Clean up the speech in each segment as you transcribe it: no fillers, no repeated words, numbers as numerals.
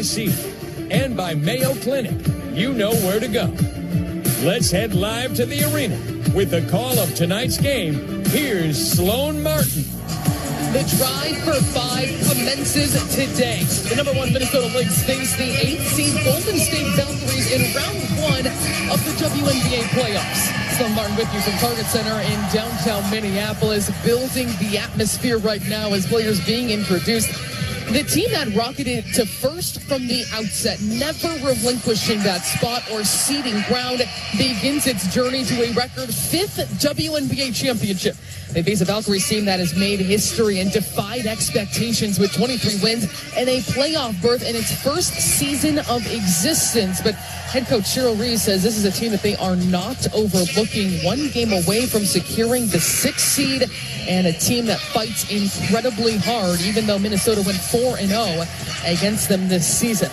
last season. And by Mayo Clinic. You know where to go. Let's head live to the arena. With the call of tonight's game, here's Sloan Martin. The drive for 5 commences today. The number 1 Minnesota Lynx face the 8th seed Golden State Valkyries in round 1 of the WNBA playoffs. Sloan Martin with you from Target Center in downtown Minneapolis, building the atmosphere right now as players being introduced. The team that rocketed to first from the outset, never relinquishing that spot or ceding ground, begins its journey to a record 5th WNBA championship. They face a Valkyries team that has made history and defied expectations with 23 wins and a playoff berth in its first season of existence. But head coach Cheryl Reese says this is a team that they are not overlooking, 1 game away from securing the 6th seed, and a team that fights incredibly hard, even though Minnesota went 4-0 against them this season.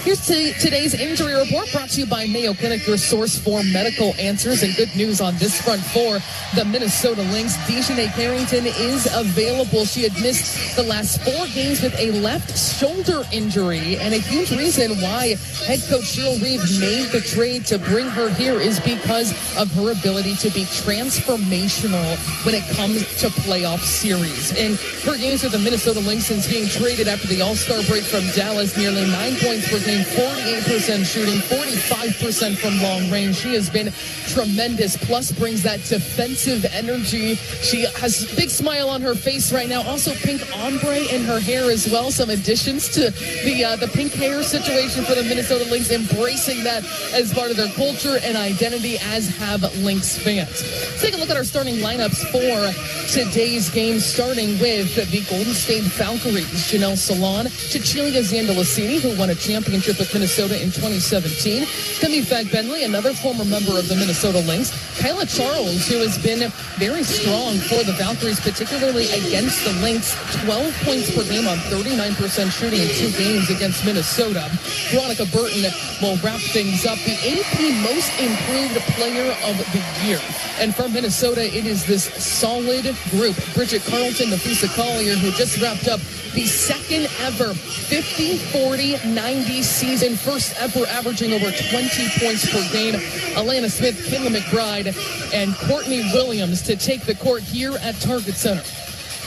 Here's today's injury report brought to you by Mayo Clinic, your source for medical answers, and good news on this front for the Minnesota Lynx. Dejanay Carrington is available. She had missed the last 4 games with a left shoulder injury, and a huge reason why head coach Cheryl Reeves made the trade to bring her here is because of her ability to be transformational when it comes to playoff series. In her games with the Minnesota Lynx since being traded after the All-Star break from Dallas, nearly 9 points per game, 48% shooting, 45% from long range. She has been tremendous, plus brings that defensive energy. She has a big smile on her face right now. Also pink ombre in her hair as well. Some additions to the pink hair situation for the Minnesota Lynx, embracing that as part of their culture and identity, as have Lynx fans. Let's take a look at our starting lineups for today's game, starting with the Golden State Valkyries. Janelle Salon, Cecilia Zandalicini, who won a championship with Minnesota in 2017. Demi Fagbenle, another former member of the Minnesota Lynx. Kyla Charles, who has been very strong for the Valkyries, particularly against the Lynx. 12 points per game on 39% shooting in 2 games against Minnesota. Veronica Burton will wrap things up. The AP Most Improved Player of the Year. And for Minnesota, it is this solid group. Bridget Carleton, Nafisa Collier, who just wrapped up the second ever 50-40-90 season, first ever averaging over 20 points per game. Alana Smith, Kayla McBride, and Courtney Williams to take the court here at Target Center.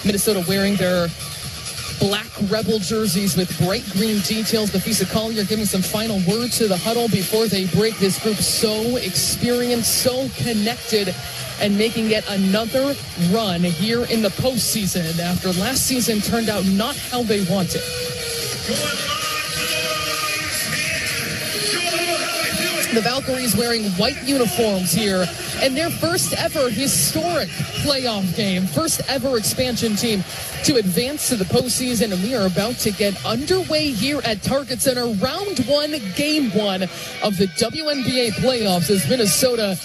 Minnesota wearing their black Rebel jerseys with bright green details. Nafisa Collier giving some final words to the huddle before they break. This group so experienced, so connected, and making yet another run here in the postseason after last season turned out not how they wanted. The Valkyries wearing white uniforms here, and their first ever historic playoff game, first ever expansion team to advance to the postseason, and we are about to get underway here at Target Center, round 1, game 1 of the WNBA playoffs as Minnesota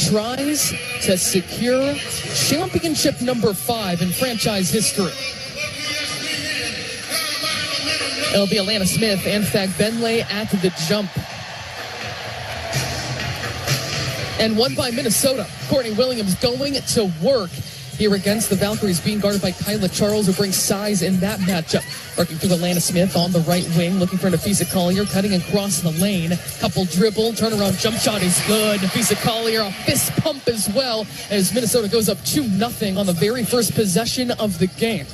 tries to secure championship number 5 in franchise history. It'll be Alana Smith and Fagbenle at the jump. And won by Minnesota. Courtney Williams going to work here against the Valkyries, being guarded by Kyla Charles, who brings size in that matchup. Working through Alana Smith on the right wing, looking for Nafisa Collier, cutting across the lane. Couple dribble, turnaround jump shot is good. Nafisa Collier, a fist pump as well, as Minnesota goes up 2-0 on the very first possession of the game.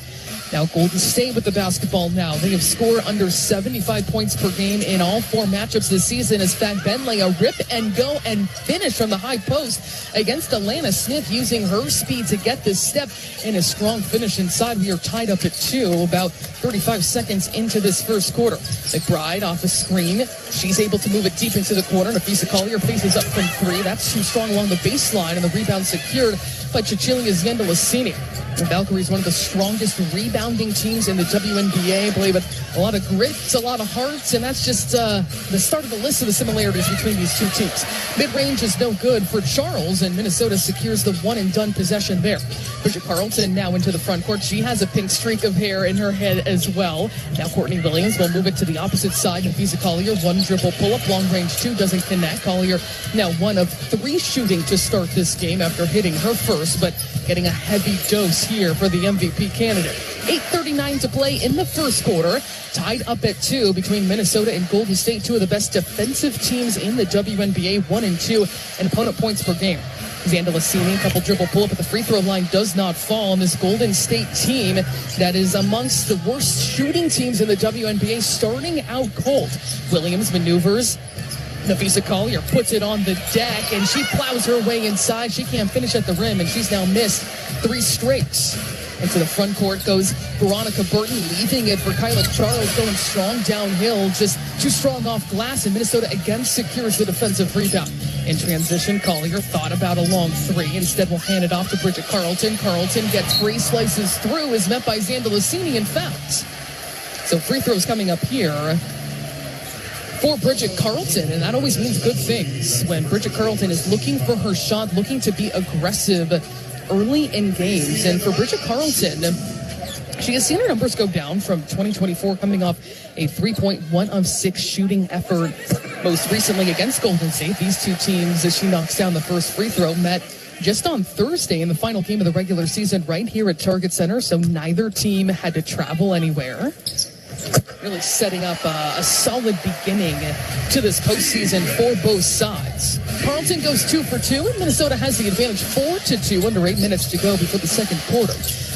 Now Golden State with the basketball now. They have scored under 75 points per game in all 4 matchups this season as Fagbenle a rip and go and finish from the high post against Alana Smith, using her speed to get this step and a strong finish inside. We are tied up at 2, about 35 seconds into this first quarter. McBride off the screen. She's able to move it deep into the corner. Nafisa Collier faces up from 3. That's too strong along the baseline, and the rebound secured by Cecilia Zandalicini. The Valkyries, one of the strongest rebounding teams in the WNBA. I believe it. A lot of grit, a lot of hearts, and that's just the start of the list of the similarities between these two teams. Mid-range is no good for Charles, and Minnesota secures the one-and-done possession there. Bridget Carleton now into the front court. She has a pink streak of hair in her head as well. Now Courtney Williams will move it to the opposite side. Nafisa Collier, 1 dribble pull-up, long-range 2, doesn't connect. Collier now 1 of 3 shooting to start this game after hitting her first, but getting a heavy dose here for the MVP candidate. 8:39 to play in the first quarter. Tied up at 2 between Minnesota and Golden State, two of the best defensive teams in the WNBA, 1 and 2 in opponent points per game. Xander Lassini, couple dribble pull up at the free throw line, does not fall. And this Golden State team that is amongst the worst shooting teams in the WNBA, starting out cold. Williams maneuvers. Nafisa Collier puts it on the deck, and she plows her way inside. She can't finish at the rim, and she's now missed 3 straight. Into the front court goes Veronica Burton, leaving it for Kyla Charles, going strong downhill, just too strong off glass, and Minnesota again secures the defensive rebound. In transition, Collier thought about a long 3. Instead, will hand it off to Bridget Carlton. Carlton gets 3, slices through, is met by Xander Lassini, and fouls. So free throws coming up here for Bridget Carlton, and that always means good things when Bridget Carlton is looking for her shot, looking to be aggressive early in games. And for Bridget Carlton, she has seen her numbers go down from 2024, coming off a 3.1 of 6 shooting effort most recently against Golden State. These two teams, as she knocks down the first free throw, met just on Thursday in the final game of the regular season right here at Target Center, so neither team had to travel anywhere. Really setting up a solid beginning to this postseason for both sides. Carlton goes 2 for 2, and Minnesota has the advantage 4-2 under 8 minutes to go before the second quarter.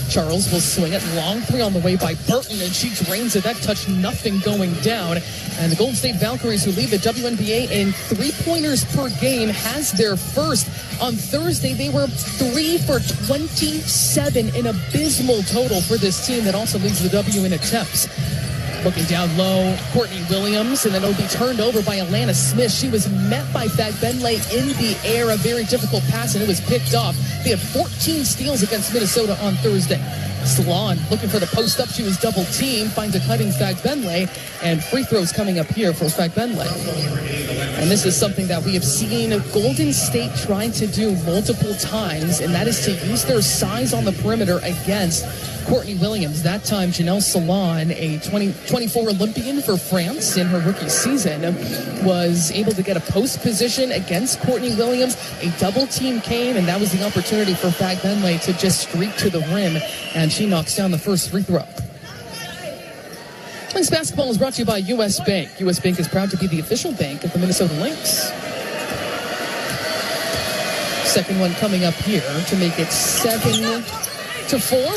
Charles will swing it, long 3 on the way by Burton, and she drains it. That touch, nothing going down. And the Golden State Valkyries, who lead the WNBA in 3-pointers per game, has their first. On Thursday, they were 3 for 27, an abysmal total for this team that also leads the W in attempts. Looking down low, Courtney Williams, and then it'll be turned over by Alana Smith. She was met by Fagbenle in the air, a very difficult pass, and it was picked off. They had 14 steals against Minnesota on Thursday. Salon looking for the post up. She was double teamed, finds a cutting Fagbenle, and free throws coming up here for Fagbenle. And this is something that we have seen Golden State trying to do multiple times, and that is to use their size on the perimeter against Courtney Williams. That time, Janelle Salon, a 2024 Olympian for France in her rookie season, was able to get a post position against Courtney Williams. A double team came, and that was the opportunity for Fagbenle to just streak to the rim, and she knocks down the first free throw. Lynx basketball is brought to you by U.S. Bank. U.S. Bank is proud to be the official bank of the Minnesota Lynx. Second one coming up here to make it 7-4.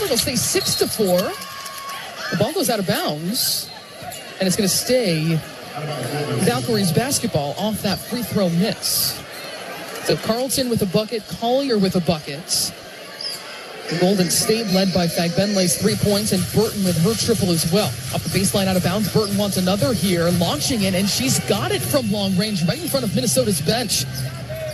It'll stay 6-4. The ball goes out of bounds, and it's going to stay Valkyries basketball off that free throw miss. So Carlton with a bucket, Collier with a bucket. Golden State led by Fagbenle's 3 points, and Burton with her triple as well. Up the baseline, out of bounds. Burton wants another here, launching it, and she's got it from long range right in front of Minnesota's bench.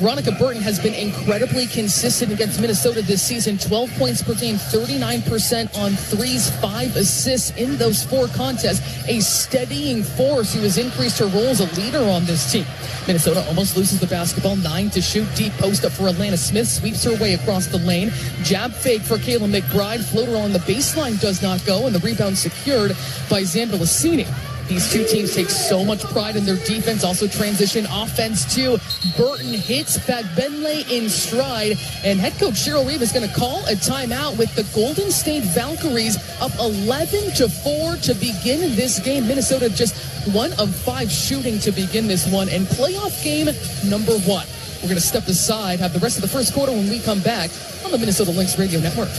Veronica Burton has been incredibly consistent against Minnesota this season. 12 points per game, 39% on threes, 5 assists in those 4 contests. A steadying force who has increased her role as a leader on this team. Minnesota almost loses the basketball. 9 to shoot. Deep post up for Alana Smith. Sweeps her way across the lane. Jab fake for Kayla McBride. Floater on the baseline does not go, and the rebound secured by Xander Lassini. These two teams take so much pride in their defense. Also transition offense too. Burton hits Fagbenle in stride, and head coach Cheryl Reeve is going to call a timeout with the Golden State Valkyries up 11-4 to begin this game. Minnesota just 1 of 5 shooting to begin this one, and playoff game number 1. We're going to step aside, have the rest of the first quarter when we come back on the Minnesota Lynx Radio Network.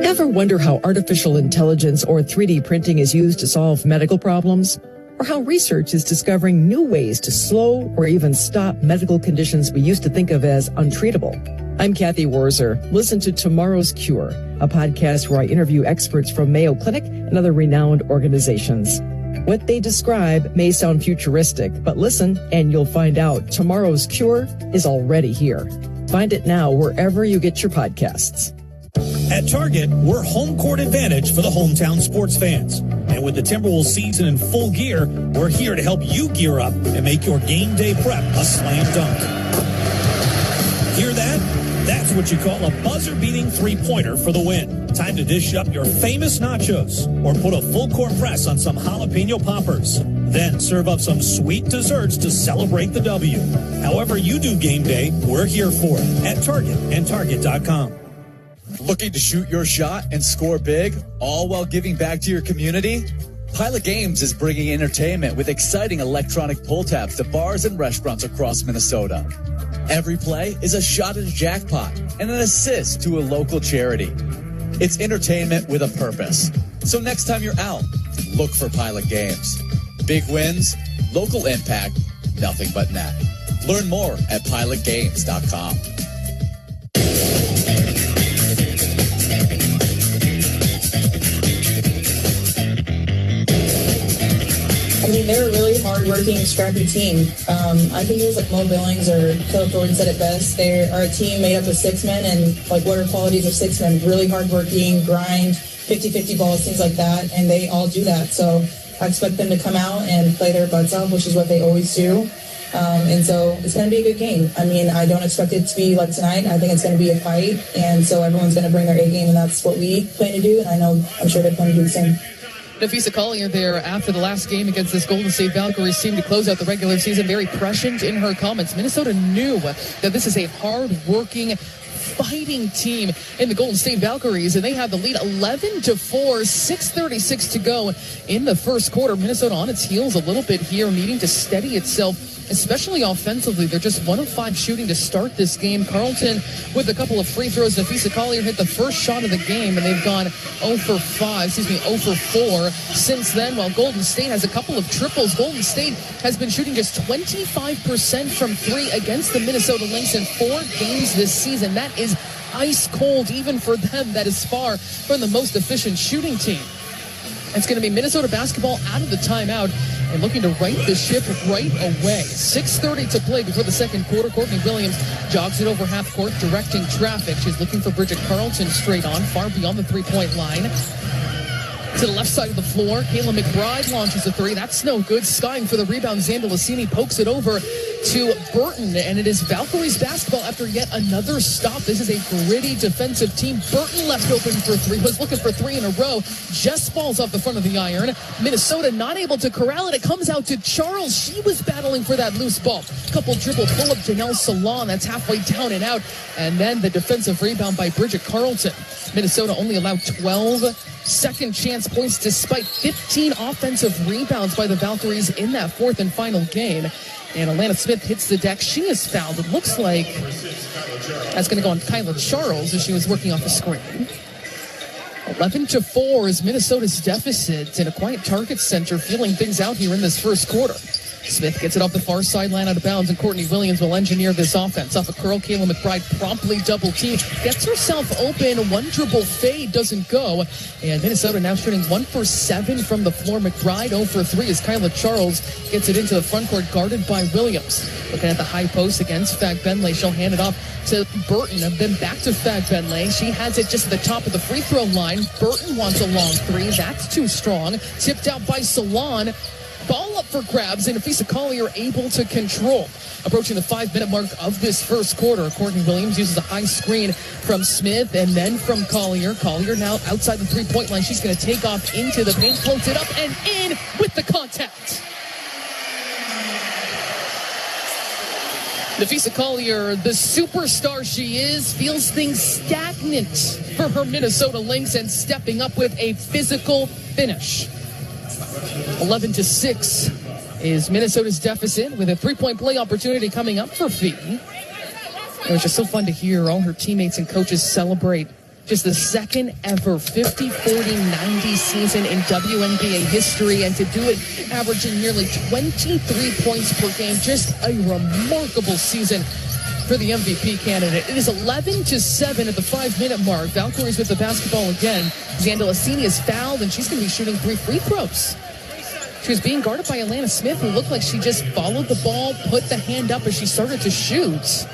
Ever wonder how artificial intelligence or 3D printing is used to solve medical problems? Or how research is discovering new ways to slow or even stop medical conditions we used to think of as untreatable? I'm Kathy Worzer. Listen to Tomorrow's Cure, a podcast where I interview experts from Mayo Clinic and other renowned organizations. What they describe may sound futuristic, but listen and you'll find out Tomorrow's Cure is already here. Find it now wherever you get your podcasts. At Target, we're home court advantage for the hometown sports fans. And with the Timberwolves season in full gear, we're here to help you gear up and make your game day prep a slam dunk. Hear that? That's what you call a buzzer-beating three-pointer for the win. Time to dish up your famous nachos or put a full-court press on some jalapeno poppers. Then serve up some sweet desserts to celebrate the W. However you do game day, we're here for it at Target and Target.com. Looking to shoot your shot and score big, all while giving back to your community? Pilot Games is bringing entertainment with exciting electronic pull tabs to bars and restaurants across Minnesota. Every play is a shot at a jackpot and an assist to a local charity. It's entertainment with a purpose. So next time you're out, look for Pilot Games. Big wins, local impact, nothing but net. Learn more at pilotgames.com. I mean, they're a really hard-working, scrappy team. I think it was like Mo Billings or Philip Jordan said it best. They are a team made up of 6 men, and like what are qualities of 6 men? Really hard-working, grind, 50-50 balls, things like that, and they all do that. So I expect them to come out and play their butts off, which is what they always do. And so it's going to be a good game. I mean, I don't expect it to be like tonight. I think it's going to be a fight, and so everyone's going to bring their A game, and that's what we plan to do, and I'm sure they plan to do the same. Napheesa Collier there after the last game against this Golden State Valkyries team to close out the regular season. Very prescient in her comments. Minnesota knew that this is a hard-working, fighting team in the Golden State Valkyries, and they have the lead 11-4, 6:36 to go in the first quarter. Minnesota on its heels a little bit here, needing to steady itself, especially offensively. They're just 1 of 5 shooting to start this game. Carleton with a couple of free throws. Napheesa Collier hit the first shot of the game, and they've gone 0 for 4 since then, while Golden State has a couple of triples. Golden State has been shooting just 25% from 3 against the Minnesota Lynx in 4 games this season. That is ice cold even for them. That is far from the most efficient shooting team. It's going to be Minnesota basketball out of the timeout and looking to right the ship right away. 6:30 to play before the second quarter. Courtney Williams jogs it over half court, directing traffic. She's looking for Bridget Carleton straight on, far beyond the three-point line. To the left side of the floor, Kayla McBride launches a 3. That's no good. Skying for the rebound. Xanda Lassini pokes it over to Burton, and it is Valkyries basketball after yet another stop. This is a gritty defensive team. Burton left open for 3, was looking for 3 in a row, just falls off the front of the iron. Minnesota not able to corral it. It comes out to Charles. She was battling for that loose ball. Couple dribble pull up Janelle Salon. That's halfway down and out. And then the defensive rebound by Bridget Carleton. Minnesota only allowed 12 second chance points despite 15 offensive rebounds by the Valkyries in that 4th and final game. And Alana Smith hits the deck. She is fouled. It looks like that's going to go on Kyla Charles as she was working off the screen. 11-4 is Minnesota's deficit in a quiet Target Center, feeling things out here in this first quarter. Smith gets it off the far sideline out of bounds, and Courtney Williams will engineer this offense. Off a curl, Kayla McBride promptly double-teamed, gets herself open. 1 dribble fade doesn't go, and Minnesota now shooting 1 for 7 from the floor. McBride 0 for 3 as Kyla Charles gets it into the front court, guarded by Williams. Looking at the high post against Fag Benley, she'll hand it off to Burton, and then back to Fag Benley. She has it just at the top of the free throw line. Burton wants a long 3. That's too strong. Tipped out by Salon. Ball up for grabs, and Napheesa Collier able to control. Approaching the 5-minute mark of this first quarter, Courtney Williams uses a high screen from Smith and then from Collier. Collier now outside the three-point line. She's going to take off into the paint, floats it up, and in with the contact. Napheesa Collier, the superstar she is, feels things stagnant for her Minnesota Lynx and stepping up with a physical finish. 11-6 is Minnesota's deficit with a 3-point play opportunity coming up for Fee. It was just so fun to hear all her teammates and coaches celebrate just the second ever 50, 40, 90 season in WNBA history, and to do it averaging nearly 23 points per game. Just a remarkable season for the MVP candidate. It is 11-7 at the 5-minute mark. Valkyries with the basketball again. Xanda Lassini is fouled, and she's going to be shooting 3 free throws. She was being guarded by Alana Smith, who looked like she just followed the ball, put the hand up as she started to shoot.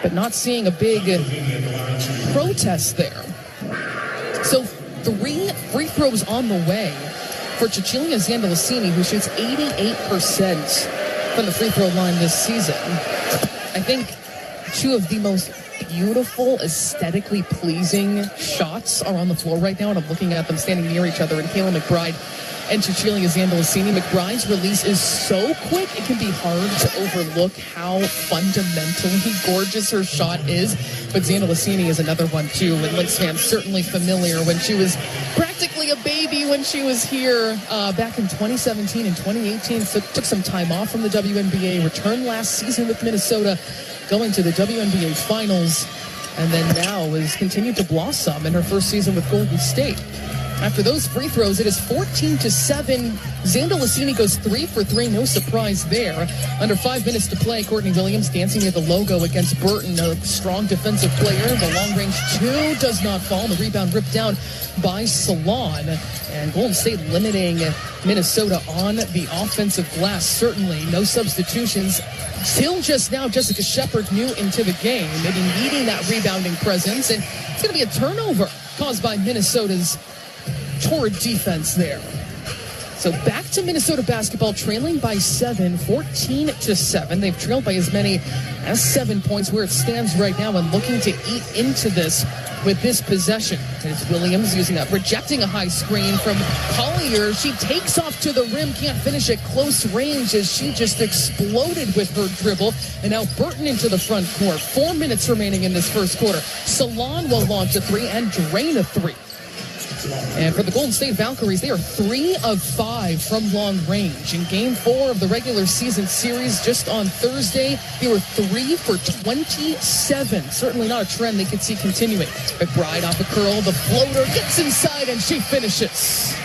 But not seeing a big protest there. So 3 free throws on the way for Cecilia Xanda Lassini, who shoots 88% from the free throw line this season. I think 2 of the most beautiful, aesthetically pleasing shots are on the floor right now, and I'm looking at them standing near each other. And Kayla McBride and Cecilia Zandalicini. McBride's release is so quick, it can be hard to overlook how fundamentally gorgeous her shot is. But Zandalicini is another one, too, with Lynx fans certainly familiar when she was practically a baby when she was here back in 2017 and 2018. So took some time off from the WNBA, returned last season with Minnesota, going to the WNBA Finals, and then now has continued to blossom in her first season with Golden State. After those free throws, it is 14-7. Zandalicini goes 3 for 3. No surprise there. Under 5 minutes to play, Courtney Williams dancing near the logo against Burton, a strong defensive player. The long-range 2 does not fall. The rebound ripped down by Salon. And Golden State limiting Minnesota on the offensive glass. Certainly no substitutions. Till just now, Jessica Shepard new into the game, maybe needing that rebounding presence. And it's going to be a turnover caused by Minnesota's torrid defense there. So back to Minnesota basketball, trailing by 7, 14-7. They've trailed by as many as 7 points where it stands right now, and looking to eat into this with this possession. And it's Williams using that, rejecting a high screen from Collier. She takes off to the rim, can't finish at close range as she just exploded with her dribble. And now Burton into the front court. 4 minutes remaining in this first quarter. Salon will launch a 3 and drain a 3. And for the Golden State Valkyries, they are 3 of 5 from long range. In Game 4 of the regular season series just on Thursday, they were 3 for 27. Certainly not a trend they could see continuing. McBride off a curl, the floater gets inside, and she finishes.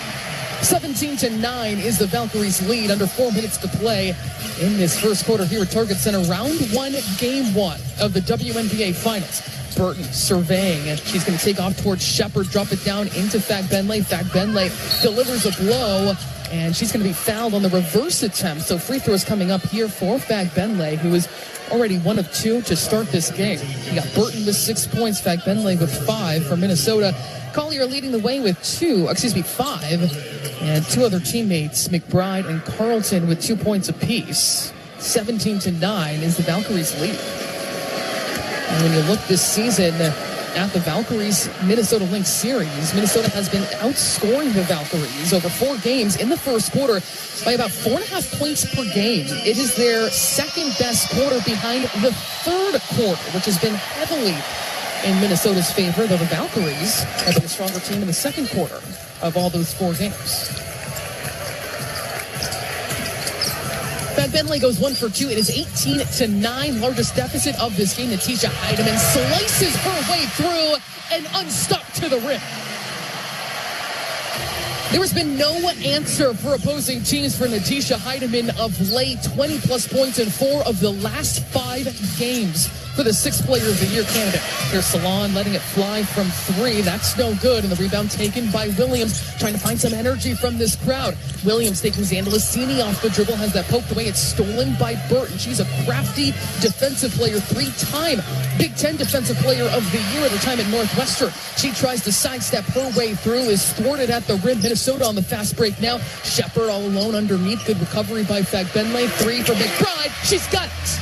17-9 is the Valkyries' lead. Under 4 minutes to play in this first quarter here at Target Center. Round 1, Game 1 of the WNBA Finals. Burton surveying, and she's going to take off towards Shepard, drop it down into Fagbenle. Fagbenle delivers a blow, and she's going to be fouled on the reverse attempt. So free throws coming up here for Fagbenle, who is already 1 of 2 to start this game. You got Burton with 6 points, Fagbenle with 5 for Minnesota. Collier leading the way with 5, and 2 other teammates, McBride and Carlton, with 2 points apiece. 17-9 is the Valkyries' lead. And when you look this season at the Valkyries-Minnesota Lynx series, Minnesota has been outscoring the Valkyries over 4 games in the first quarter by about 4.5 points per game. It is their second best quarter behind the third quarter, which has been heavily in Minnesota's favor, though the Valkyries have been a stronger team in the second quarter of all those 4 games. Fagbenle goes 1 for 2. It is 18-9, largest deficit of this game. Natisha Heidemann slices her way through and unstuck to the rim. There has been no answer for opposing teams for Natisha Heidemann of late. 20-plus points in 4 of the last 5 games for the 6th Player of the Year candidate. Here's Salon letting it fly from 3. That's no good. And the rebound taken by Williams, trying to find some energy from this crowd. Williams taking Zandalicini off the dribble, has that poked away. It's stolen by Burton. She's a crafty defensive player, 3-time Big Ten Defensive Player of the Year at her time at Northwestern. She tries to sidestep her way through, is thwarted at the rim. Minnesota on the fast break now. Shepard all alone underneath. Good recovery by Fagbenle. 3 for McBride. She's got it.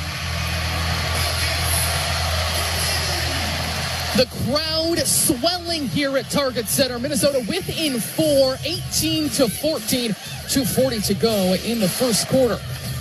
The crowd swelling here at Target Center. Minnesota within 4, 18-14, 2:40 to go in the first quarter.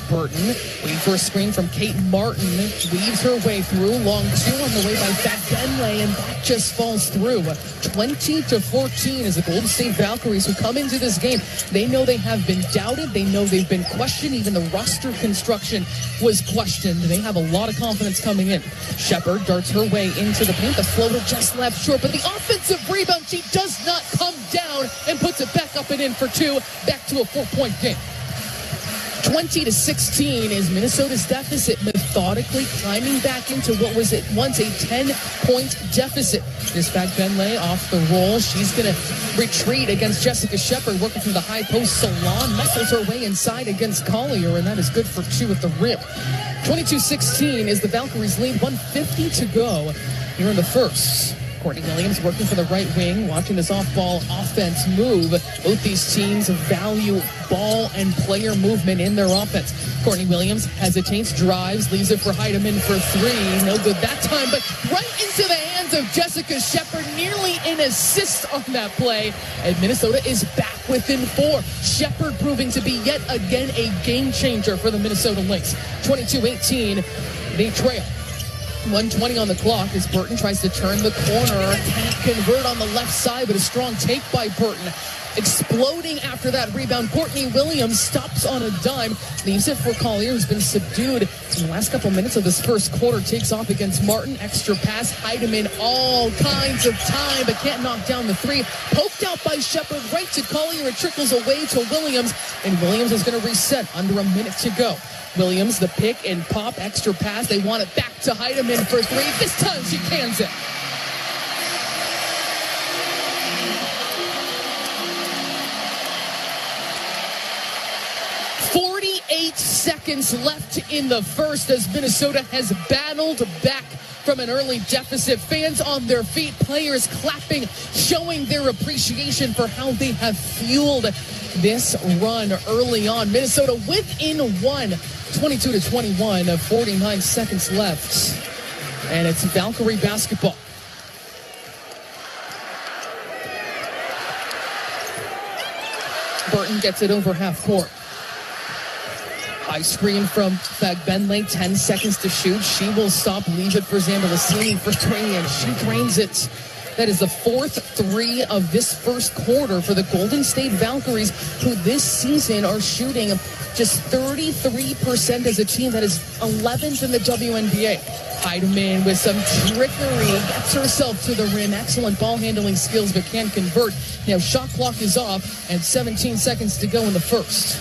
Burton waiting for a screen from Kate Martin. Weaves her way through. Long 2 on the way by Fagbenle, and that just falls through. 20-14 is the Golden State Valkyries, who come into this game. They know they have been doubted. They know they've been questioned. Even the roster construction was questioned. They have a lot of confidence coming in. Shepard darts her way into the paint. The floater just left short, but the offensive rebound, she does not come down and puts it back up and in for 2. Back to a 4-point game. 20-16 is Minnesota's deficit, methodically climbing back into what was at once a 10-point deficit. This Fagbenle off the roll. She's going to retreat against Jessica Shepard, working from the high post. Salon muscles her way inside against Collier, and that is good for 2 at the rim. 22-16 is the Valkyries' lead. 1:50 to go here in the first. Of Courtney Williams working for the right wing, watching this off-ball offense move. Both these teams value ball and player movement in their offense. Courtney Williams hesitates, drives, leaves it for Heidemann for three. No good that time, but right into the hands of Jessica Shepard, nearly an assist on that play. And Minnesota is back within 4. Shepard proving to be yet again a game changer for the Minnesota Lynx. 22-18, they trail. 1:20 on the clock as Burton tries to turn the corner. Can't convert on the left side, but a strong take by Burton. Exploding after that rebound, Courtney Williams stops on a dime, leaves it for Collier, who's been subdued in the last couple minutes of this first quarter. Takes off against Martin. Extra pass. Heidemann all kinds of time, but can't knock down the three. Poked out by Shepard right to Collier. It trickles away to Williams, and Williams is going to reset under a minute to go. Williams, the pick and pop, extra pass. They want it back to Heidemann for three. This time she cans it. Seconds left in the first as Minnesota has battled back from an early deficit. Fans on their feet, players clapping, showing their appreciation for how they have fueled this run early on. Minnesota within 1, 22-21, 49 seconds left. And it's Valkyrie basketball. Burton gets it over half court. High screen from Fagbenle, 10 seconds to shoot. She will stop, leave it for Zambalacini for three, and she drains it. That is the fourth three of this first quarter for the Golden State Valkyries, who this season are shooting just 33% as a team. That is 11th in the WNBA. Heidemann with some trickery, gets herself to the rim. Excellent ball handling skills, but can't convert. Now shot clock is off, and 17 seconds to go in the first.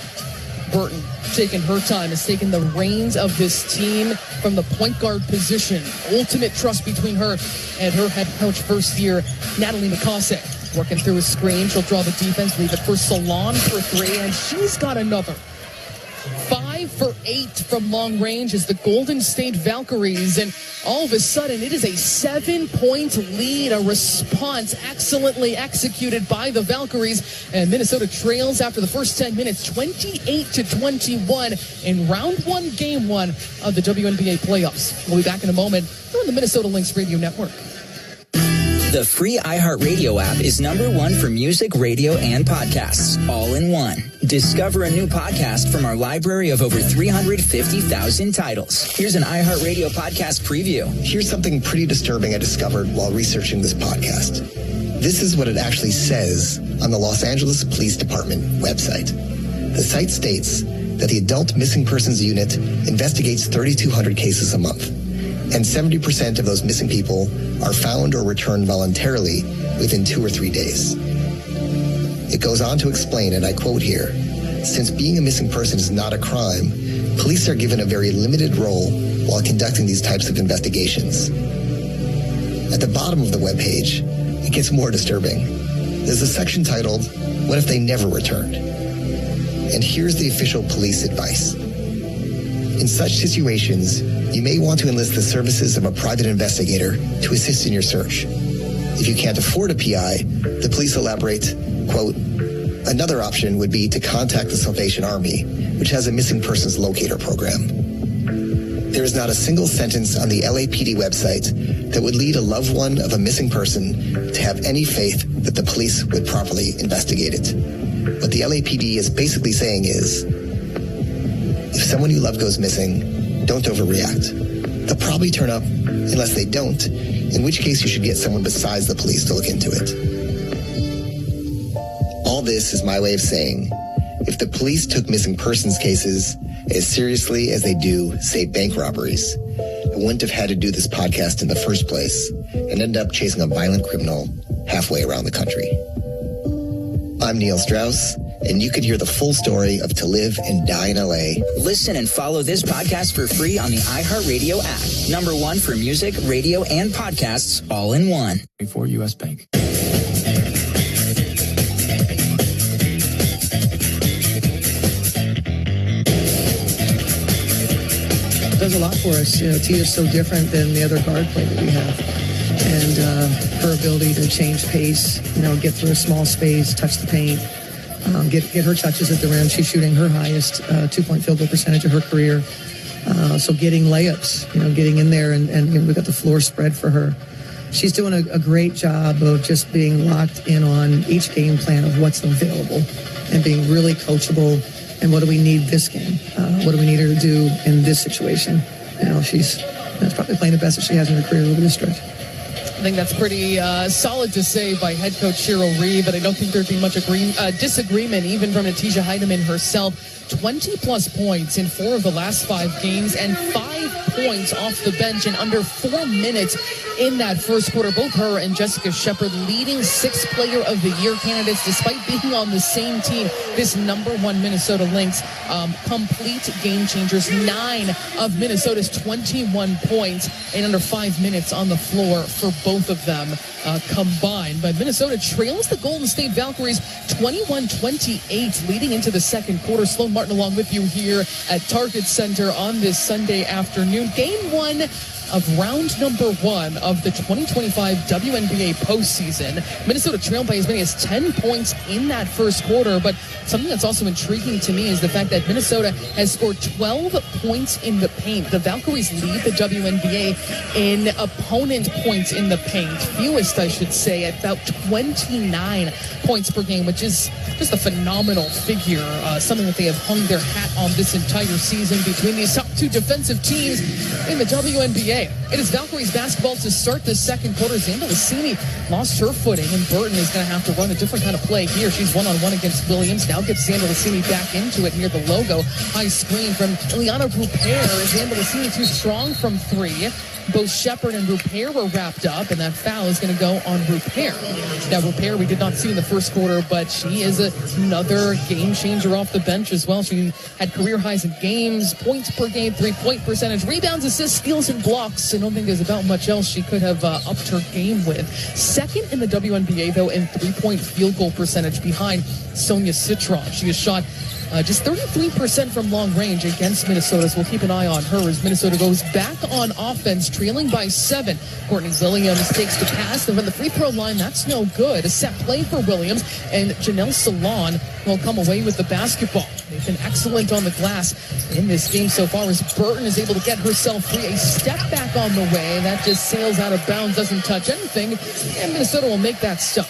Burton taking her time, has taken the reins of this team from the point guard position. Ultimate trust between her and her head coach first year, Natalie McCausey. Working through a screen, she'll draw the defense, leave it for Salon for three, and she's got another. 5 for 8 from long range is the Golden State Valkyries, and all of a sudden it is a 7-point lead, a response excellently executed by the Valkyries, and Minnesota trails after the first 10 minutes 28-21 in round 1, game 1 of the WNBA playoffs. We'll be back in a moment on the Minnesota Lynx Radio Network. The free iHeartRadio app is #1 for music, radio, and podcasts, all in one. Discover a new podcast from our library of over 350,000 titles. Here's an iHeartRadio podcast preview. Here's something pretty disturbing I discovered while researching this podcast. This is what it actually says on the Los Angeles Police Department website. The site states that the Adult Missing Persons Unit investigates 3,200 cases a month, and 70% of those missing people are found or returned voluntarily within 2 or 3 days. It goes on to explain, and I quote here, since being a missing person is not a crime, police are given a very limited role while conducting these types of investigations. At the bottom of the webpage, it gets more disturbing. There's a section titled, What If They Never Returned? And here's the official police advice. In such situations, you may want to enlist the services of a private investigator to assist in your search. If you can't afford a PI, the police elaborate, quote, another option would be to contact the Salvation Army, which has a missing persons locator program. There is not a single sentence on the LAPD website that would lead a loved one of a missing person to have any faith that the police would properly investigate it. What the LAPD is basically saying is, if someone you love goes missing, don't overreact. They'll probably turn up unless they don't, in which case you should get someone besides the police to look into it. All this is my way of saying, if the police took missing persons cases as seriously as they do, say, bank robberies, I wouldn't have had to do this podcast in the first place and end up chasing a violent criminal halfway around the country. I'm Neil Strauss, and you can hear the full story of To Live and Die in LA. Listen and follow this podcast for free on the iHeartRadio app. #1 for music, radio, and podcasts, all in one. Before U.S. Bank. Does a lot for us. You know, Tia's so different than the other guard play that we have. And her ability to change pace, get through a small space, touch the paint, get her touches at the rim. She's shooting her highest two-point field goal percentage of her career. So getting layups, getting in there, and we've got the floor spread for her. She's doing a great job of just being locked in on each game plan of what's available and being really coachable. And what do we need this game? What do we need her to do in this situation? She's probably playing the best that she has in her career over this stretch. I think that's pretty solid to say by head coach Cheryl Reeve, but I don't think there'd be much disagreement even from Natija Heidemann herself. 20-plus points in 4 of the last 5 games and 5 points off the bench in under 4 minutes in that first quarter. Both her and Jessica Shepard leading 6th Player of the Year candidates despite being on the same team. This number 1 Minnesota Lynx complete game changers. 9 of Minnesota's 21 points in under 5 minutes on the floor for both of them combined. But Minnesota trails the Golden State Valkyries 21-28 leading into the second quarter. Sloan Martin along with you here at Target Center on this Sunday afternoon. Game 1 of round number 1 of the 2025 WNBA postseason. Minnesota trailed by as many as 10 points in that first quarter, but something that's also intriguing to me is the fact that Minnesota has scored 12 points in the paint. The Valkyries lead the WNBA in opponent points in the paint, fewest I should say, at about 29 points per game, which is just a phenomenal figure, something that they have hung their hat on this entire season between these top 2 defensive teams in the WNBA. It is Valkyries basketball to start the second quarter. Xander Lassini lost her footing, and Burton is going to have to run a different kind of play here. She's one-on-one against Williams. Now gets Xander Lassini back into it near the logo. High screen from Ileana Rupert. Xander Lassini too strong from 3. Both Shepard and Rupert were wrapped up, and that foul is going to go on Rupert. Now, Rupert we did not see in the first quarter, but she is another game changer off the bench as well. She had career highs in games, points per game, 3-point percentage, rebounds, assists, steals, and blocks. I don't think there's about much else she could have upped her game with. Second in the WNBA, though, in 3-point field goal percentage behind Sonia Citron. She has shot just 33% from long range against Minnesota, so we'll keep an eye on her as Minnesota goes back on offense, trailing by 7. Courtney Williams takes the pass, and from the free throw line, that's no good. A set play for Williams, and Janelle Salon will come away with the basketball. They've been excellent on the glass in this game so far as Burton is able to get herself free. A step back on the way, that just sails out of bounds, doesn't touch anything, and Minnesota will make that stop.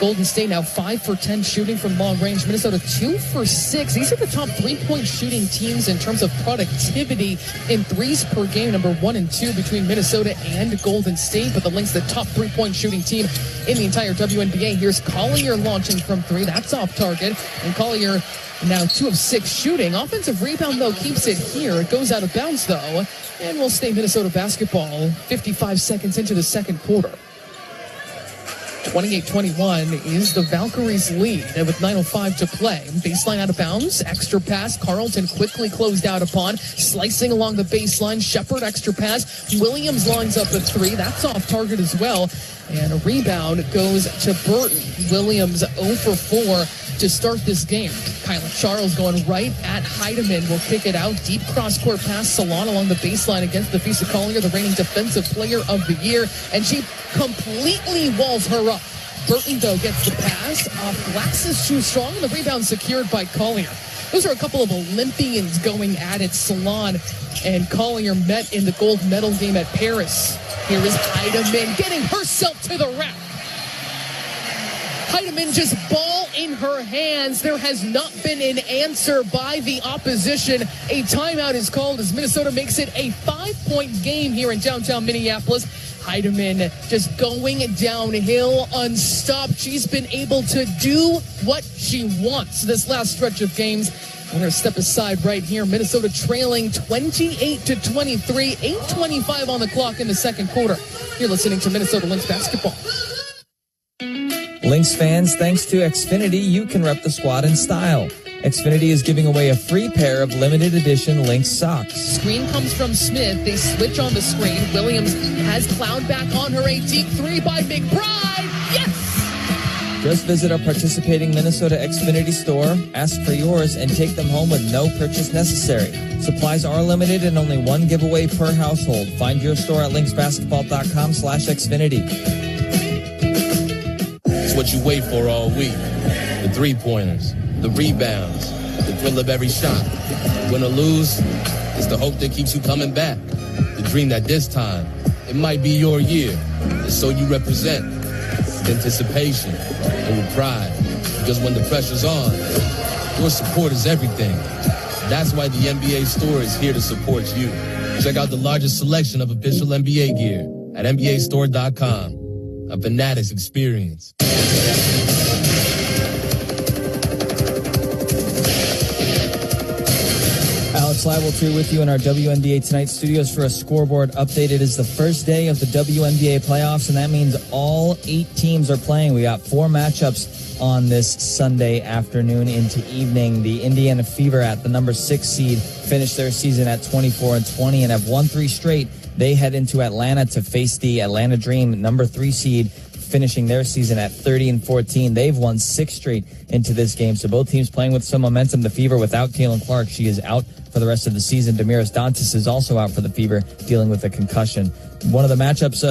Golden State now 5 for 10 shooting from long range. Minnesota 2 for 6. These are the top 3-point shooting teams in terms of productivity in threes per game, number 1 and 2 between Minnesota and Golden State. But the Lynx, the top 3-point shooting team in the entire WNBA. Here's Collier launching from 3. That's off target. And Collier now 2 of 6 shooting. Offensive rebound, though, keeps it here. It goes out of bounds, though, and will stay Minnesota basketball 55 seconds into the second quarter. 28-21 is the Valkyries' lead with 9:05 to play. Baseline out of bounds, extra pass. Carlton quickly closed out upon, slicing along the baseline. Shepard extra pass. Williams lines up a 3. That's off target as well. And a rebound goes to Burton. Williams 0 for 4 to start this game. Kyla Charles going right at Heidemann will kick it out. Deep cross-court pass. Salon along the baseline against Nafisa Collier, the reigning defensive player of the year. And she completely walls her up. Burton, though, gets the pass. Off glass is too strong, and the rebound secured by Collier. Those are a couple of Olympians going at it. Salon and Collier met in the gold medal game at Paris. Here is Heidemann getting herself to the rack. Heidemann just ball in her hands. There has not been an answer by the opposition. A timeout is called as Minnesota makes it a 5-point game here in downtown Minneapolis. Heidemann just going downhill unstopped. She's been able to do what she wants this last stretch of games. I'm going to step aside right here. Minnesota trailing 28-23, 8:25 on the clock in the second quarter. You're listening to Minnesota Lynx basketball. Lynx fans, thanks to Xfinity, you can rep the squad in style. Xfinity is giving away a free pair of limited edition Lynx socks. Screen comes from Smith. They switch on the screen. Williams has Cloud back on her. A deep 3 by McBride. Yes! Just visit a participating Minnesota Xfinity store, ask for yours, and take them home with no purchase necessary. Supplies are limited and only one giveaway per household. Find your store at lynxbasketball.com/Xfinity. It's what you wait for all week. The three-pointers, the rebounds, the thrill of every shot. Win or lose, it's the hope that keeps you coming back. The dream that this time, it might be your year. And so you represent with anticipation and with pride. Because when the pressure's on, your support is everything. That's why the NBA store is here to support you. Check out the largest selection of official NBA gear at NBAstore.com. A Fanatics experience. Alex Leibold with you in our WNBA Tonight studios for a scoreboard update. It is the first day of the WNBA playoffs, and that means all 8 teams are playing. We got 4 matchups on this Sunday afternoon into evening. The Indiana Fever at the number 6 seed finished their season at 24-20 and have won 3 straight. They head into Atlanta to face the Atlanta Dream, number 3 seed, finishing their season at 30-14. They've won 6 straight into this game. So both teams playing with some momentum. The Fever without Caitlin Clark. She is out for the rest of the season. Damaris Dantas is also out for the Fever, dealing with a concussion. One of the matchups,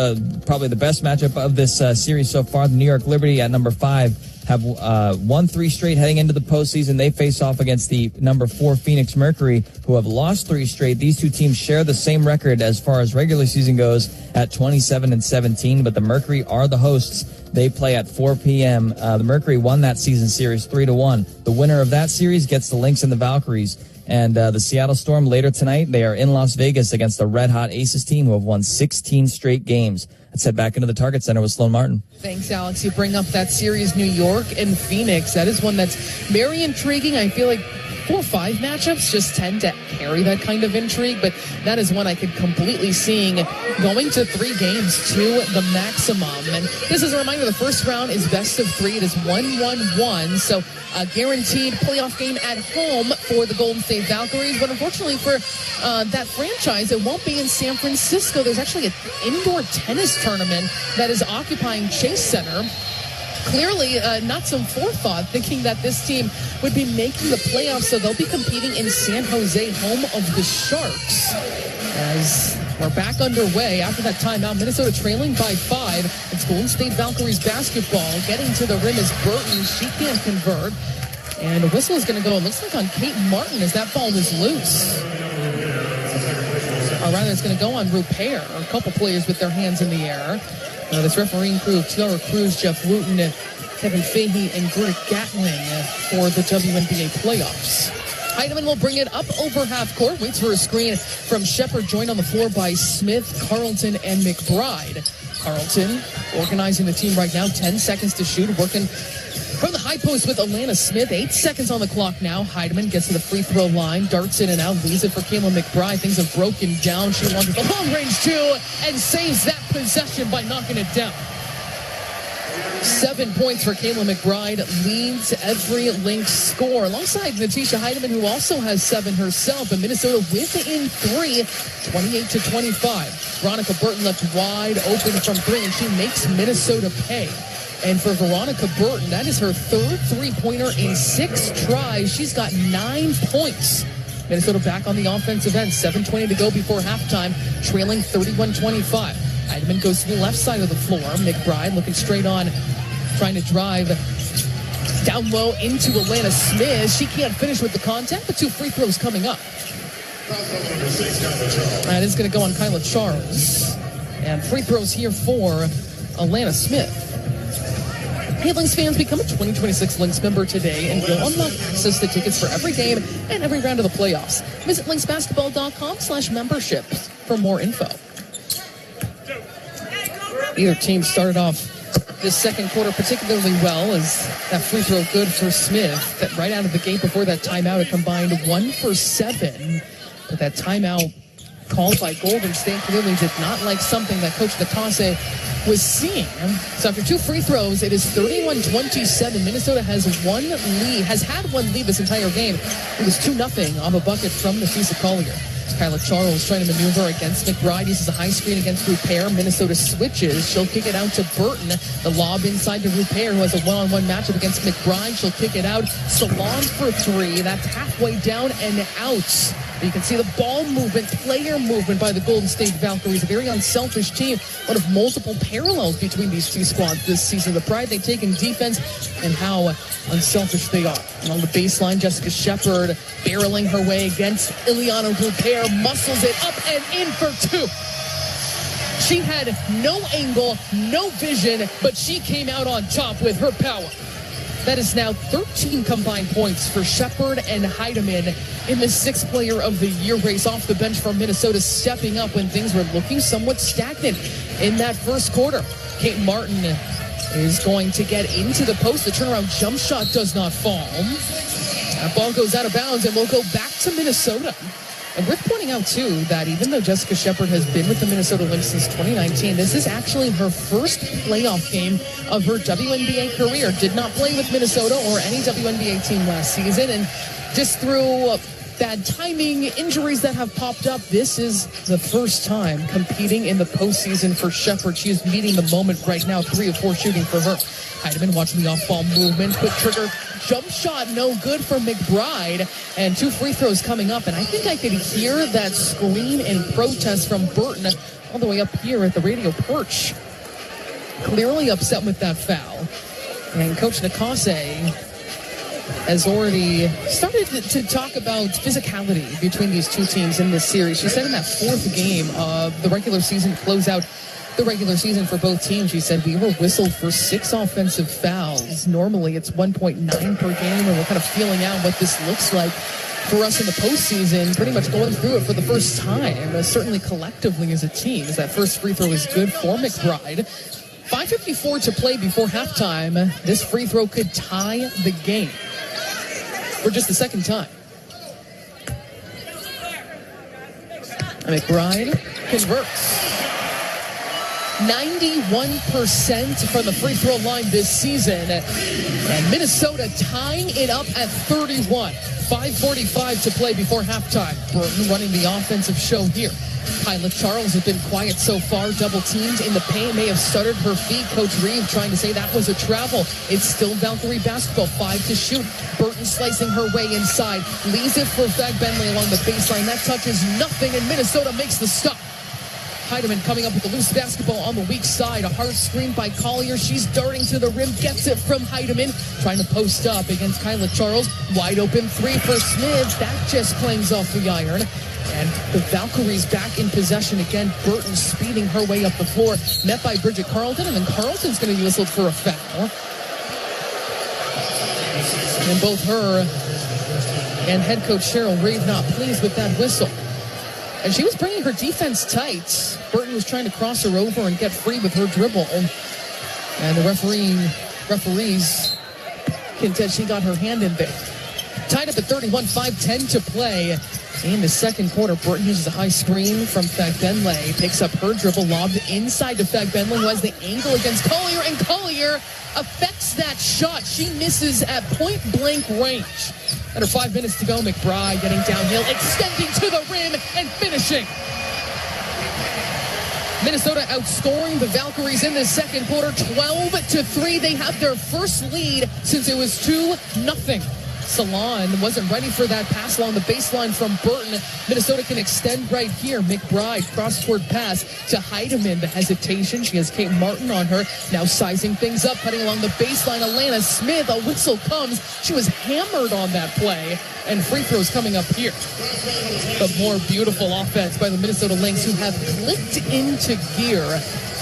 probably the best matchup of this series so far, the New York Liberty at number 5 have won 3 straight heading into the postseason. They face off against the number 4 Phoenix Mercury, who have lost 3 straight. These 2 teams share the same record as far as regular season goes at 27-17, but the Mercury are the hosts. They play at 4 p.m. The Mercury won that season series 3-1. The winner of that series gets the Lynx and the Valkyries. And the Seattle Storm later tonight, they are in Las Vegas against the Red Hot Aces team, who have won 16 straight games. Let's head back into the Target Center with Sloan Martin. Thanks, Alex. You bring up that series, New York and Phoenix. That is one that's very intriguing. I feel like 4 or 5 matchups just tend to carry that kind of intrigue, but that is one I could completely see going to 3 games to the maximum. And this is a reminder, the first round is best of 3. It is 1-1-1, so a guaranteed playoff game at home for the Golden State Valkyries. But unfortunately for that franchise, it won't be in San Francisco. There's actually an indoor tennis tournament that is occupying Chase Center. Clearly, not some forethought, thinking that this team would be making the playoffs, so they'll be competing in San Jose, home of the Sharks. As we're back underway after that timeout, Minnesota trailing by 5. It's Golden State Valkyries basketball. Getting to the rim is Burton. She can't convert. And a whistle is going to go, it looks like, on Kate Martin as that ball is loose. Or rather, it's going to go on Rupert. A couple players with their hands in the air. This refereeing crew, Tara Cruz, Jeff Wooten, Kevin Fahey, and Greta Gatling for the WNBA playoffs. Heidemann will bring it up over half court. Waits for a screen from Shepard, joined on the floor by Smith, Carlton, and McBride. Carlton organizing the team right now. 10 seconds to shoot. Working from the high post with Alana Smith. 8 seconds on the clock now. Heidemann gets to the free throw line. Darts in and out. Leaves it for Kayla McBride. Things have broken down. She launches the long range 2 and saves that possession by knocking it down. 7 points for Kayla McBride, leads every Lynx score, alongside Natisha Heidemann, who also has 7 herself. And Minnesota within 3, 28-25. Veronica Burton left wide open from 3, and she makes Minnesota pay. And for Veronica Burton, that is her 3rd three-pointer in 6 tries. She's got 9 points. Minnesota back on the offensive end. 7:20 to go before halftime, trailing 31-25. Heidemann goes to the left side of the floor. McBride looking straight on, trying to drive down low into Alana Smith. She can't finish with the contact, but 2 free throws coming up. That is going to go on Kyla Charles. And free throws here for Alana Smith. Hey, Lynx fans, become a 2026 Lynx member today, and you'll unlock access to tickets for every game and every round of the playoffs. Visit lynxbasketball.com/membership for more info. Either team started off this second quarter particularly well, as that free throw good for Smith. That right out of the gate before that timeout, it combined 1 for 7. But that timeout called by Golden State clearly did not like something that Coach Natase was seeing. So after 2 free throws, it is 31-27. Minnesota has had one lead this entire game. It was 2-0 on a bucket from Nafisa Collier. Kyla Charles trying to maneuver against McBride. Uses a high screen against Rupert. Minnesota switches. She'll kick it out to Burton. The lob inside to Rupert, who has a one-on-one matchup against McBride. She'll kick it out. Salon for three. That's halfway down and out. You can see the ball movement, player movement by the Golden State Valkyries. A very unselfish team. One of multiple parallels between these two squads this season. The pride they take in defense and how unselfish they are. On the baseline, Jessica Shepard barreling her way against Ileana Rupert. Muscles it up and in for two. She had no angle, no vision, but she came out on top with her power. That is now 13 combined points for Shepard and Heidemann in the sixth player of the year race. Off the bench from Minnesota, stepping up when things were looking somewhat stagnant in that first quarter. Kate Martin is going to get into the post. The turnaround jump shot does not fall. That ball goes out of bounds and will go back to Minnesota. And worth pointing out, too, that even though Jessica Shepard has been with the Minnesota Lynx since 2019, this is actually her first playoff game of her WNBA career. Did not play with Minnesota or any WNBA team last season. And just through bad timing, injuries that have popped up, this is the first time competing in the postseason for Shepard. She is meeting the moment right now, 3 of 4 shooting for her. Heidemann watching the off-ball movement, quick trigger, jump shot, no good for McBride, and 2 free throws coming up. And I think I could hear that scream and protest from Burton all the way up here at the radio perch. Clearly upset with that foul. And Coach Nakase has already started to talk about physicality between these two teams in this series. She said in that 4th game of the regular season, close out the regular season for both teams, she said we were whistled for 6 offensive fouls. Normally it's 1.9 per game, and we're kind of feeling out what this looks like for us in the postseason, pretty much going through it for the first time, certainly collectively as a team, as that first free throw is good for McBride. 5:54 to play before halftime. This free throw could tie the game for just the second time. McBride converts. 91% from the free throw line this season. And Minnesota tying it up at 31. 5:45 to play before halftime. Burton running the offensive show here. Kyla Charles has been quiet so far. Double teamed in the paint. May have stuttered her feet. Coach Reeve trying to say that was a travel. It's still Valkyrie basketball. 5 to shoot. Burton slicing her way inside. Leaves it for Fag Bentley along the baseline. That touches nothing, and Minnesota makes the stop. Heidemann coming up with the loose basketball on the weak side. A hard screen by Collier. She's darting to the rim. Gets it from Heidemann. Trying to post up against Kyla Charles. Wide open 3 for Smith. That just clings off the iron. And the Valkyries back in possession again. Burton speeding her way up the floor. Met by Bridget Carlton. And then Carlton's going to be whistled for a foul. And both her and head coach Cheryl Reeve not pleased with that whistle. And she was bringing her defense tight. Burton was trying to cross her over and get free with her dribble. And the referees contend she got her hand in there. Tied up at 31, 5:10 to play in the second quarter. Burton uses a high screen from Fag Bentley. Takes up her dribble, lobbed inside to Fag Bentley, who has the angle against Collier. And Collier affects that shot. She misses at point-blank range. Under 5 minutes to go, McBride getting downhill, extending to the rim, and finishing. Minnesota outscoring the Valkyries in this second quarter, 12-3. They have their first lead since it was 2-0. Salon wasn't ready for that pass along the baseline from Burton. Minnesota can extend right here. McBride, cross-court pass to Heidemann. The hesitation. She has Kate Martin on her. Now sizing things up, cutting along the baseline. Alana Smith, a whistle comes. She was hammered on that play. And free throws coming up here. But more beautiful offense by the Minnesota Lynx, who have clicked into gear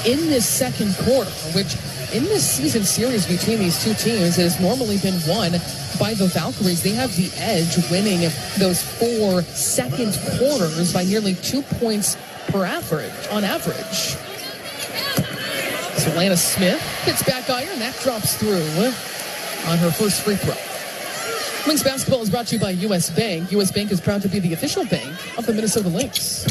in this second quarter, which in this season series between these two teams has normally been won by the Valkyries. They have the edge, winning those 4 second quarters by nearly 2 points per average, on average. So Alana Smith hits back iron. That drops through on her first free throw. Lynx basketball is brought to you by U.S. Bank. U.S. Bank is proud to be the official bank of the Minnesota Lynx.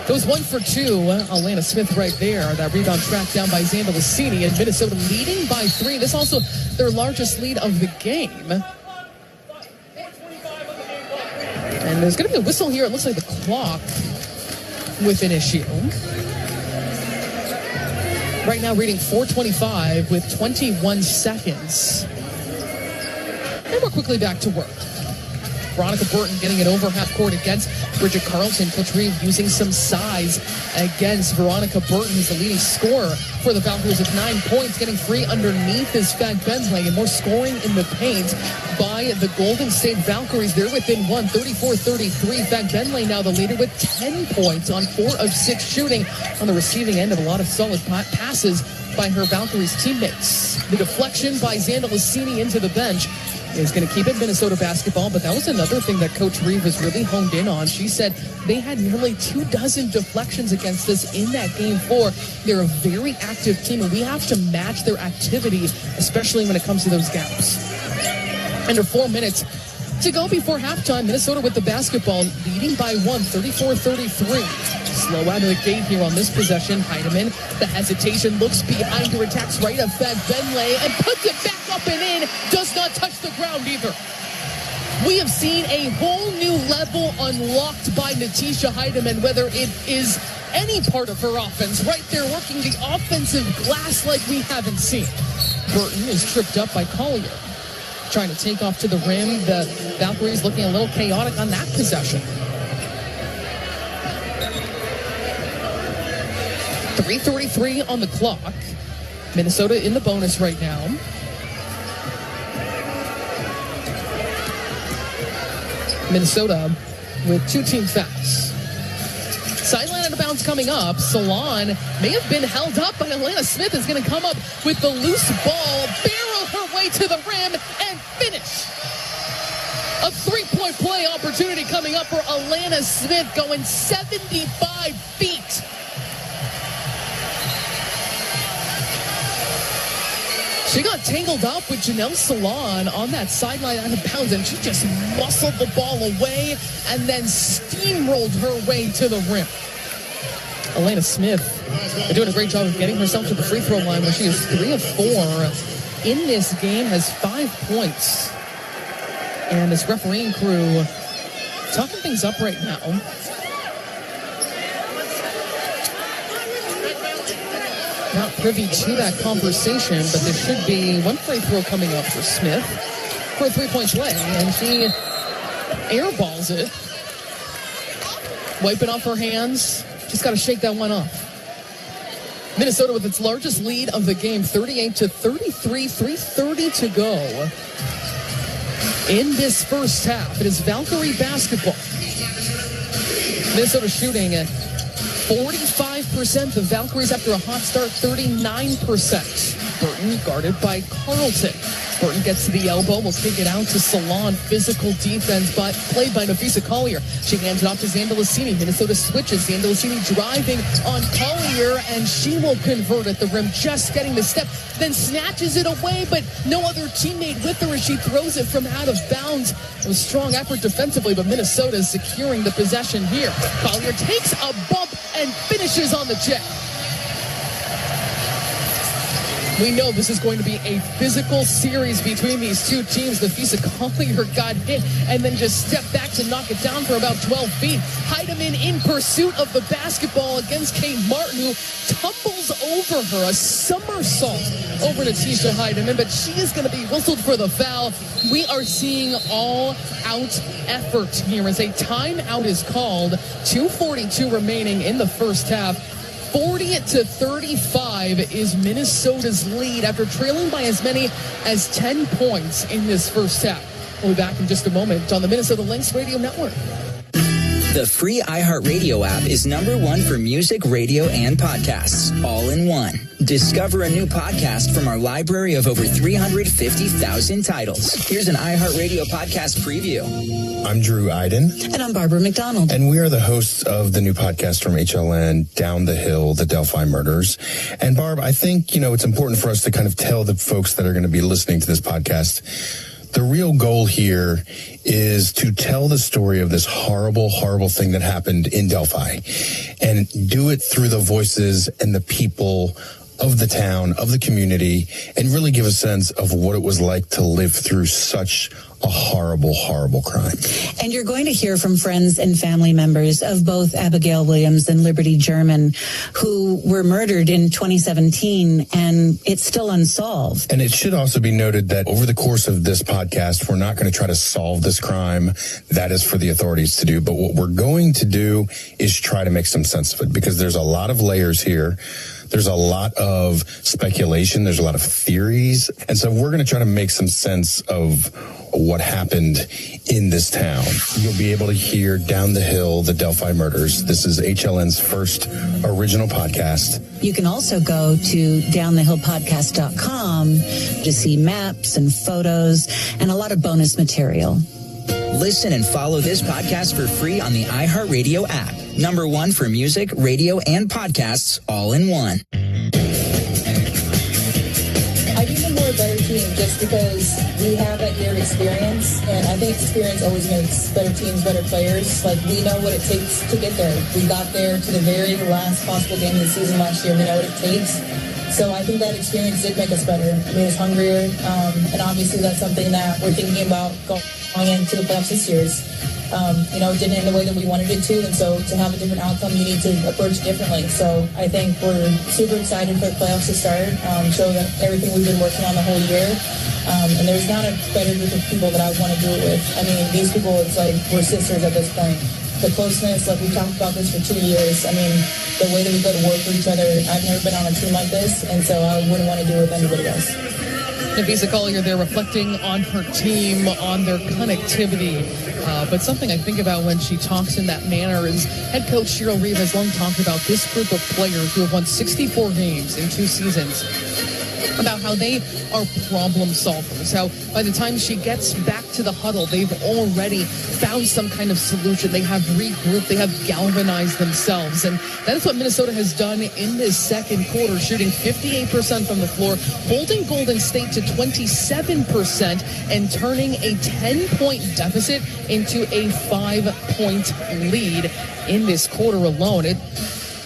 Goes 1 for 2. Alana Smith right there. That rebound tracked down by Xanda Lassini, and Minnesota leading by 3. This also their largest lead of the game. And there's going to be a whistle here. It looks like the clock with an issue. Right now reading 4:25 with 21 seconds. And we're quickly back to work. Veronica Burton getting it over half court against Bridget Carlton. Coach Reeve using some size against Veronica Burton, who's the leading scorer for the Valkyries with 9 points. Getting free underneath is Fag Bentley, and more scoring in the paint by the Golden State Valkyries. They're within 34-33. Fag Bentley now the leader with 10 points on 4 of 6 shooting on the receiving end of a lot of solid passes by her Valkyries teammates. The deflection by Xanda Lassini into the bench is going to keep it Minnesota basketball, but that was another thing that Coach Reeve has really honed in on. She said they had nearly 24 deflections against us in that game 4. They're a very active team, and we have to match their activity, especially when it comes to those gaps. Under 4 minutes to go before halftime, Minnesota with the basketball, leading by 1, 34-33. Slow out of the gate here on this possession. Heidemann, the hesitation, looks behind her, attacks right of Fag Bentley, and puts it back up and in. Does not touch the ground either. We have seen a whole new level unlocked by Natisha Heidemann, whether it is any part of her offense. Right there working the offensive glass like we haven't seen. Burton is tripped up by Collier, trying to take off to the rim. The Valkyries looking a little chaotic on that possession. 3:33 on the clock. Minnesota in the bonus right now. Minnesota with 2 team fouls. Sideline out of bounds coming up. Salon may have been held up, but Alana Smith is going to come up with the loose ball, barrel her way to the rim, and finish. A 3-point play opportunity coming up for Alana Smith, going 75 feet. She got tangled up with Janelle Salon on that sideline out of bounds, and she just muscled the ball away and then steamrolled her way to the rim. Alana Smith doing a great job of getting herself to the free throw line, where she is 3 of 4 in this game, has 5 points. And this refereeing crew talking things up right now. Not privy to that conversation, but there should be one free throw coming up for Smith for a 3-point play, and she airballs it. Wiping off her hands. Just got to shake that one off. Minnesota with its largest lead of the game, 38-33, 3:30 to go in this first half. It is Valkyrie basketball. Minnesota shooting at 45%. The Valkyries, after a hot start, 39%. Burton guarded by Carlton. Burton gets to the elbow, will kick it out to Salon. Physical defense, but played by Nafisa Collier. She hands it off to Xanda Lassini. Minnesota switches. Xanda Lassini driving on Collier, and she will convert at the rim, just getting the step, then snatches it away, but no other teammate with her as she throws it from out of bounds. It was strong effort defensively, but Minnesota is securing the possession here. Collier takes a bump and finishes on the jet. We know this is going to be a physical series between these two teams. Nafisa Collier got hit and then just stepped back to knock it down for about 12 feet. Heidemann in pursuit of the basketball against Kate Martin, who tumbles over her, a somersault over to Tisha Heidemann, but she is going to be whistled for the foul. We are seeing all-out effort here as a timeout is called. 2:42 remaining in the first half. 40-35 is Minnesota's lead after trailing by as many as 10 points in this first half. We'll be back in just a moment on the Minnesota Lynx Radio Network. The free iHeartRadio app is #1 for music, radio, and podcasts, all in one. Discover a new podcast from our library of over 350,000 titles. Here's an iHeartRadio podcast preview. I'm Drew Iden. And I'm Barbara McDonald. And we are the hosts of the new podcast from HLN, Down the Hill, The Delphi Murders. And Barb, I think, it's important for us to kind of tell the folks that are going to be listening to this podcast, the real goal here is to tell the story of this horrible, horrible thing that happened in Delphi and do it through the voices and the people of the town, of the community, and really give a sense of what it was like to live through such a horrible, horrible crime. And you're going to hear from friends and family members of both Abigail Williams and Liberty German, who were murdered in 2017, and it's still unsolved. And it should also be noted that over the course of this podcast, we're not going to try to solve this crime. That is for the authorities to do. But what we're going to do is try to make some sense of it, because there's a lot of layers here. There's a lot of speculation. There's a lot of theories. And so we're going to try to make some sense of what happened in this town. You'll be able to hear Down the Hill, the Delphi Murders. This is HLN's first original podcast. You can also go to downthehillpodcast.com to see maps and photos and a lot of bonus material. Listen and follow this podcast for free on the iHeartRadio app. #1 for music, radio, and podcasts all in one. I do think we're a better team just because we have that year of experience, and I think experience always makes better teams, better players. Like, we know what it takes to get there. We got there to the very last possible game of the season last year. We know what it takes. So I think that experience did make us better. It made us hungrier, and obviously that's something that we're thinking about going into the playoffs this year. It didn't end the way that we wanted it to, and so to have a different outcome, you need to approach it differently. So I think we're super excited for the playoffs to start, show that everything we've been working on the whole year. And there's not a better group of people that I want to do it with. I mean, these people, it's like we're sisters at this point. The closeness, like we've talked about this for 2 years. I mean, the way that we go to work for each other, I've never been on a team like this, and so I wouldn't want to do it with anybody else. Napheesa Collier there reflecting on her team, on their connectivity. But something I think about when she talks in that manner is head coach Cheryl Reeve has long talked about this group of players who have won 64 games in 2 seasons, about how they are problem solvers, how by the time she gets back to the huddle, they've already found some kind of solution. They have regrouped, they have galvanized themselves. And that is what Minnesota has done in this second quarter, shooting 58% from the floor, holding Golden State to 27%, and turning a 10-point deficit into a 5-point lead in this quarter alone. It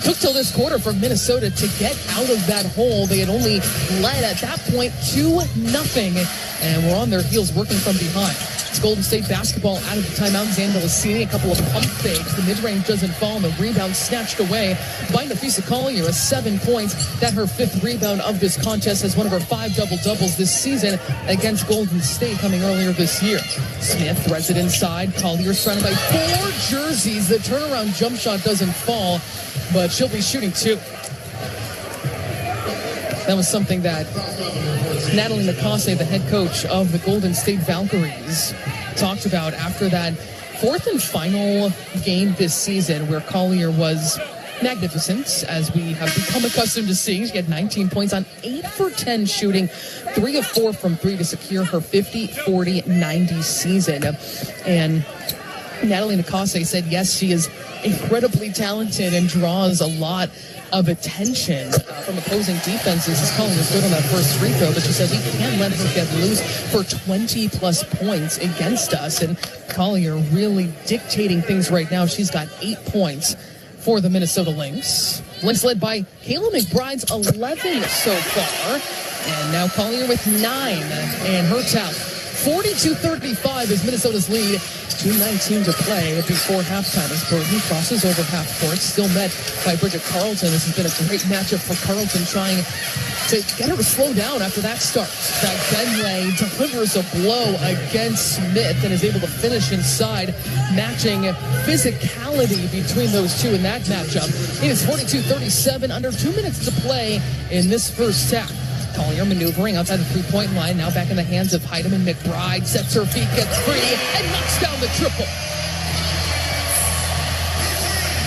took till this quarter for Minnesota to get out of that hole. They had only led at that point 2-0, and were on their heels working from behind. It's Golden State basketball out of the timeout. Zandalicini, a couple of pump fakes. The mid-range doesn't fall, and the rebound snatched away by Napheesa Collier, 7 points. That her 5th rebound of this contest, as one of her 5 double-doubles this season against Golden State coming earlier this year. Smith threads it inside. Collier surrounded by 4 jerseys. The turnaround jump shot doesn't fall, but she'll be shooting 2. That was something that Natalie Nakase, the head coach of the Golden State Valkyries, talked about after that 4th and final game this season, where Collier was magnificent, as we have become accustomed to seeing. She had 19 points on 8 for 10 shooting, 3 of 4 from 3 to secure her 50-40-90 season. And Natalie Nakase said, yes, she is incredibly talented and draws a lot of attention from opposing defenses. As Collier was good on that first free throw, but she said we can't let her get loose for 20-plus points against us. And Collier really dictating things right now. She's got 8 points for the Minnesota Lynx. Lynx led by Kayla McBride's 11 so far. And now Collier with 9 and her tally. 42-35 is Minnesota's lead. 2:19 to play before halftime as Burton crosses over half court, still met by Bridget Carlton. This has been a great matchup for Carlton, trying to get her to slow down after that start. That Benway delivers a blow against Smith and is able to finish inside, matching physicality between those two in that matchup. It is 42-37, under 2 minutes to play in this first half. Collier maneuvering outside the three-point line, now back in the hands of Heidemann. McBride sets her feet, gets free, and knocks down the triple.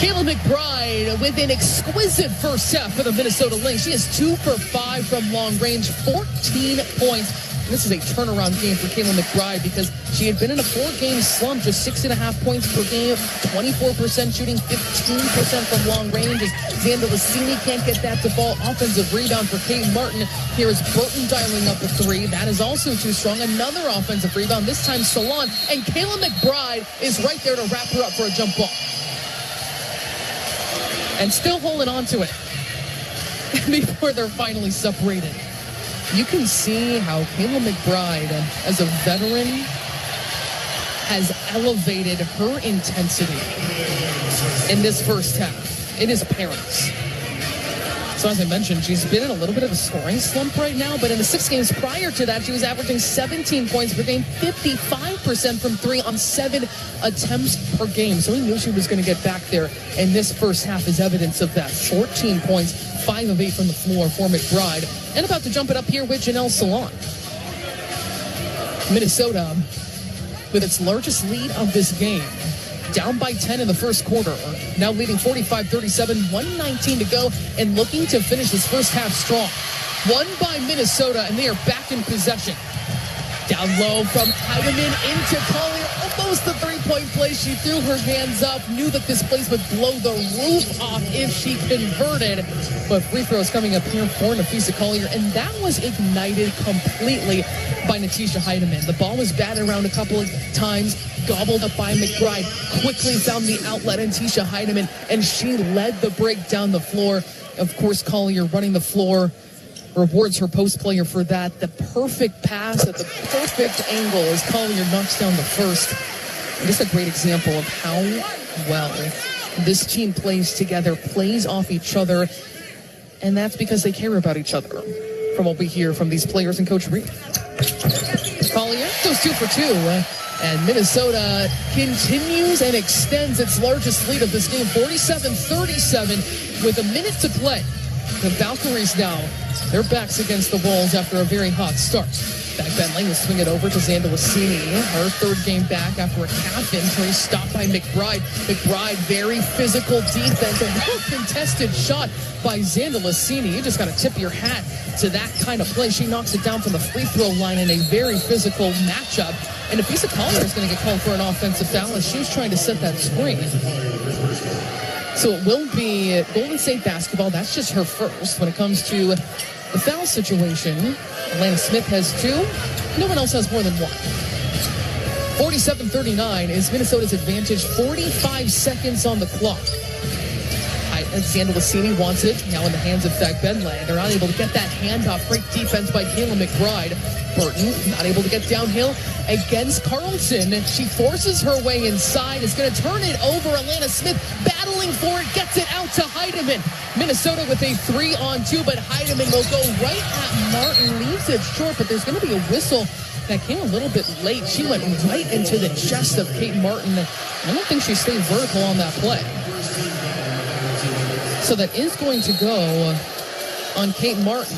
Kayla McBride with an exquisite first half for the Minnesota Lynx. She is 2 for 5 from long range, 14 points. And this is a turnaround game for Kayla McBride, because she had been in a 4-game slump, just 6.5 points per game, 24% shooting, 15% from long range. As Zandalicini can't get that to fall. Offensive rebound for Kate Martin. Here is Burton dialing up a 3. That is also too strong. Another offensive rebound, this time Salon. And Kayla McBride is right there to wrap her up for a jump ball. And still holding on to it. before they're finally separated. You can see how Kayla McBride, as a veteran, has elevated her intensity in this first half. It is apparent. So as I mentioned, she's been in a little bit of a scoring slump right now, but in the 6 games prior to that, she was averaging 17 points per game, 55% from 3 on 7 attempts per game. So we knew she was going to get back there, and this first half is evidence of that. 14 points, 5 of 8 from the floor for McBride. And about to jump it up here with Janelle Salon. Minnesota, with its largest lead of this game, down by 10 in the first quarter, now leading 45-37, 1:19 to go, and looking to finish this first half strong. Won by Minnesota, and they are back in possession. Down low from Heidemann into Collier, almost the three-point play. She threw her hands up, knew that this place would blow the roof off if she converted. But free throws coming up here for Napheesa Collier, and that was ignited completely by Natisha Heidemann. The ball was batted around a couple of times, gobbled up by McBride, quickly found the outlet in Natisha Heidemann, and she led the break down the floor. Of course, Collier running the floor rewards her post player for that. The perfect pass at the perfect angle as Collier knocks down the first. And just a great example of how well this team plays together, plays off each other, and that's because they care about each other, from what we hear from these players and Coach Reed. Collier goes 2 for 2, and Minnesota continues and extends its largest lead of this game, 47-37, with a minute to play. The Valkyries now, their backs against the walls after a very hot start. Back Bentley will swing it over to Xanda Lassini. Her third game back after a calf injury, stopped by McBride. McBride, very physical defense, a well-contested shot by Xanda Lassini. You just got to tip your hat to that kind of play. She knocks it down from the free throw line in a very physical matchup. And Napheesa Collier is going to get called for an offensive foul as she was trying to set that screen. So it will be Golden State basketball. That's just her first. When it comes to the foul situation, Atlanta Smith has 2. No one else has more than 1. 47-39 is Minnesota's advantage. 45 seconds on the clock. Xanda Lassini wants it. Now in the hands of Fag Bentley. They're not able to get that handoff. Great defense by Kayla McBride. Burton not able to get downhill against Carlson. She forces her way inside. Is going to turn it over. Atlanta Smith battling for it. Gets it out to Heidemann. Minnesota with a 3-on-2, but Heidemann will go right at Martin. Leaves it short, but there's going to be a whistle that came a little bit late. She went right into the chest of Kate Martin. I don't think she stayed vertical on that play. So that is going to go on Kate Martin.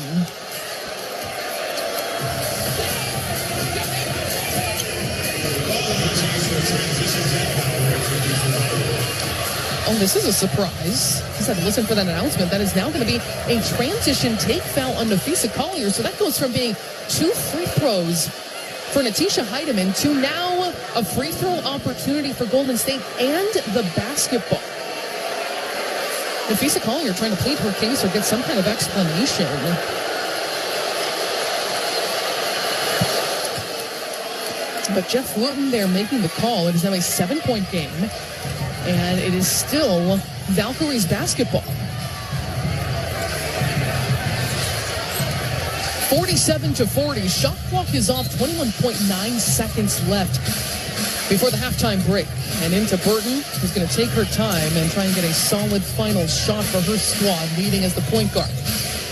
Oh, this is a surprise. Just had to listen for that announcement. That is now going to be a transition take foul on Napheesa Collier. So that goes from being 2 free throws for Natisha Heidemann to now a free throw opportunity for Golden State and the basketball. Napheesa Collier trying to plead her case or get some kind of explanation. But Jeff Wooten there making the call. It is now a 7-point game. And it is still Valkyries basketball. 47-40. Shot clock is off. 21.9 seconds left before the halftime break. And into Burton, who's going to take her time and try and get a solid final shot for her squad, leading as the point guard.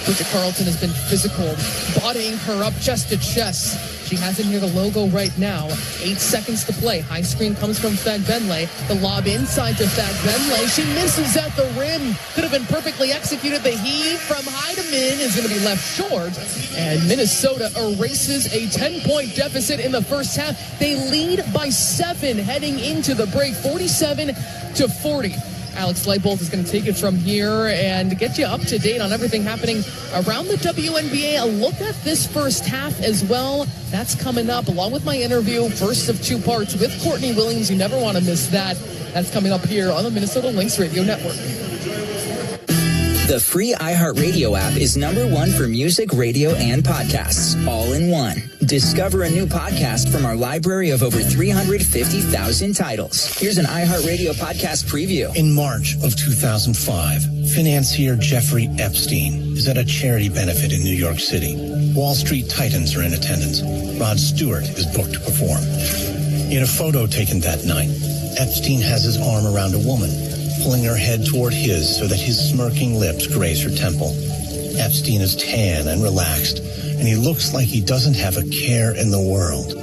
Bridget Carlton has been physical, bodying her up chest to chest. She has it near the logo right now. 8 seconds to play. High screen comes from Fag Bentley. The lob inside to Fag Bentley. She misses at the rim. Could have been perfectly executed. The heave from Heidemann is going to be left short. And Minnesota erases a 10-point deficit in the first half. They lead by 7 heading into the break. 47-40. Alex Leibold is going to take it from here and get you up to date on everything happening around the WNBA. A look at this first half as well. That's coming up along with my interview, first of 2 parts with Courtney Williams. You never want to miss that. That's coming up here on the Minnesota Lynx Radio Network. The free iHeartRadio app is #1 for music, radio, and podcasts, all in one. Discover a new podcast from our library of over 350,000 titles. Here's an iHeartRadio podcast preview. In March of 2005, financier Jeffrey Epstein is at a charity benefit in New York City. Wall Street titans are in attendance. Rod Stewart is booked to perform. In a photo taken that night, Epstein has his arm around a woman, pulling her head toward his so that his smirking lips graze her temple. Epstein is tan and relaxed, and he looks like he doesn't have a care in the world.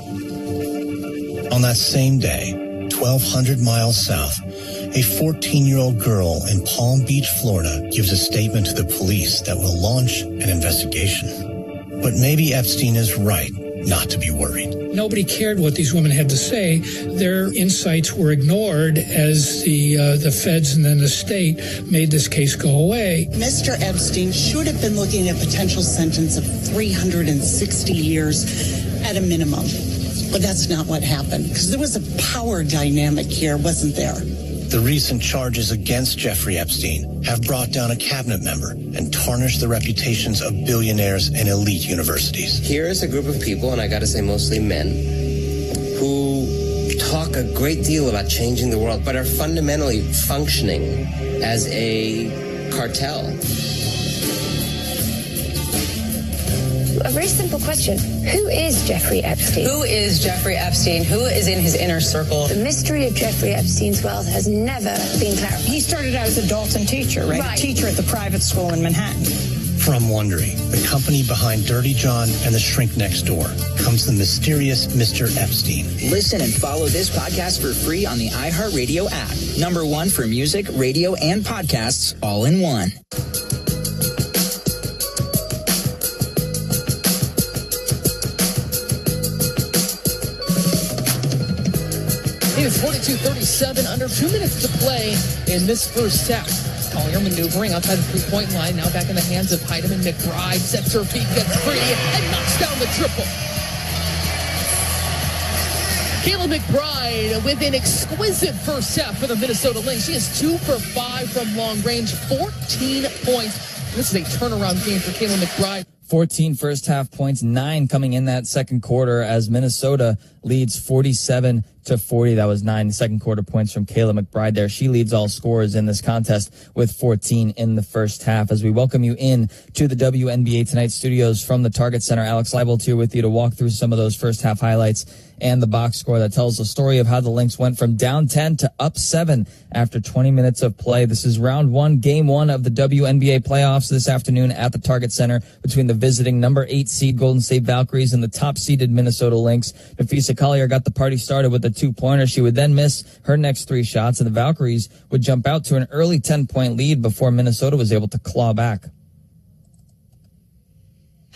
On that same day, 1,200 miles south, a 14-year-old girl in Palm Beach, Florida, gives a statement to the police that will launch an investigation. But maybe Epstein is right not to be worried. Nobody cared what these women had to say. Their insights were ignored as the feds and then the state made this case go away. Mr. Epstein should have been looking at a potential sentence of 360 years at a minimum. But that's not what happened, because there was a power dynamic here, wasn't there? The recent charges against Jeffrey Epstein have brought down a cabinet member and tarnished the reputations of billionaires and elite universities. Here is a group of people, and I got to say mostly men, who talk a great deal about changing the world, but are fundamentally functioning as a cartel. A very simple question. Who is Jeffrey Epstein? Who is Jeffrey Epstein? Who is in his inner circle? The mystery of Jeffrey Epstein's wealth has never been clarified. He started out as a Dalton teacher, right? A teacher at the private school in Manhattan. From Wondery, the company behind Dirty John and The Shrink Next Door, comes the mysterious Mr. Epstein. Listen and follow this podcast for free on the iHeartRadio app. #1 for music, radio, and podcasts, all in one. It's 42-37, under 2 minutes to play in this first half. Collier maneuvering outside the three-point line, now back in the hands of Heidemann. McBride sets her feet, gets free, and knocks down the triple. Kayla McBride with an exquisite first half for the Minnesota Lynx. She is 2 for 5 from long range, 14 points. This is a turnaround game for Kayla McBride. 14 first half points, 9 coming in that second quarter as Minnesota leads 47-40. That was 9 second quarter points from Kayla McBride there. She leads all scorers in this contest with 14 in the first half. As we welcome you in to the WNBA Tonight studios from the Target Center, Alex Leibold here with you to walk through some of those first half highlights and the box score that tells the story of how the Lynx went from down 10 to up 7 after 20 minutes of play. This is round 1, game 1 of the WNBA playoffs this afternoon at the Target Center between the visiting number 8 seed Golden State Valkyries and the top seeded Minnesota Lynx. Napheesa Collier got the party started with a 2-pointer. She would then miss her next 3 shots, and the Valkyries would jump out to an early 10-point lead before Minnesota was able to claw back.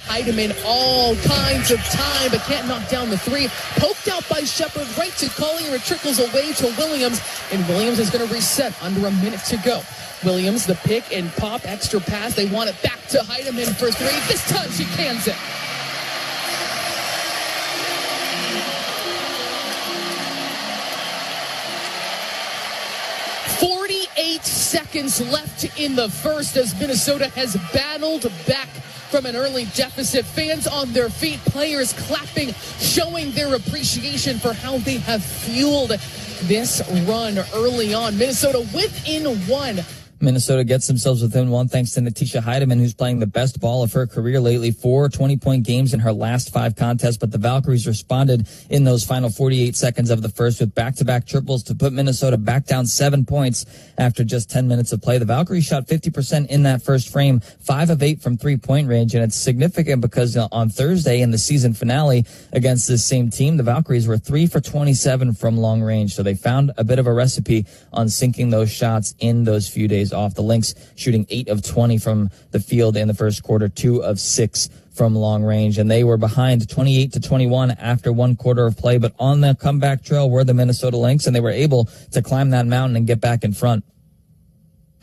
Heidemann all kinds of time, but can't knock down the 3. Poked out by Shepard, right to Collier. It trickles away to Williams, and Williams is going to reset under a minute to go. Williams, the pick and pop, extra pass. They want it back to Heidemann for 3. This time she cans it. Seconds left in the first as Minnesota has battled back from an early deficit. Fans on their feet, players clapping, showing their appreciation for how they have fueled this run early on. Minnesota within 1. Minnesota gets themselves within 1 thanks to Natisha Heidemann, who's playing the best ball of her career lately. 4 20-point games in her last 5 contests, but the Valkyries responded in those final 48 seconds of the first with back-to-back triples to put Minnesota back down 7 points after just 10 minutes of play. The Valkyries shot 50% in that first frame, 5 of 8 from 3-point range, and it's significant because on Thursday in the season finale against this same team, the Valkyries were 3 for 27 from long range, so they found a bit of a recipe on sinking those shots in those few days off. The Lynx shooting 8 of 20 from the field in the first quarter, 2 of 6 from long range, and they were behind 28-21 after 1 quarter of play, but on the comeback trail were the Minnesota Lynx, and they were able to climb that mountain and get back in front.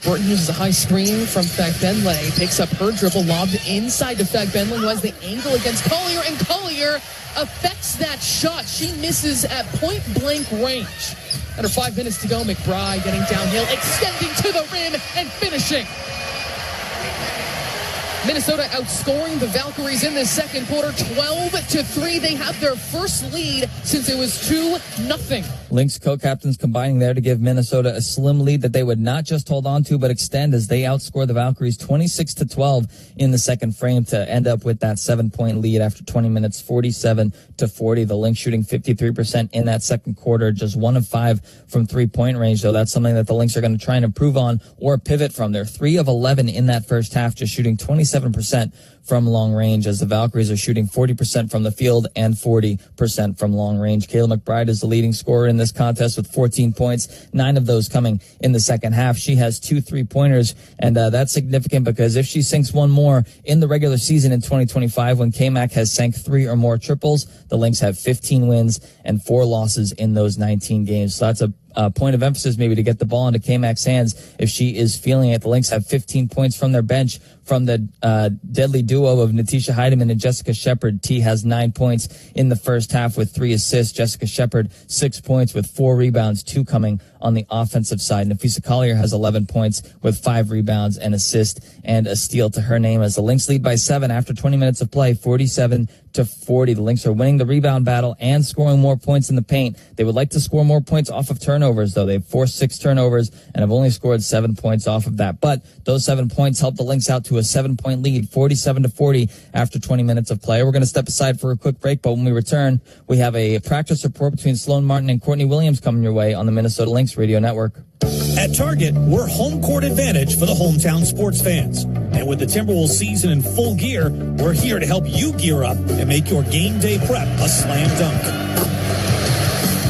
Horton uses a high screen from Fagbenle, picks up her dribble, lobbed inside to Fagbenle, who has the angle against Collier, and Collier affects that shot. She misses at point-blank range. Under 5 minutes to go, McBride getting downhill, extending to the rim and finishing. Minnesota outscoring the Valkyries in this second quarter, 12-3. They have their first lead since it was 2-0. Lynx co-captains combining there to give Minnesota a slim lead that they would not just hold on to, but extend as they outscore the Valkyries 26-12 in the second frame to end up with that 7-point lead after 20 minutes, 47-40. The Lynx shooting 53% in that second quarter, just 1 of 5 from 3-point range, though. That's something that the Lynx are going to try and improve on or pivot from. They're 3 of 11 in that first half, just shooting 27% from long range, as the Valkyries are shooting 40% from the field and 40% from long range. Kayla McBride is the leading scorer in this contest with 14 points, 9 of those coming in the second half. She has 2 3-pointers, and that's significant because if she sinks one more in the regular season in 2025, when KMAC has sank 3 or more triples, the Lynx have 15 wins and 4 losses in those 19 games. So that's a point of emphasis maybe to get the ball into KMAC's hands if she is feeling it. The Lynx have 15 points from their bench from the deadly duo of Natisha Heidemann and Jessica Shepard. T has 9 points in the first half with 3 assists. Jessica Shepard 6 points with 4 rebounds, 2 coming on the offensive side. Napheesa Collier has 11 points with 5 rebounds, an assist, and a steal to her name as the Lynx lead by 7 after 20 minutes of play, 47-40. The Lynx are winning the rebound battle and scoring more points in the paint. They would like to score more points off of turnovers, though. They've forced 6 turnovers and have only scored 7 points off of that. But those 7 points help the Lynx out to a 7-point lead, 47-40 after 20 minutes of play. We're going to step aside for a quick break, but when we return, we have a practice report between Sloan Martin and Courtney Williams coming your way on the Minnesota Lynx Radio Network. At Target, we're home court advantage for the hometown sports fans. And with the Timberwolves season in full gear, we're here to help you gear up and make your game day prep a slam dunk.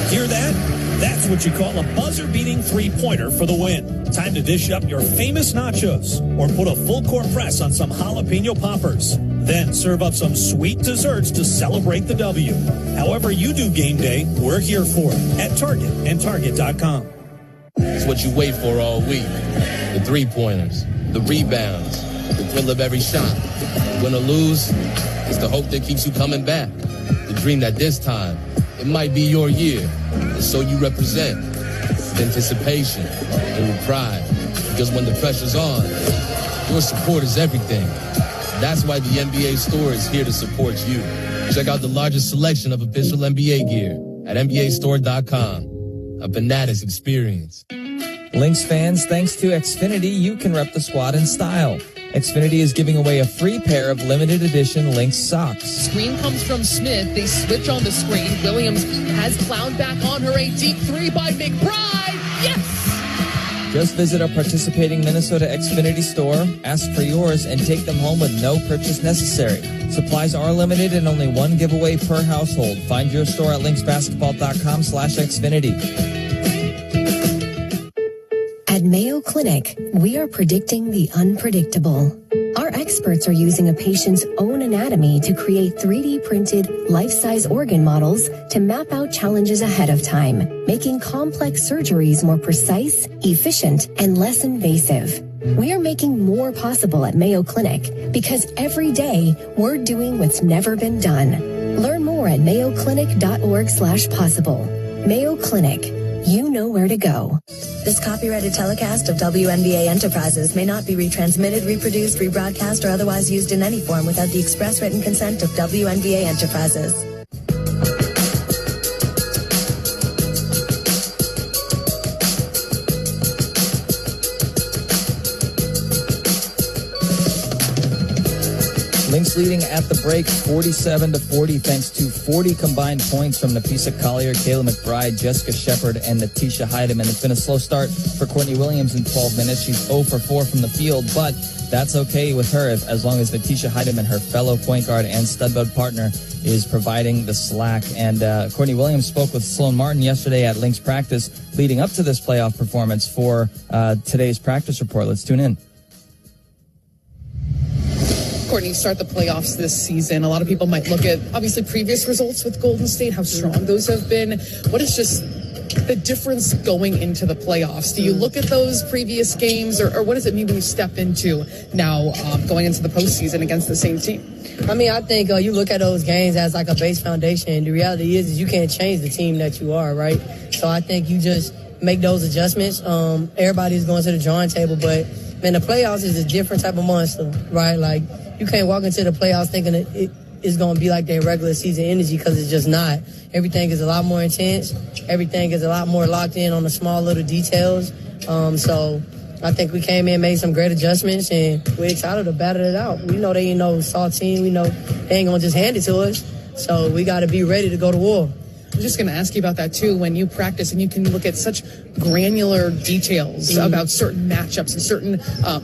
Hear that? That's what you call a buzzer-beating three-pointer for the win. Time to dish up your famous nachos or put a full-court press on some jalapeno poppers. Then serve up some sweet desserts to celebrate the W. However you do game day, we're here for it at Target and Target.com. It's what you wait for all week. The 3-pointers, the rebounds, the thrill of every shot. Win or lose, it's the hope that keeps you coming back. The dream that this time, it might be your year. And so you represent with anticipation and with pride. Because when the pressure's on, your support is everything. That's why the NBA store is here to support you. Check out the largest selection of official NBA gear at NBAstore.com. A bananas experience. Lynx fans, thanks to Xfinity, you can rep the squad in style. Xfinity is giving away a free pair of limited edition Lynx socks. Screen comes from Smith. They switch on the screen. Williams has plowed back on her. A deep 3 by McBride. Yes! Just visit a participating Minnesota Xfinity store, ask for yours, and take them home with no purchase necessary. Supplies are limited and only 1 giveaway per household. Find your store at lynxbasketball.com/Xfinity. At Mayo Clinic, we are predicting the unpredictable. Our experts are using a patient's own anatomy to create 3D printed, life-size organ models to map out challenges ahead of time, making complex surgeries more precise, efficient, and less invasive. We are making more possible at Mayo Clinic because every day we're doing what's never been done. Learn more at mayoclinic.org/possible. Mayo Clinic. You know where to go. This copyrighted telecast of WNBA Enterprises may not be retransmitted, reproduced, rebroadcast, or otherwise used in any form without the express written consent of WNBA Enterprises. Lynx leading at the break 47-40 thanks to 40 combined points from Napheesa Collier, Kayla McBride, Jessica Shepard, and Natisha Heidemann. It's been a slow start for Courtney Williams in 12 minutes. She's 0 for 4 from the field, but that's okay with her as long as Natisha Heidemann, her fellow point guard and studbud partner, is providing the slack. And Courtney Williams spoke with Sloan Martin yesterday at Lynx practice leading up to this playoff performance for today's practice report. Let's tune in. Courtney, start the playoffs this season. A lot of people might look at, obviously, previous results with Golden State, how strong those have been. What is just the difference going into the playoffs? Do you look at those previous games, or what does it mean when you step into now going into the postseason against the same team? I mean, I think you look at those games as like a base foundation. The reality is you can't change the team that you are, right? So I think you just make those adjustments. Everybody's going to the drawing table, but man, the playoffs is a different type of monster, right? Like, you can't walk into the playoffs thinking it is going to be like their regular season energy, because it's just not. Everything is a lot more intense. Everything is a lot more locked in on the small little details. So I think we came in, made some great adjustments, and we're excited to battle it out. We know they ain't no soft team. We know they ain't going to just hand it to us. So we got to be ready to go to war. I was just going to ask you about that, too, when you practice and you can look at such granular details about certain matchups and certain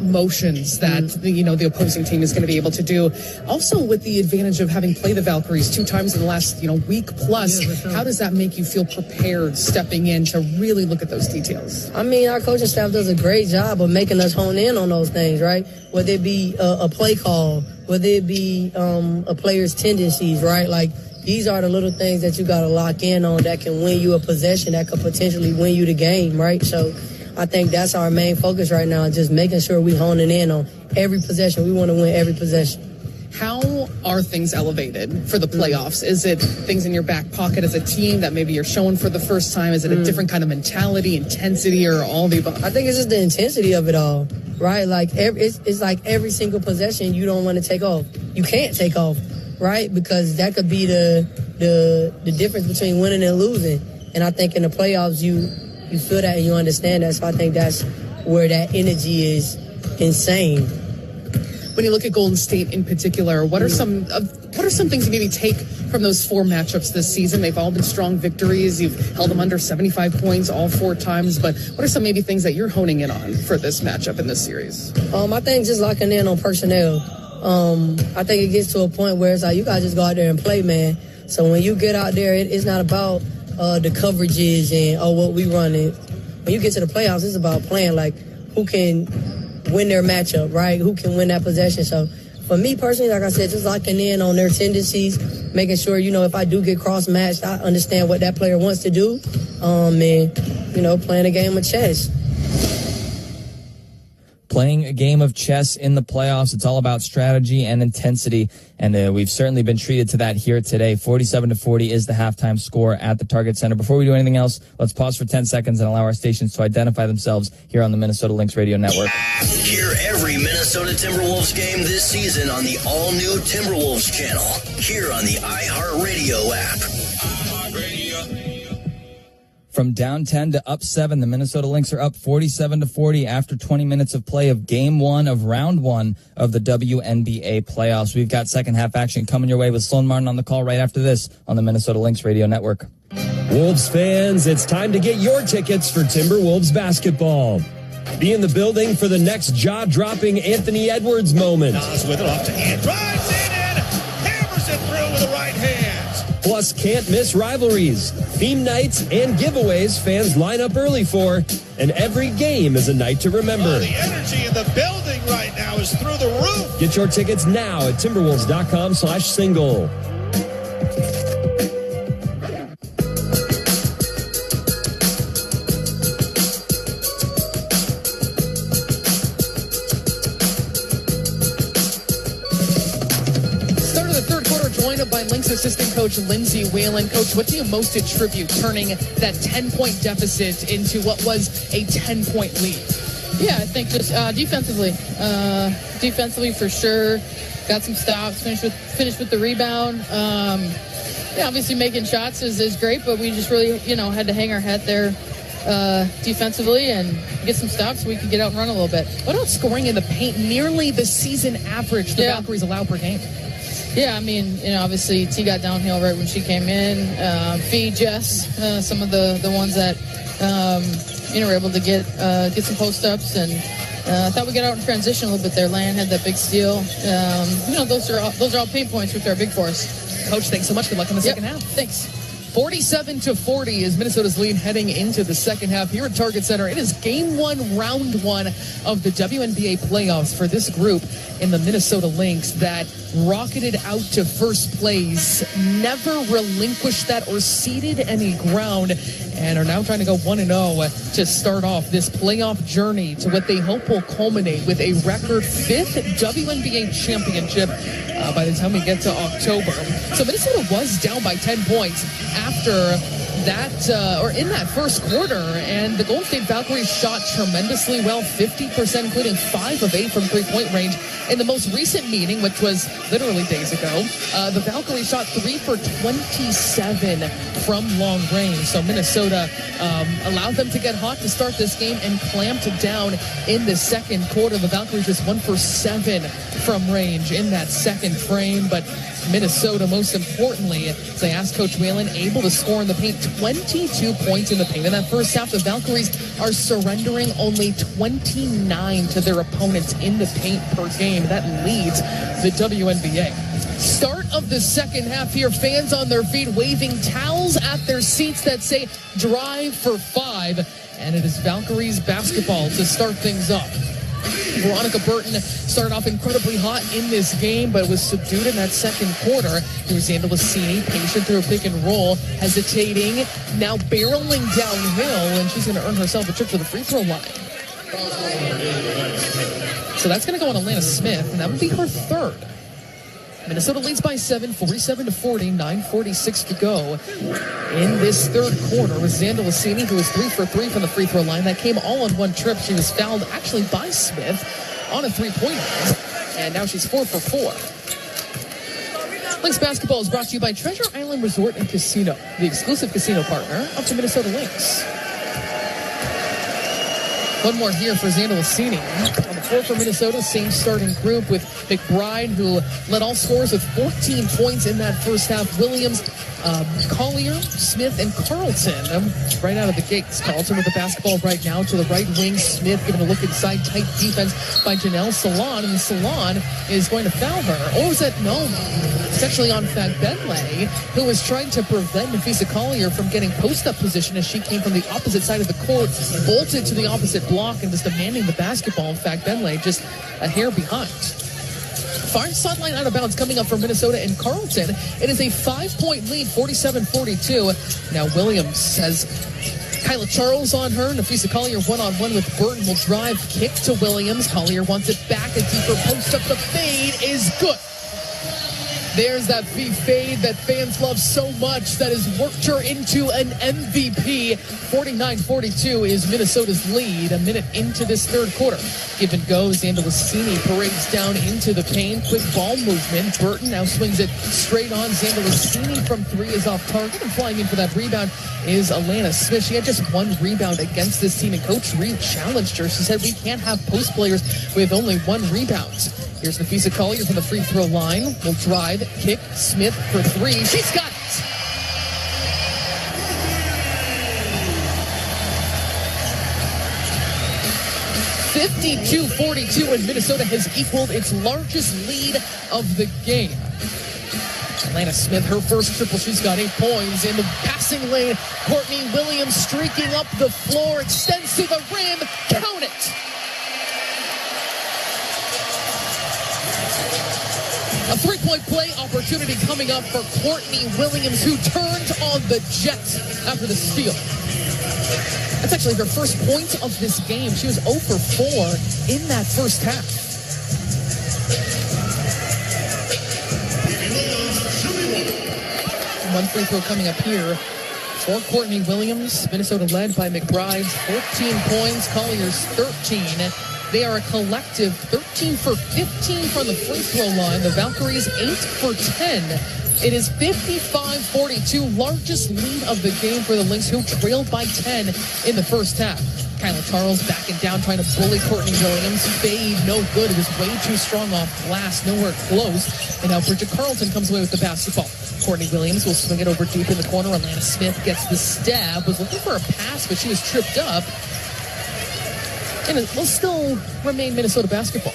motions that, the opposing team is going to be able to do. Also, with the advantage of having played the Valkyries 2 times in the last, week plus, how does that make you feel prepared stepping in to really look at those details? I mean, our coaching staff does a great job of making us hone in on those things, right? Whether it be a play call, whether it be a player's tendencies, right? Like, these are the little things that you got to lock in on that can win you a possession, that could potentially win you the game, right? So I think that's our main focus right now, just making sure we honing in on every possession. We want to win every possession. How are things elevated for the playoffs? Is it things in your back pocket as a team that maybe you're showing for the first time? Is it a different kind of mentality, intensity, or all the above? I think it's just the intensity of it all, right? Like it's like every single possession you don't want to take off. You can't take off. Right, because that could be the difference between winning and losing. And I think in the playoffs, you feel that and you understand that. So I think that's where that energy is insane. When you look at Golden State in particular, what are some things you maybe take from those 4 matchups this season? They've all been strong victories. You've held them under 75 points all 4 times. But what are some maybe things that you're honing in on for this matchup in this series? I think just locking in on personnel. I think it gets to a point where it's like you guys just go out there and play, man. So when you get out there, it's not about the coverages and what we run. When you get to the playoffs, it's about playing like who can win their matchup, right? Who can win that possession. So for me personally, like I said, just locking in on their tendencies, making sure, if I do get cross-matched, I understand what that player wants to do, and, playing a game of chess. Playing a game of chess in the playoffs. It's all about strategy and intensity, and we've certainly been treated to that here today. 47-40 is the halftime score at the Target Center. Before we do anything else, let's pause for 10 seconds and allow our stations to identify themselves here on the Minnesota Lynx Radio Network. Hear every Minnesota Timberwolves game this season on the all-new Timberwolves channel, here on the iHeartRadio app. From down 10 to up 7, the Minnesota Lynx are up 47-40 after 20 minutes of play of Game 1 of Round 1 of the WNBA playoffs. We've got second half action coming your way with Sloan Martin on the call right after this on the Minnesota Lynx Radio Network. Wolves fans, it's time to get your tickets for Timberwolves basketball. Be in the building for the next jaw-dropping Anthony Edwards moment. Nas with it off to hand, drives in and hammers it through with the right hand. Plus, can't miss rivalries, theme nights, and giveaways fans line up early for. And every game is a night to remember. Oh, the energy in the building right now is through the roof. Get your tickets now at Timberwolves.com/single. By Lynx assistant coach Lindsay Whalen. Coach, what do you most attribute turning that 10-point deficit into what was a 10-point lead? Yeah, I think just defensively. Defensively for sure. Got some stops, finished with the rebound. Obviously making shots is great, but we just really, had to hang our head there defensively and get some stops so we could get out and run a little bit. What about scoring in the paint? Nearly the season average the Valkyries allow per game. Yeah, obviously T got downhill right when she came in. Fee, Jess, some of the ones that, were able to get some post-ups. And I thought we got out in transition a little bit there. Lan had that big steal. Those are all pain points, which are big for us. Coach, thanks so much. Good luck in the second half. Thanks. 47-40 is Minnesota's lead heading into the second half here at Target Center. It is Game 1, Round 1 of the WNBA playoffs for this group in the Minnesota Lynx that rocketed out to first place, never relinquished that or ceded any ground, and are now trying to go 1-0 to start off this playoff journey to what they hope will culminate with a record 5th WNBA championship by the time we get to October. So Minnesota was down by 10 points after in that first quarter, and the Golden State Valkyries shot tremendously well, 50%, including 5 of 8 from three-point range. In the most recent meeting, which was literally days ago, the Valkyries shot 3 for 27 from long range. So Minnesota allowed them to get hot to start this game and clamped down in the second quarter. The Valkyries just 1 for 7 from range in that second frame, but Minnesota, most importantly, as I asked Coach Whalen, able to score in the paint, 22 points in the paint. In that first half, the Valkyries are surrendering only 29 to their opponents in the paint per game. That leads the WNBA. Start of the second half here, fans on their feet waving towels at their seats that say drive for 5, and it is Valkyries basketball to start things up. Veronica Burton started off incredibly hot in this game, but was subdued in that second quarter. It was Xander Lassini, patient through a pick and roll, hesitating, now barreling downhill, and she's going to earn herself a trip to the free throw line. So that's going to go on Alana Smith, and that would be her third. Minnesota leads by 7, 47-40, 9:46 to go in this third quarter with Xander Lassini, who was 3 for 3 from the free throw line. That came all on one trip. She was fouled actually by Smith on a three-pointer, and now she's 4 for 4. Lynx basketball is brought to you by Treasure Island Resort and Casino, the exclusive casino partner of the Minnesota Lynx. One more here for Xander Lassini. On the floor for Minnesota, same starting group with McBride, who led all scorers with 14 points in that first half. Williams, Collier, Smith, and Carlton right out of the gates. Carlton with the basketball right now to the right wing. Smith giving a look inside, tight defense by Janelle Salon, and Salon is going to foul her. Or was that, no, it's actually on Fagbenle, who was trying to prevent Nafisa Collier from getting post-up position as she came from the opposite side of the court, bolted to the opposite block, and was demanding the basketball. In fact, Benley just a hair behind. Far sideline out of bounds coming up for Minnesota and Carlton. It is a 5-point lead, 47-42. Now Williams has Kyla Charles on her. Nafisa Collier one-on-one with Burton will drive, kick to Williams. Collier wants it back, a deeper post up. The fade is good. There's that fade that fans love so much that has worked her into an MVP. 49-42 is Minnesota's lead a minute into this third quarter. Give and go, Xander Lassini parades down into the paint. Quick ball movement. Burton now swings it straight on. Xander Lassini from 3 is off target, and flying in for that rebound is Alana Smith. She had just 1 rebound against this team, and Coach Reed challenged her. She said, we can't have post players with only 1 rebound. Here's Nafisa Collier from the free throw line. Will drive, kick, Smith for 3. She's got it. (52-42), and Minnesota has equaled its largest lead of the game. Alana Smith, her first triple. She's got 8 points in the passing lane. Courtney Williams streaking up the floor, extends to the rim. Count it. A 3-point play opportunity coming up for Courtney Williams, who turned on the Jets after the steal. That's actually her first point of this game. She was 0 for 4 in that first half. One free throw coming up here for Courtney Williams. Minnesota led by McBride, 14 points, Collier's 13. They are a collective 13 for 15 from the free throw line. The Valkyries 8 for 10. It is 55-42, largest lead of the game for the Lynx, who trailed by 10 in the first half. Kyla Charles backing down, trying to bully Courtney Williams. Fade, no good. It was way too strong off glass, nowhere close. And now Bridget Carlton comes away with the basketball. Courtney Williams will swing it over deep in the corner. Alana Smith gets the stab, was looking for a pass, but she was tripped up. And it will still remain Minnesota basketball.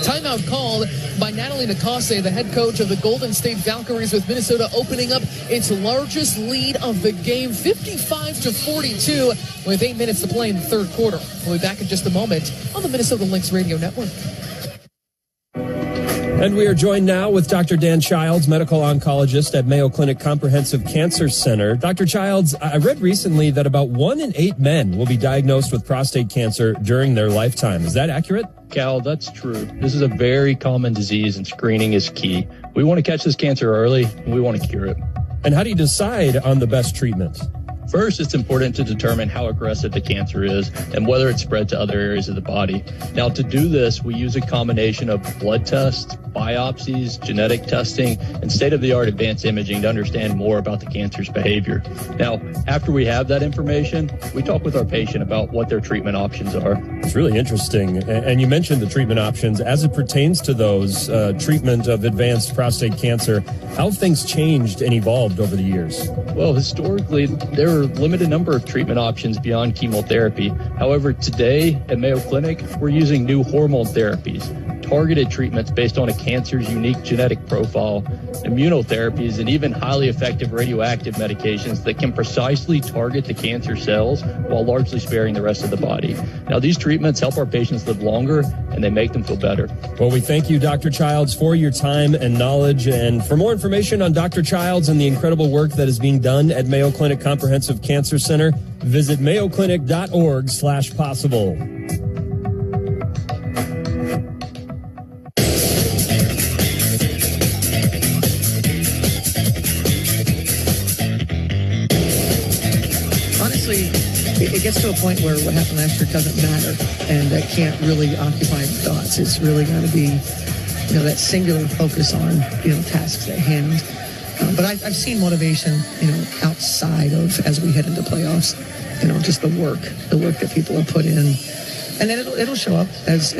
Timeout called by Natalie Nakase, the head coach of the Golden State Valkyries, with Minnesota opening up its largest lead of the game, 55-42, with 8 minutes to play in the third quarter. We'll be back in just a moment on the Minnesota Lynx Radio Network. And we are joined now with Dr. Dan Childs, medical oncologist at Mayo Clinic Comprehensive Cancer Center. Dr. Childs, I read recently that about 1 in 8 men will be diagnosed with prostate cancer during their lifetime. Is that accurate? Cal, that's true. This is a very common disease, and screening is key. We want to catch this cancer early, and we want to cure it. And how do you decide on the best treatment? First, it's important to determine how aggressive the cancer is and whether it's spread to other areas of the body. Now, to do this, we use a combination of blood tests, biopsies, genetic testing, and state-of-the-art advanced imaging to understand more about the cancer's behavior. Now, after we have that information, we talk with our patient about what their treatment options are. It's really interesting. And you mentioned the treatment options. As it pertains to those, treatment of advanced prostate cancer, how have things changed and evolved over the years? Well, historically, there were a limited number of treatment options beyond chemotherapy. However, today at Mayo Clinic, we're using new hormone therapies, targeted treatments based on a cancer's unique genetic profile, immunotherapies, and even highly effective radioactive medications that can precisely target the cancer cells while largely sparing the rest of the body. Now, these treatments help our patients live longer, and they make them feel better. Well, we thank you, Dr. Childs, for your time and knowledge. And for more information on Dr. Childs and the incredible work that is being done at Mayo Clinic Comprehensive Cancer Center, visit mayoclinic.org/possible. It gets to a point where what happened last year doesn't matter, and that can't really occupy thoughts. It's really got to be, that singular focus on, tasks at hand. But I've seen motivation, outside of as we head into playoffs. Just the work that people have put in, and then it'll show up as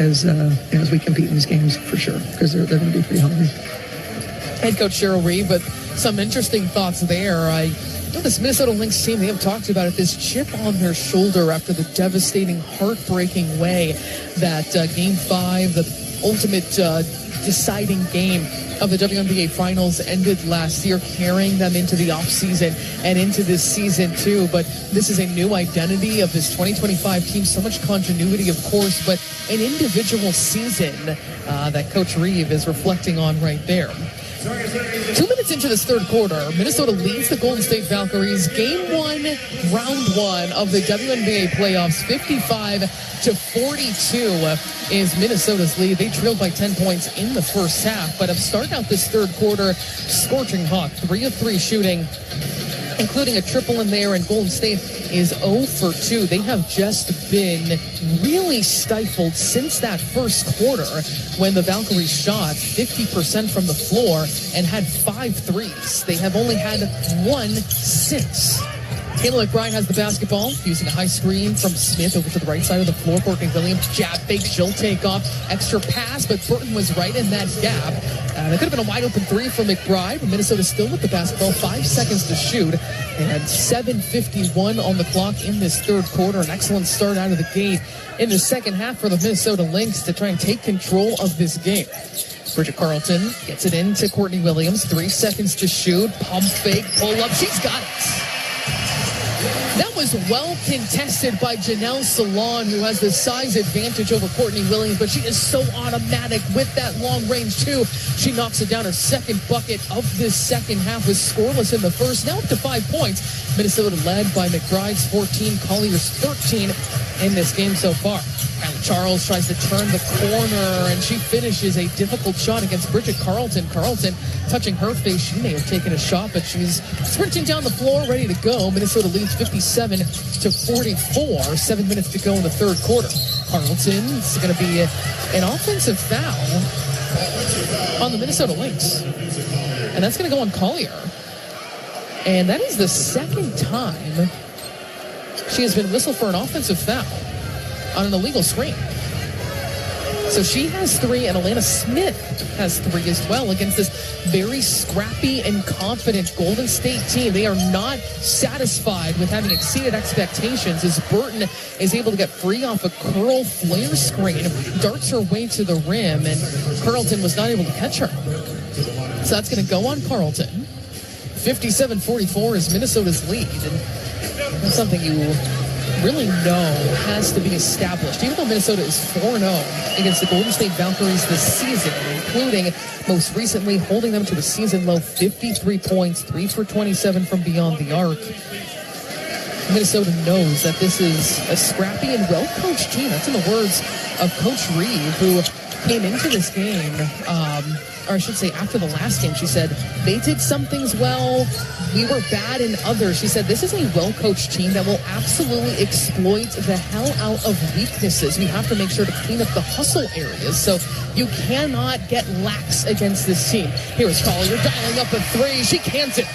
we compete in these games for sure, because they're going to be pretty hungry. Head coach Cheryl Reeve, but some interesting thoughts there. This Minnesota Lynx team, they have talked about it, this chip on their shoulder after the devastating, heartbreaking way that Game 5, the ultimate deciding game of the WNBA Finals, ended last year, carrying them into the offseason and into this season too. But this is a new identity of this 2025 team. So much continuity, of course, but an individual season that Coach Reeve is reflecting on right there. 2 minutes into this third quarter, Minnesota leads the Golden State Valkyries. Game 1, round 1 of the WNBA playoffs, 55-42 is Minnesota's lead. They trailed by 10 points in the first half, but have started out this third quarter scorching hot. 3 of 3 shooting, including a triple in there, and Golden State is 0 for 2. They have just been really stifled since that first quarter when the Valkyries shot 50% from the floor and had 5 threes. They have only had 1 since. Kayla McBride has the basketball, using a high screen from Smith over to the right side of the floor. Courtney Williams, jab fake, she'll take off. Extra pass, but Burton was right in that gap. That could have been a wide open 3 from McBride, but Minnesota still with the basketball. 5 seconds to shoot. They had 7:51 on the clock in this third quarter. An excellent start out of the gate in the second half for the Minnesota Lynx to try and take control of this game. Bridget Carlton gets it into Courtney Williams. 3 seconds to shoot. Pump fake, pull up. She's got it. That was well contested by Janelle Salon, who has the size advantage over Courtney Williams, but she is so automatic with that long range too. She knocks it down. Her second bucket of this second half was scoreless in the first. Now up to 5 points. Minnesota led by McBride's 14, Collier's 13 in this game so far. Kylie Charles tries to turn the corner, and she finishes a difficult shot against Bridget Carlton. Carlton touching her face. She may have taken a shot, but she's sprinting down the floor, ready to go. Minnesota leads 57-44. 7 minutes to go in the third quarter. Carlton is going to be an offensive foul on the Minnesota Lynx, and that's going to go on Collier. And that is the second time she has been whistled for an offensive foul on an illegal screen. So she has 3, and Alana Smith has 3 as well against this very scrappy and confident Golden State team. They are not satisfied with having exceeded expectations as Burton is able to get free off a curl flare screen, darts her way to the rim, and Carlton was not able to catch her. So that's going to go on Carlton. 57-44 is Minnesota's lead, and that's something you really know has to be established. Even though Minnesota is 4-0 against the Golden State Valkyries this season, including most recently holding them to a season low 53 points, 3 for 27 from beyond the arc. Minnesota knows that this is a scrappy and well-coached team. That's in the words of Coach Reeve, who came into this game, or I should say after the last game, she said, they did some things well, we were bad in others. She said, this is a well-coached team that will absolutely exploit the hell out of weaknesses. We have to make sure to clean up the hustle areas, so you cannot get lax against this team. Here is Collier dialing up a three. She cans it.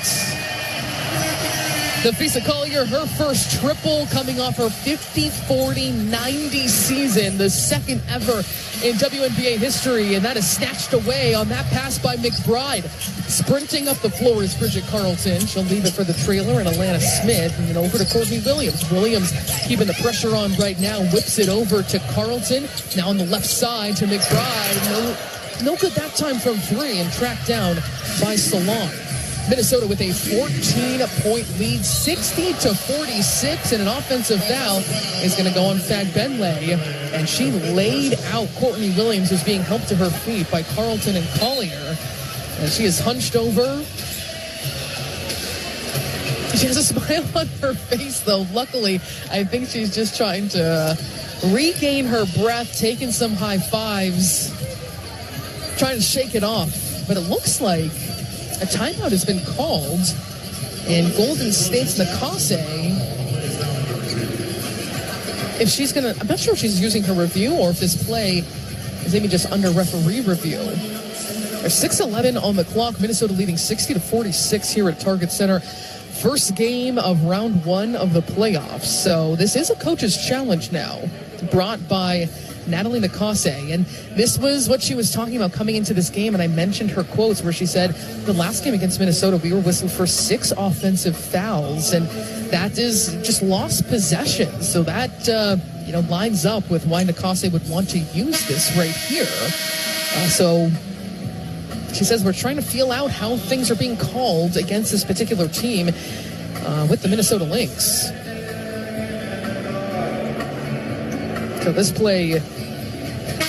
Napheesa Collier, her first triple coming off her 50-40-90 season, the second ever in WNBA history, and that is snatched away on that pass by McBride. Sprinting up the floor is Bridget Carlton. She'll leave it for the trailer and Alana Smith, and then over to Courtney Williams. Williams keeping the pressure on right now, whips it over to Carlton. Now on the left side to McBride. No good that time from three, and tracked down by Salon. Minnesota with a 14-point lead, 60-46, and an offensive foul is going to go on Fagbenle, and she laid out Courtney Williams, who's being helped to her feet by Carlton and Collier, and she is hunched over. She has a smile on her face, though. Luckily, I think she's just trying to regain her breath, taking some high fives, trying to shake it off, but it looks like a timeout has been called, and Golden State's Nakase, if she's going to, I'm not sure if she's using her review or if this play is maybe just under referee review. There's 6:11 on the clock, Minnesota leading 60-46 here at Target Center. First game of round one of the playoffs. So this is a coach's challenge now, brought by Natalie Nakase, and this was what she was talking about coming into this game, and I mentioned her quotes where she said, the last game against Minnesota, we were whistled for 6 offensive fouls, and that is just lost possession. So that, lines up with why Nakase would want to use this right here. So she says, we're trying to feel out how things are being called against this particular team with the Minnesota Lynx. So this play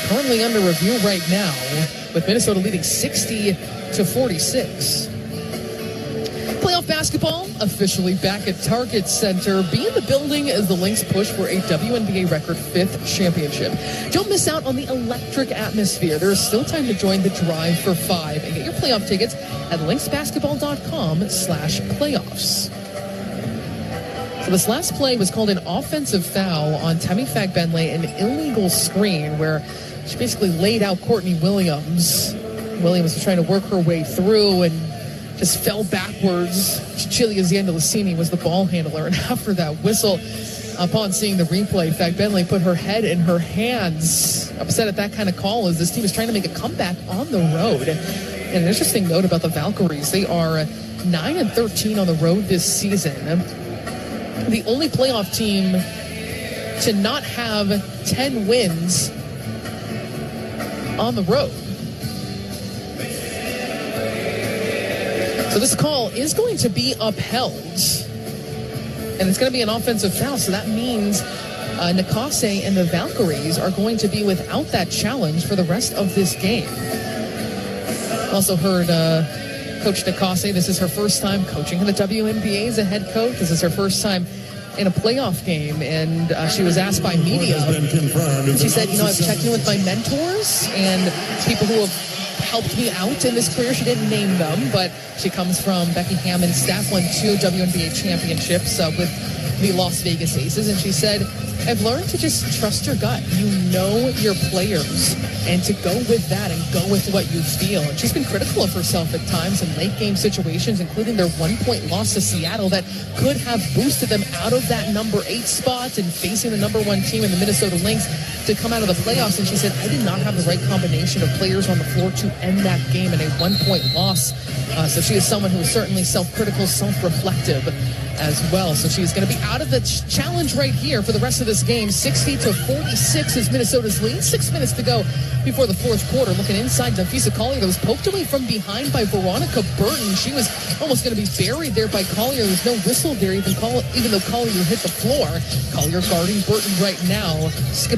currently under review right now, with Minnesota leading 60-46. Playoff basketball officially back at Target Center. Be in the building as the Lynx push for a WNBA record 5th championship. Don't miss out on the electric atmosphere. There is still time to join the Drive for 5 and get your playoff tickets at lynxbasketball.com/playoffs. So this last play was called an offensive foul on Tammy Fagbenle, an illegal screen where she basically laid out Courtney Williams. Williams was trying to work her way through and just fell backwards. Cecilia Ziendalicini was the ball handler, and after that whistle, upon seeing the replay, Fagbenle put her head in her hands, upset at that kind of call as this team is trying to make a comeback on the road. And an interesting note about the Valkyries, they are 9-13 on the road this season. The only playoff team to not have 10 wins on the road. So this call is going to be upheld, and it's going to be an offensive foul. So that means Nakase and the Valkyries are going to be without that challenge for the rest of this game. Also heard Coach Nakase, this is her first time coaching in the WNBA as a head coach. This is her first time in a playoff game, and she was asked by media. She said, I've checked in with my mentors and people who have helped me out in this career. She didn't name them, but she comes from Becky Hammond's staff, won 2 WNBA championships with the Las Vegas Aces, and she said, I've learned to just trust your gut. You know your players, and to go with that and go with what you feel. And she's been critical of herself at times in late game situations, including their 1-point loss to Seattle that could have boosted them out of that number 8 spot and facing the number 1 team in the Minnesota Lynx to come out of the playoffs. And she said, I did not have the right combination of players on the floor to end that game in a 1-point loss. So she is someone who is certainly self-critical, self-reflective as well. So she's going to be out of the challenge right here for the rest of this game. 60-46 is Minnesota's lead. 6 minutes to go before the fourth quarter. Looking inside, Napheesa Collier that was poked away from behind by Veronica Burton. She was almost going to be buried there by Collier. There's no whistle there, even though Collier hit the floor. Collier guarding Burton right now,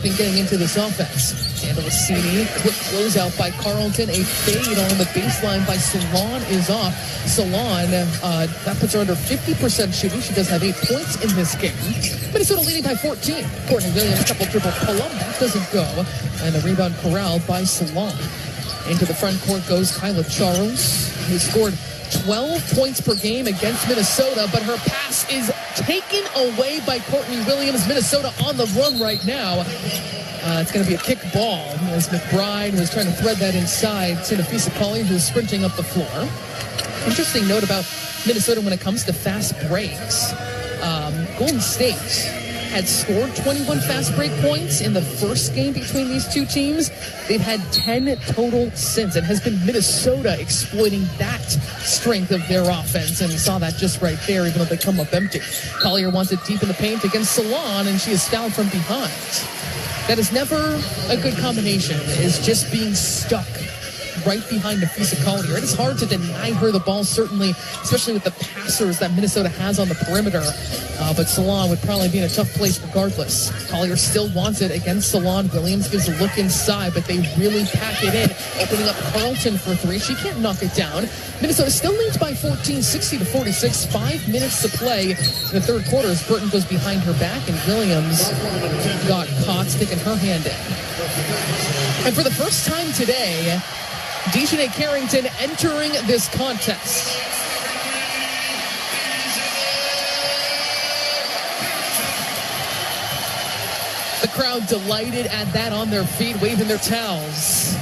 getting into this offense. Ziendalicini, quick closeout by Carlton. A fade on the baseline by Salon is off. Salon, that puts her under 50% shooting. shooting. She does have 8 points in this game. Minnesota leading by 14. Courtney Williams, double triple pull up. That doesn't go. And the rebound corralled by Salon. Into the front court goes Kyla Charles, who scored 12 points per game against Minnesota, but her pass is taken away by Courtney Williams. Minnesota on the run right now. It's going to be a kick ball as McBride was trying to thread that inside to Nafisa Collier, who was sprinting up the floor. Interesting note about Minnesota when it comes to fast breaks. Golden State had scored 21 fast break points in the first game between these two teams. They've had 10 total since. It has been Minnesota exploiting that strength of their offense, and we saw that just right there, even though they come up empty. Collier wants it deep in the paint against Salon, and she is fouled from behind. That is never a good combination, is just being stuck right behind Nafisa Collier. It is hard to deny her the ball, certainly, especially with the passers that Minnesota has on the perimeter. But Salon would probably be in a tough place regardless. Collier still wants it against Salon. Williams gives a look inside, but they really pack it in, opening up Carlton for three. She can't knock it down. Minnesota still leads by 14, 60-46. 5 minutes to play in the third quarter as Burton goes behind her back, and Williams got caught sticking her hand in. And for the first time today, Dejanay Carrington entering this contest. The crowd delighted at that, on their feet, waving their towels.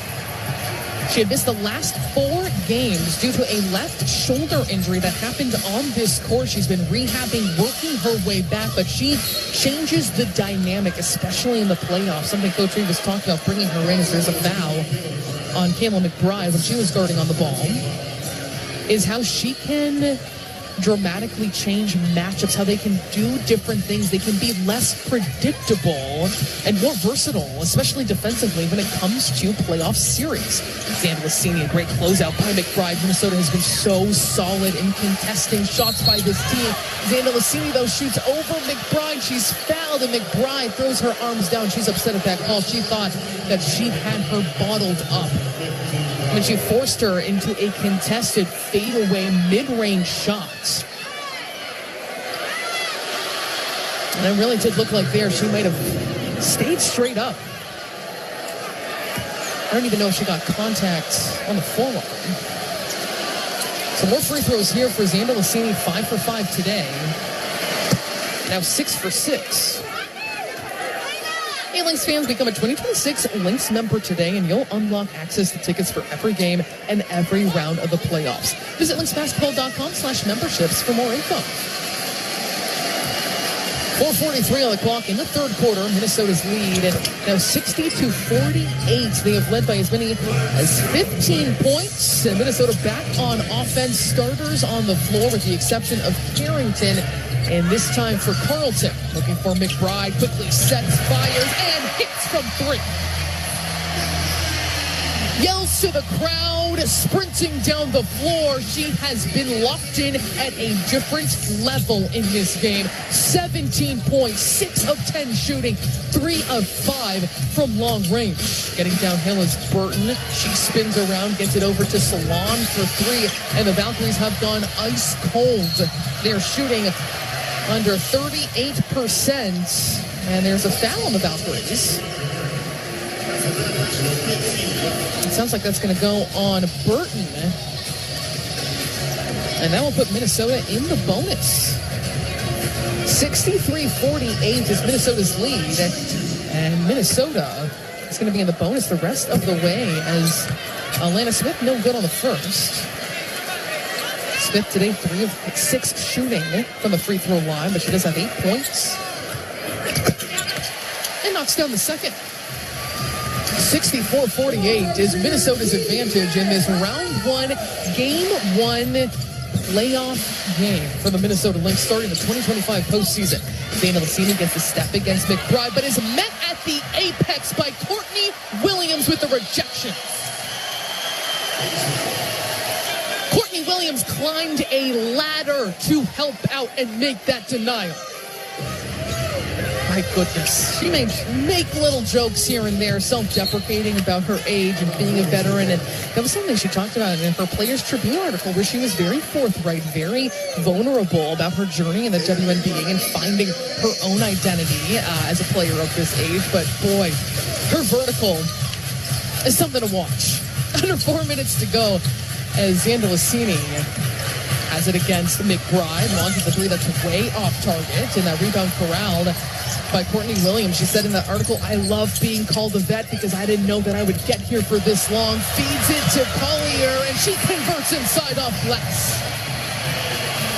She had missed the last 4 games due to a left shoulder injury that happened on this court. She's been rehabbing, working her way back, but she changes the dynamic, especially in the playoffs. Something Coach Reed was talking about bringing her in as there's a foul on Kayla McBride when she was guarding on the ball, is how she can dramatically change matchups, how they can do different things. They can be less predictable and more versatile, especially defensively when it comes to playoff series. Xander Lassini, a great closeout by McBride. Minnesota has been so solid in contesting shots by this team. Xander Lassini, though, shoots over McBride. She's fouled, and McBride throws her arms down. She's upset at that call. She thought that she had her bottled up when she forced her into a contested fadeaway mid-range shot. And it really did look like there she might have stayed straight up. I don't even know if she got contact on the forearm. So more free throws here for Xander Lassini, 5 for 5 today. Now 6 for 6. Hey, Lynx fans, become a 2026 Lynx member today, and you'll unlock access to tickets for every game and every round of the playoffs. Visit lynxbasketball.com/memberships for more info. 4:43 on the clock in the third quarter. Minnesota's lead, and now 60-48. They have led by as many as 15 points. And Minnesota back on offense. Starters on the floor with the exception of Carrington. And this time for Carlton, looking for McBride, quickly sets, fires, and hits from 3. Yells to the crowd, sprinting down the floor. She has been locked in at a different level in this game. 17 points, 6 of 10 shooting, 3 of 5 from long range. Getting downhill is Burton. She spins around, gets it over to Salon for 3, and the Valkyries have gone ice cold. They're shooting under 38%, and there's a foul on the Valkyries. It sounds like that's going to go on Burton, and that will put Minnesota in the bonus. 63-48 is Minnesota's lead, and Minnesota is going to be in the bonus the rest of the way as Alana Smith no good on the first. Smith today 3 of 6 shooting from the free throw line, but she does have 8 points. And knocks down the second. 64-48 is Minnesota's advantage in this round 1, game 1 playoff game for the Minnesota Lynx starting the 2025 postseason. Xander Lassini gets a step against McBride, but is met at the apex by Courtney Williams with the rejection. Courtney Williams climbed a ladder to help out and make that denial. my goodness. She may make little jokes here and there, self-deprecating about her age and being a veteran. And that was something she talked about in her Players Tribune article, where she was very forthright, very vulnerable about her journey in the WNBA and finding her own identity as a player of this age. But boy, her vertical is something to watch. Under 4 minutes to go as Xander Lassini has it against McBride. Launches a three that's way off target, and that rebound corralled by Courtney Williams. She said in that article, "I love being called a vet because I didn't know that I would get here for this long." Feeds it to Collier, and she converts inside off glass.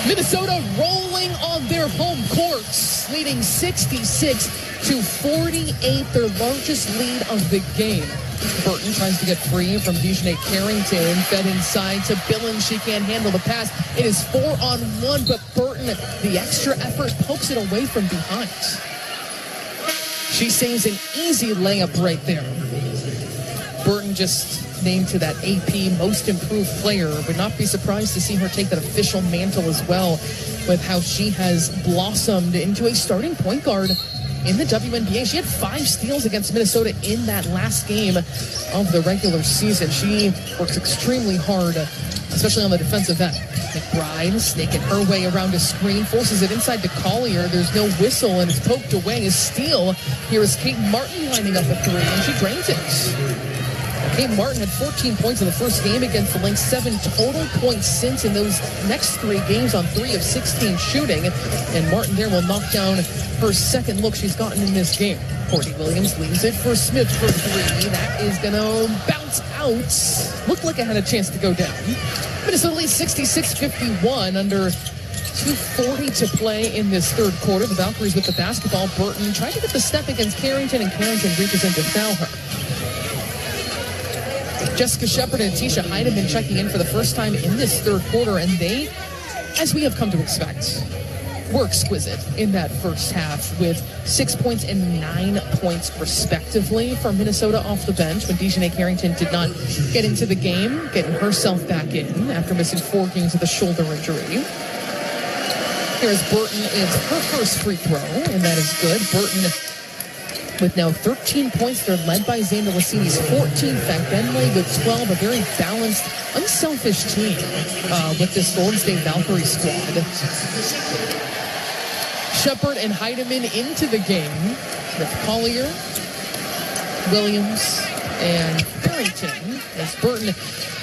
Minnesota rolling on their home courts, leading 66-48, their largest lead of the game. Burton tries to get free from DeJounte Carrington, fed inside to Billings. She can't handle the pass. It is 4-on-1, but Burton, the extra effort, pokes it away from behind. She saves an easy layup right there. Burton just named to that AP Most Improved Player. Would not be surprised to see her take that official mantle as well, with how she has blossomed into a starting point guard in the WNBA. She had 5 steals against Minnesota in that last game of the regular season. She works extremely hard, especially on the defensive end. McBride snaking her way around a screen, forces it inside to Collier. There's no whistle, and it's poked away. A steal. Here is Kate Martin lining up a three, and she drains it. Kate Martin had 14 points in the first game against the Lynx, 7 total points since in those next 3 games on 3 of 16 shooting. And Martin there will knock down her second look she's gotten in this game. Courtney Williams leaves it for Smith for 3. That is going to bounce out. Looked like it had a chance to go down. Minnesota leads 66-51 under 2:40 to play in this third quarter. The Valkyries with the basketball. Burton tried to get the step against Carrington, and Carrington reaches in to foul her. Jessica Shepard and Tisha Heidemann checking in for the first time in this third quarter, and they, as we have come to expect, were exquisite in that first half with 6 points and 9 points respectively for Minnesota off the bench when DeJounte Carrington did not get into the game, getting herself back in after missing 4 games with a shoulder injury. Here's Burton is her first free throw, and that is good. Burton with now 13 points. They're led by Xander Lassini's 14. Bentley with 12. A very balanced, unselfish team with this Golden State Valkyrie squad. Shepard and Heidemann into the game with Collier, Williams, and Carrington. As Burton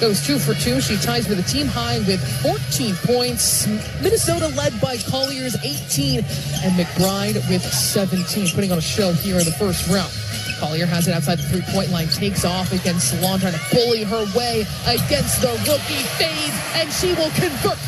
goes 2 for 2. She ties with a team high with 14 points. Minnesota led by Collier's 18 and McBride with 17, putting on a show here in the first round. Collier has it outside the three-point line, takes off against Salon, trying to bully her way against the rookie, fades, and she will convert.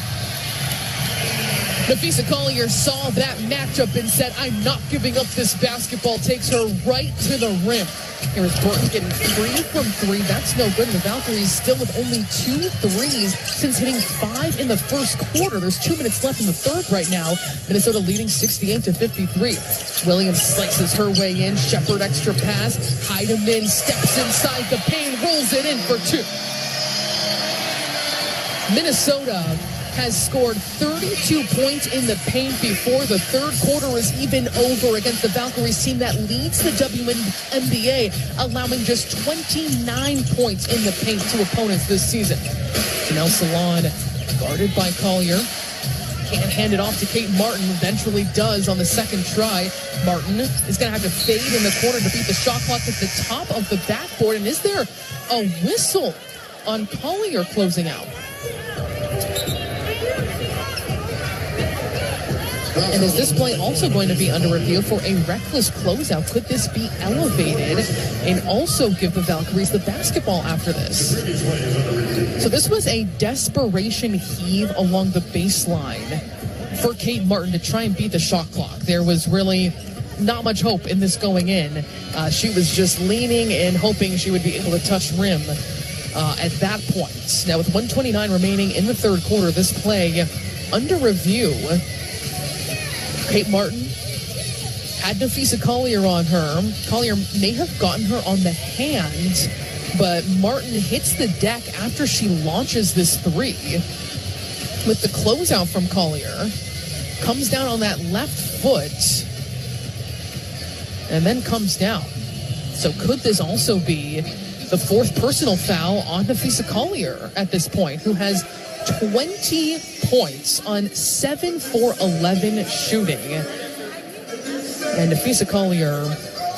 Napheesa Collier saw that matchup and said, "I'm not giving up this basketball." Takes her right to the rim. Here is Burton getting 3 from 3. That's no good. And the Valkyries still with only 2 threes since hitting 5 in the first quarter. There's 2 minutes left in the third right now. Minnesota leading 68-53. Williams slices her way in. Shepard extra pass. Heidemann steps inside the paint, rolls it in for 2. Minnesota has scored 32 points in the paint before the third quarter is even over against the Valkyries team that leads the WNBA, allowing just 29 points in the paint to opponents this season. Janelle Salon, guarded by Collier, can't hand it off to Kate Martin, eventually does on the second try. Martin is going to have to fade in the corner to beat the shot clock at the top of the backboard. And is there a whistle on Collier closing out? And is this play also going to be under review for a reckless closeout? Could this be elevated and also give the Valkyries the basketball after this? So this was a desperation heave along the baseline for Kate Martin to try and beat the shot clock. There was really not much hope in this going in. She was just leaning and hoping she would be able to touch rim at that point. Now with 1:29 remaining in the third quarter, this play under review. Kate Martin had Napheesa Collier on her. Collier may have gotten her on the hand, but Martin hits the deck after she launches this three. With the closeout from Collier, comes down on that left foot, and then comes down. So could this also be the fourth personal foul on Napheesa Collier at this point, who has 20 points on 7 for 11 shooting. And Napheesa Collier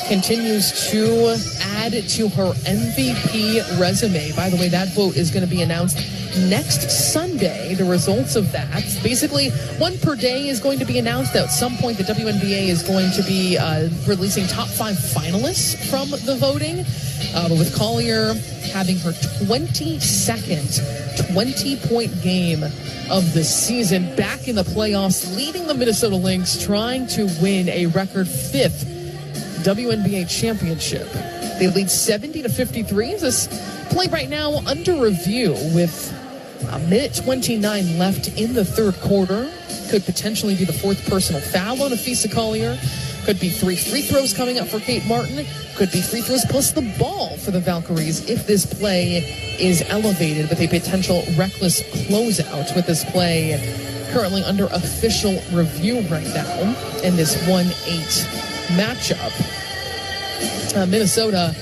continues to add to her MVP resume. By the way, that vote is going to be announced next Sunday, the results of that. Basically, one per day is going to be announced. At some point, the WNBA is going to be releasing top 5 finalists from the voting. But with Collier having her 22nd 20-point game of the season, back in the playoffs, leading the Minnesota Lynx, trying to win a record 5th WNBA championship. They lead 70-53. This play right now under review with a minute 29 left in the third quarter. Could potentially be the fourth personal foul on Napheesa Collier. Could be 3 free throws coming up for Kate Martin. Could be free throws plus the ball for the Valkyries if this play is elevated with a potential reckless closeout, with this play currently under official review right now in this 1-8 matchup. Minnesota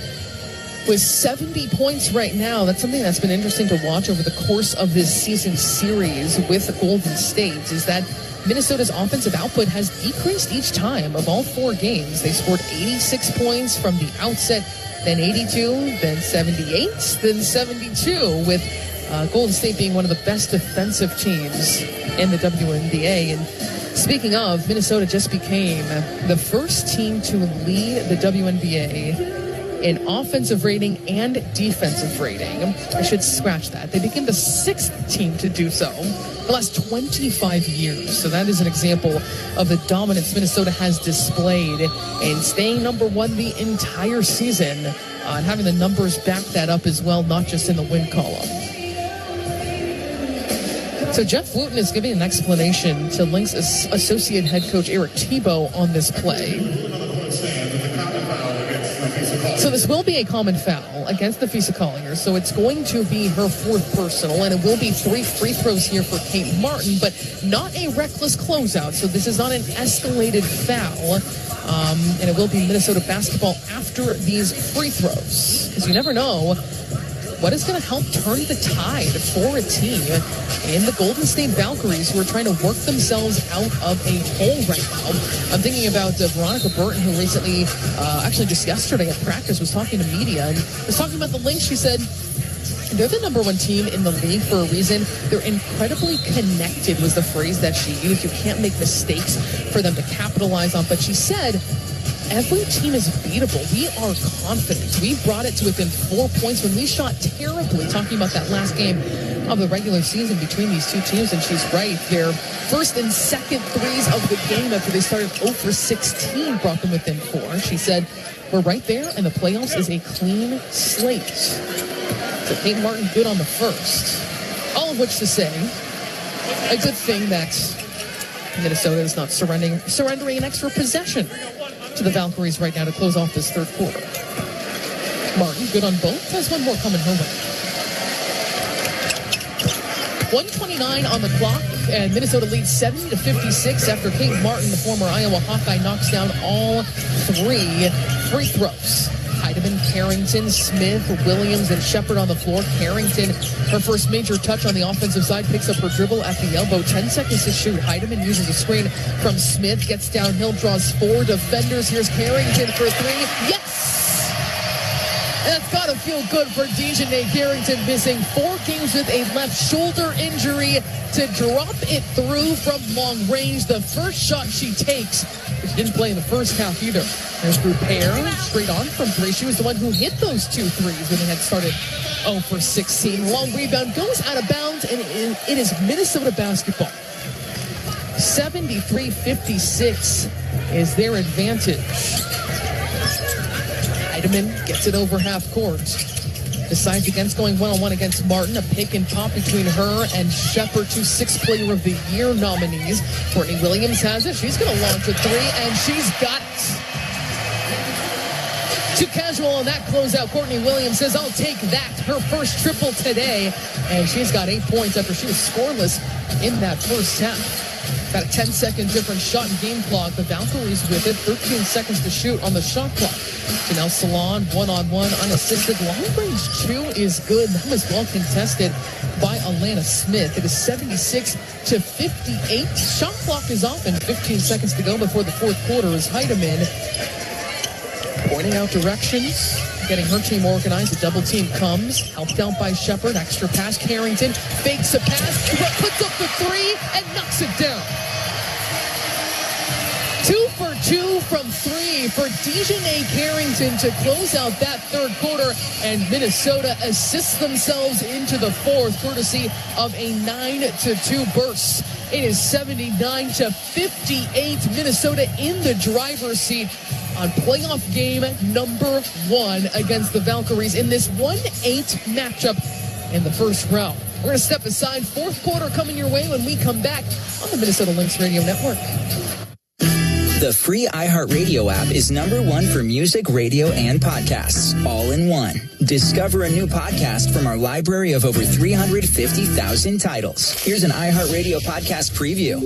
with 70 points right now. That's something that's been interesting to watch over the course of this season series with Golden State, is that Minnesota's offensive output has decreased each time of all 4 games. They scored 86 points from the outset, then 82, then 78, then 72, with Golden State being one of the best defensive teams in the WNBA. And speaking of, Minnesota just became the first team to lead the WNBA in offensive rating and defensive rating. I should scratch that. They became the 6th team to do so the last 25 years. So that is an example of the dominance Minnesota has displayed in staying number 1 the entire season, and having the numbers back that up as well, not just in the win column. So Jeff Wooten is giving an explanation to Lynx associate head coach Eric Thibault on this play. So this will be a common foul against Napheesa Collier. So it's going to be her 4th personal, and it will be 3 free throws here for Kate Martin, but not a reckless closeout. So this is not an escalated foul. And it will be Minnesota basketball after these free throws, because you never know what is going to help turn the tide for a team in the Golden State Valkyries, who are trying to work themselves out of a hole right now. I'm thinking about Veronica Burton, who recently, actually just yesterday at practice, was talking to media and was talking about the Lynx. She said they're the number 1 team in the league for a reason. They're incredibly connected, was the phrase that she used. You can't make mistakes for them to capitalize on. But she said, every team is beatable. We are confident. We brought it to within 4 points when we shot terribly, talking about that last game of the regular season between these two teams. And she's right. Their first and second threes of the game after they started 0 for 16 brought them within 4. She said, we're right there, and the playoffs is a clean slate. So Kate Martin good on the first. All of which to say, a good thing that Minnesota is not surrendering an extra possession to the Valkyries right now to close off this third quarter. Martin, good on both, has one more coming her way. 1:29 on the clock, and Minnesota leads 70-56 after Kate Martin, the former Iowa Hawkeye, knocks down all 3 free throws. Heidemann, Carrington, Smith, Williams, and Shepard on the floor. Carrington, her first major touch on the offensive side, picks up her dribble at the elbow. 10 seconds to shoot. Heidemann uses a screen from Smith, gets downhill, draws 4 defenders. Here's Carrington for 3. Yes! That's got to feel good for Dejanay Carrington, missing 4 games with a left shoulder injury, to drop it through from long range. The first shot she takes, she didn't play in the first half either. There's Gruper, straight on from 3. She was the one who hit those 2 threes when they had started 0 for 16. Long rebound goes out of bounds, and it is Minnesota basketball. 73-56 is their advantage. Heidemann gets it over half court. Decides against going one-on-one against Martin. A pick and pop between her and Shepard, 2 6th Player of the Year nominees. Courtney Williams has it. She's going to launch a 3, and she's got it. Too casual on that closeout. Courtney Williams says, I'll take that. Her first triple today. And she's got 8 points after she was scoreless in that first half. About a 10-second difference shot in game clock. The Valkyries with it, 13 seconds to shoot on the shot clock. Janelle Salon, one-on-one, unassisted. Long range 2 is good. That was well contested by Alana Smith. It is 76-58. Shot clock is off and 15 seconds to go before the fourth quarter as Heidemann pointing out directions, getting her team organized. A double team comes, helped out by Shepard. Extra pass, Carrington fakes a pass, puts up the three and knocks it down. 2 for 2 from 3 for Dejanay Carrington to close out that third quarter, and Minnesota assists themselves into the fourth courtesy of a 9-2 burst. It is 79-58. Minnesota in the driver's seat on playoff game number 1 against the Valkyries in this 1-8 matchup in the first round. We're going to step aside. Fourth quarter coming your way when we come back on the Minnesota Lynx Radio Network. The free iHeartRadio app is #1 for music, radio, and podcasts, all in one. Discover a new podcast from our library of over 350,000 titles. Here's an iHeartRadio podcast preview.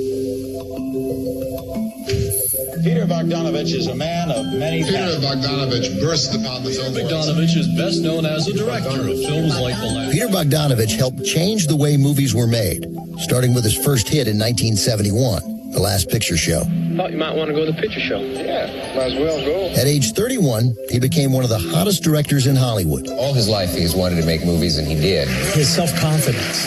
Peter Bogdanovich is a man of many Peter Bogdanovich burst upon the film. Bogdanovich is best known as a director of films like The Last. Peter Bogdanovich helped change the way movies were made, starting with his first hit in 1971, The Last Picture Show. Thought you might want to go to the picture show. Yeah, might as well go. At age 31, he became one of the hottest directors in Hollywood. All his life, he's wanted to make movies, and he did. His self-confidence.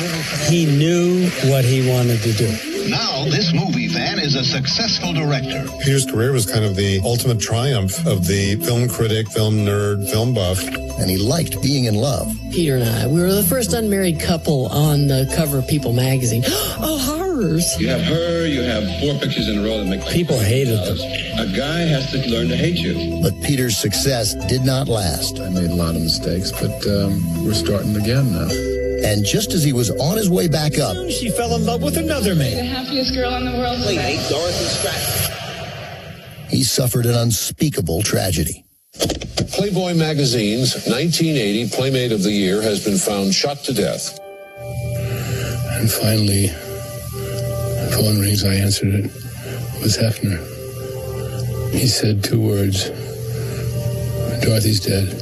He knew what he wanted to do. Now, this movie fan is a successful director. Peter's career was kind of the ultimate triumph of the film critic, film nerd, film buff. And he liked being in love. Peter and I, we were the first unmarried couple on the cover of People magazine. Oh, horrors. You have her, you have 4 pictures in a row that make... People hated them. A guy has to learn to hate you. But Peter's success did not last. I made a lot of mistakes, but we're starting again now. And just as he was on his way back up, she fell in love with another man. The happiest girl in the world. Wait, Dorothy Stratton. he suffered an unspeakable tragedy. Playboy magazine's 1980 Playmate of the Year has been found shot to death. And finally, the phone rings. I answered it. It was Hefner. He said 2 words. Dorothy's dead.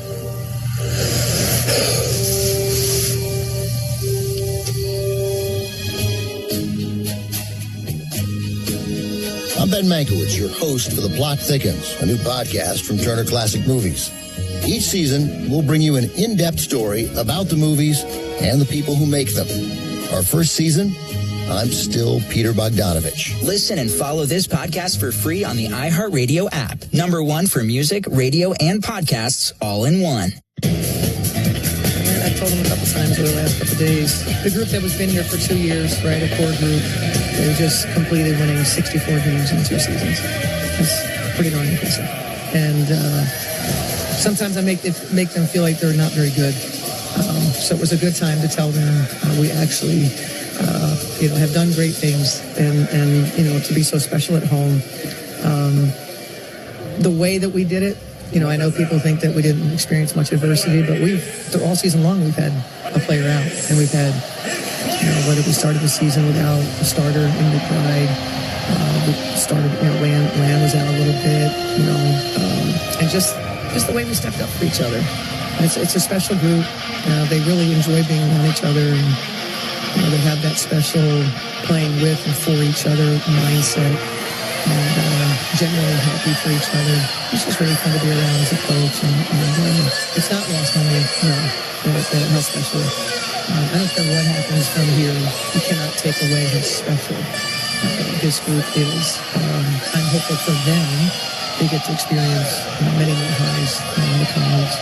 I'm Ben Mankiewicz, your host for The Plot Thickens, a new podcast from Turner Classic Movies. Each season, we'll bring you an in-depth story about the movies and the people who make them. Our first season, I'm still Peter Bogdanovich. Listen and follow this podcast for free on the iHeartRadio app. #1 for music, radio, and podcasts, all in one. I told them a couple times over the last couple of days, the group that was been here for 2 years, right, a core group, they just completed winning 64 games in 2 seasons. It's pretty darn impressive. And sometimes I make them feel like they're not very good. So it was a good time to tell them we actually, have done great things, and to be so special at home. The way that we did it, I know people think that we didn't experience much adversity, but all season long, we've had a player out, and we've had, whether we started the season without a starter in McBride, we started, Land was out a little bit, and just the way we stepped up for each other. It's a special group. They really enjoy being around each other, and they have that special playing with and for each other mindset, and genuinely happy for each other. It's just really fun to be around as a coach, and it's not lost on me, how special. I don't care what happens from here. You cannot take away how special this group is. I'm hopeful for them. They get to experience many more highs in the coming weeks.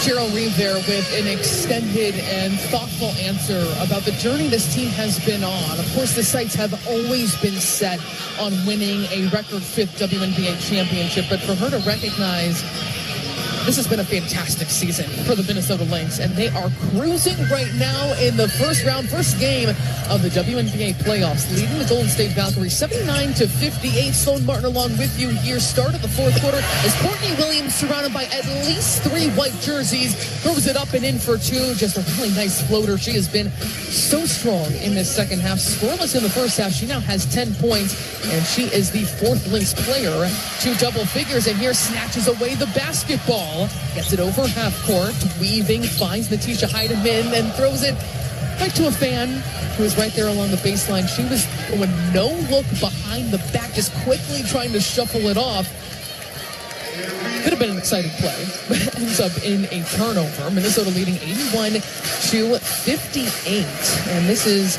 Cheryl Reeve there with an extended and thoughtful answer about the journey this team has been on. Of course, the sights have always been set on winning a record 5th WNBA championship, but for her to recognize This has been a fantastic season for the Minnesota Lynx, and they are cruising right now in the first game of the WNBA playoffs, leading the Golden State Valkyries 79-58. Sloan Martin along with you here. Start of the fourth quarter as Courtney Williams, surrounded by at least 3 white jerseys, throws it up and in for 2. Just a really nice floater. She has been so strong in this second half. Scoreless in the first half. She now has 10 points, and she is the 4th Lynx player to double figures. And here snatches away the basketball, gets it over half court, weaving, finds Natisha Heidemann and throws it right to a fan who was right there along the baseline. She was going no look behind the back, just quickly trying to shuffle it off. Could have been an exciting play, but ends up in a turnover. Minnesota leading 81-58, and this is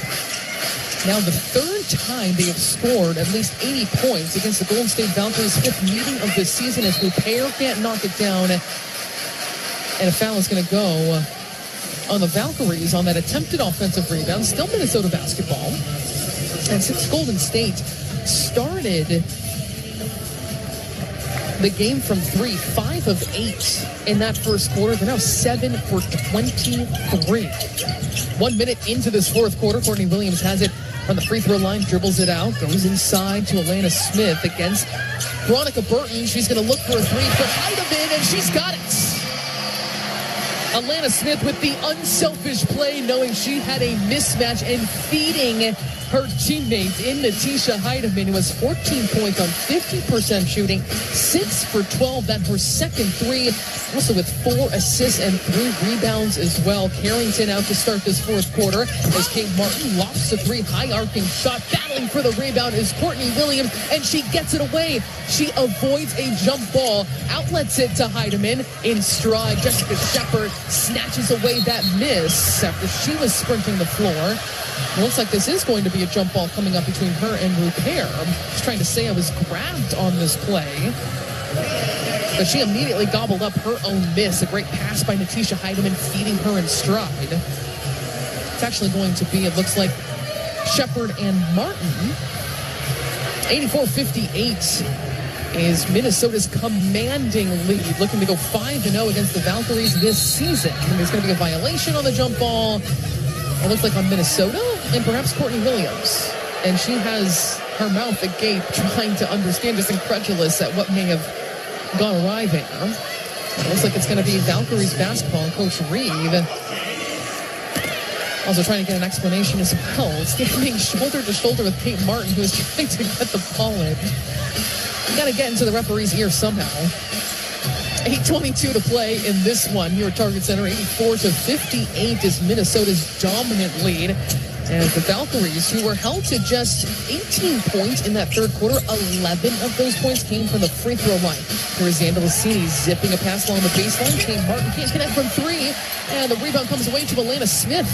now the 3rd time they have scored at least 80 points against the Golden State Valkyries. 5th meeting of this season as Rupert can't knock it down, and a foul is going to go on the Valkyries on that attempted offensive rebound. Still Minnesota basketball, and since Golden State started the game from 3, 5 of 8 in that first quarter, they're now 7 for 23. 1 minute into this fourth quarter, Courtney Williams has it from the free throw line, dribbles it out, goes inside to Alana Smith against Veronica Burton. She's going to look for a 3 for Heidemann, and she's got it. Alana Smith with the unselfish play, knowing she had a mismatch and feeding her teammate in Natisha Heidemann, who has 14 points on 50% shooting, 6 for 12. That her second 3, also with 4 assists and 3 rebounds as well. Carrington out to start this fourth quarter as Kate Martin lofts a 3, high arcing shot. Battling for the rebound is Courtney Williams, and she gets it away. She avoids a jump ball, outlets it to Heidemann in stride. Jessica Shepard snatches away that miss after she was sprinting the floor. It looks like this is going to be a jump ball coming up between her and Rupert. I was trying to say I was grabbed on this play, but she immediately gobbled up her own miss. A great pass by Natisha Heidemann, feeding her in stride. It's actually going to be, it looks like, Shepard and Martin. 84-58 is Minnesota's commanding lead, looking to go 5-0 against the Valkyries this season. And there's going to be a violation on the jump ball. It looks like on Minnesota and perhaps Courtney Williams. And she has her mouth agape, trying to understand, just incredulous at what may have gone awry there. It looks like it's going to be Valkyries basketball, and Coach Reed also trying to get an explanation as well. Standing shoulder to shoulder with Kate Martin, who is trying to get the ball in. Got to get into the referee's ear somehow. 8:22 to play in this one here at Target Center. 84-58 is Minnesota's dominant lead. And the Valkyries, who were held to just 18 points in that third quarter, 11 of those points came from the free throw line. Here's Xander Lassini zipping a pass along the baseline. Kate Martin can't connect from 3, and the rebound comes away to Alana Smith.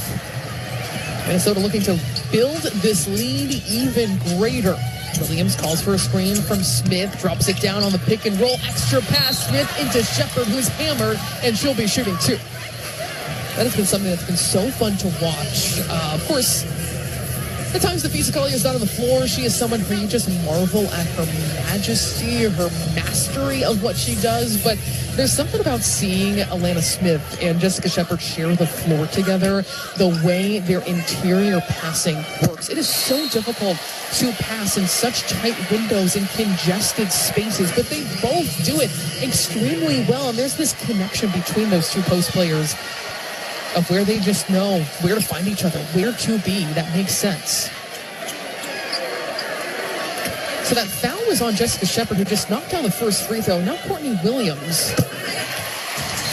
Minnesota looking to build this lead even greater. Williams calls for a screen from Smith, drops it down on the pick and roll, extra pass, Smith into Shepard, who's hammered, and she'll be shooting 2. That has been something that's been so fun to watch. Of course, at times the Fisicalia is not on the floor. She is someone who you just marvel at her majesty, her mastery of what she does. But there's something about seeing Alana Smith and Jessica Shepard share the floor together, the way their interior passing works. It is so difficult to pass in such tight windows and congested spaces, but they both do it extremely well. And there's this connection between those two post players of where they just know where to find each other, where to be. That makes sense. So that foul was on Jessica Shepard, who just knocked down the first free throw. Now Courtney Williams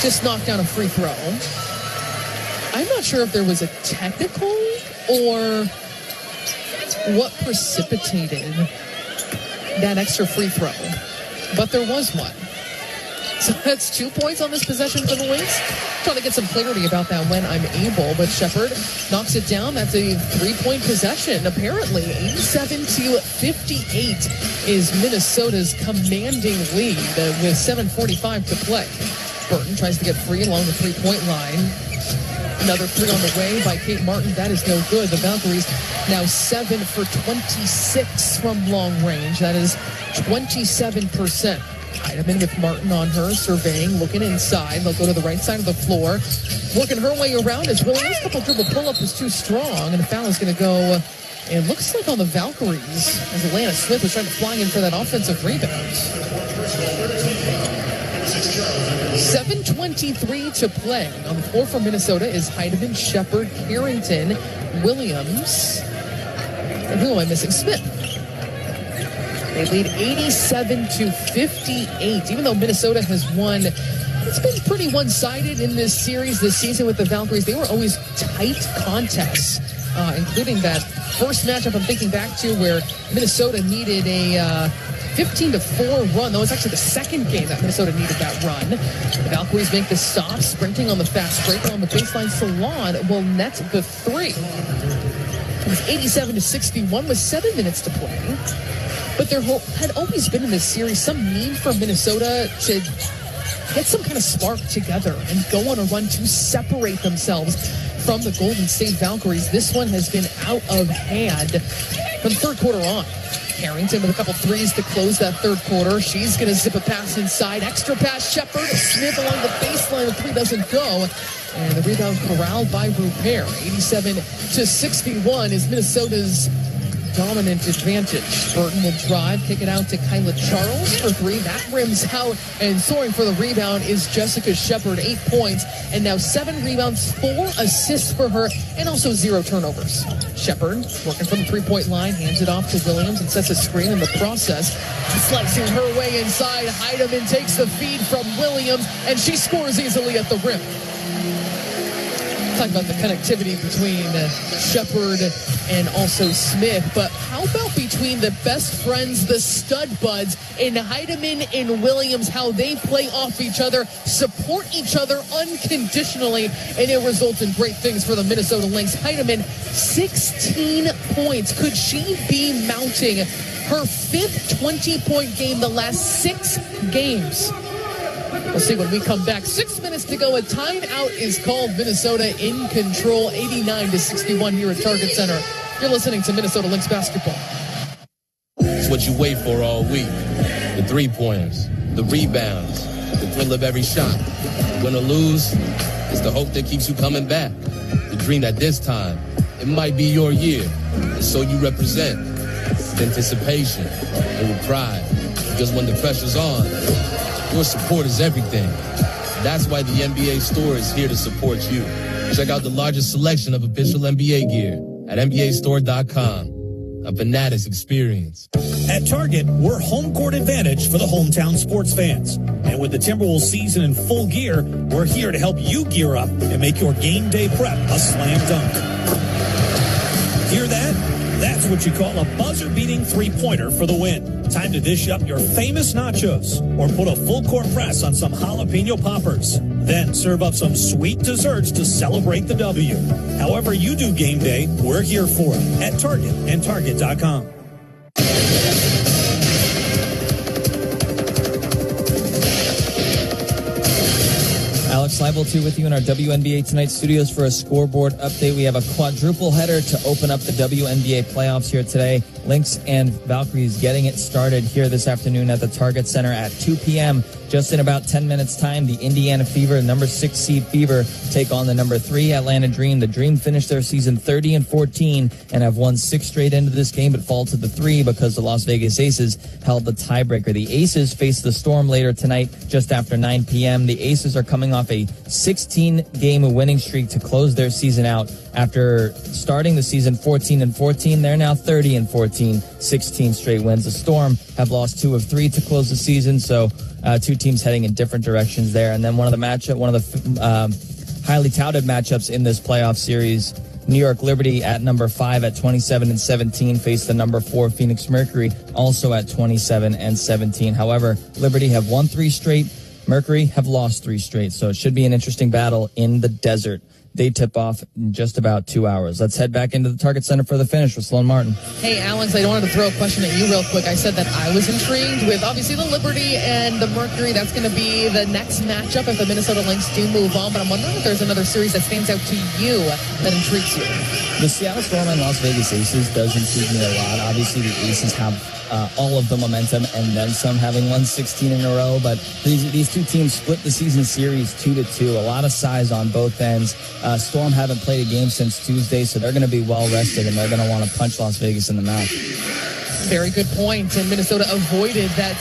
just knocked down a free throw. I'm not sure if there was a technical or what precipitated that extra free throw, but there was one. So that's 2 points on this possession for the Lynx. Trying to get some clarity about that when I'm able, but Shepard knocks it down. That's a 3-point possession, apparently. 87-58 is Minnesota's commanding lead with 7:45 to play. Burton tries to get free along the 3-point line. Another 3 on the way by Kate Martin. That is no good. The Valkyries now 7 for 26 from long range. That is 27%. Heidemann with Martin on her, surveying, looking inside. They'll go to the right side of the floor, working her way around as Williams. Couple dribble pull-up was too strong, and the foul is going to go, it looks like on the Valkyries, as Alana Smith was trying to fly in for that offensive rebound. 7:23 to play. On the floor for Minnesota is Heidemann, Shepard, Harrington, Williams, and who am I missing? Smith. They lead 87-58. Even though Minnesota has won, it's been pretty one-sided in this series this season with the Valkyries. They were always tight contests, including that first matchup I'm thinking back to where Minnesota needed a 15-4 run. That was actually the second game that Minnesota needed that run. The Valkyries make the stop, sprinting on the fast break on the baseline. Salon will net the three. It was 87-61 with 7 minutes to play. But there had always been in this series some need for Minnesota to get some kind of spark together and go on a run to separate themselves from the Golden State Valkyries. This one has been out of hand from the third quarter on. Harrington with a couple threes to close that third quarter. She's going to zip a pass inside. Extra pass, Shepard. Smith along the baseline. The three doesn't go. And the rebound corralled by Rupert. 87-61 is Minnesota's dominant advantage. Burton will drive, kick it out to Kyla Charles for three. That rims out, and soaring for the rebound is Jessica Shepard. 8 points, and now 7 rebounds, 4 assists for her, and also 0 turnovers. Shepard, working from the three-point line, hands it off to Williams and sets a screen in the process. Slicing her way inside, Heidemann takes the feed from Williams, and she scores easily at the rim. Talk about the connectivity between Shepard and also Smith, but how about between the best friends, the stud buds, in Heidemann and Williams, how they play off each other, support each other unconditionally, and it results in great things for the Minnesota Lynx. Heidemann, 16 points. Could she be mounting her 5th 20-point game the last 6 games? We'll see when we come back. 6 minutes to go. A timeout is called. Minnesota in control, 89-61 here at Target Center. You're listening to Minnesota Lynx basketball. It's what you wait for all week. The three-pointers, the rebounds, the thrill of every shot. Win or lose, it's the hope that keeps you coming back. The dream that this time, it might be your year. And so you represent with anticipation and with pride. Because when the pressure's on, your support is everything. That's why the NBA store is here to support you. Check out the largest selection of official NBA gear at NBAstore.com. A Fanatics experience. At Target, we're home court advantage for the hometown sports fans. And with the Timberwolves season in full gear, we're here to help you gear up and make your game day prep a slam dunk. Hear that? That's what you call a buzzer-beating three-pointer for the win. Time to dish up your famous nachos or put a full-court press on some jalapeno poppers. Then serve up some sweet desserts to celebrate the W. However you do game day, we're here for it at Target and Target.com. Alex Leibel with you in our WNBA Tonight studios for a scoreboard update. We have a quadruple header to open up the WNBA playoffs here today. Lynx and Valkyries getting it started here this afternoon at the Target Center at 2 p.m. Just in about 10 minutes' time, the Indiana Fever, number 6 seed Fever, take on the number 3 Atlanta Dream. The Dream finished their season 30-14 and have won 6 straight into this game, but fall to the 3 because the Las Vegas Aces held the tiebreaker. The Aces face the Storm later tonight, just after 9 p.m. The Aces are coming off a 16-game winning streak to close their season out. After starting the season 14-14, they're now 30-14, 16 straight wins. The Storm have lost 2 of 3 to close the season, so two teams heading in different directions there. And then one of the highly touted matchups in this playoff series, New York Liberty at number 5 at 27-17 face the number 4 Phoenix Mercury, also at 27-17. However, Liberty have won 3 straight. Mercury have lost 3 straight, so it should be an interesting battle in the desert. They tip off in just about 2 hours. Let's head back into the Target Center for the finish with Sloan Martin. Hey, Alex, I wanted to throw a question at you real quick. I said that I was intrigued with, obviously, the Liberty and the Mercury. That's going to be the next matchup if the Minnesota Lynx do move on. But I'm wondering if there's another series that stands out to you that intrigues you. The Seattle Storm and Las Vegas Aces does intrigue me a lot. Obviously, the Aces have all of the momentum and then some, having won 16 in a row. But these two teams split the season series 2-2. A lot of size on both ends. Storm haven't played a game since Tuesday, so they're going to be well rested, and they're going to want to punch Las Vegas in the mouth. Very good point. And Minnesota avoided that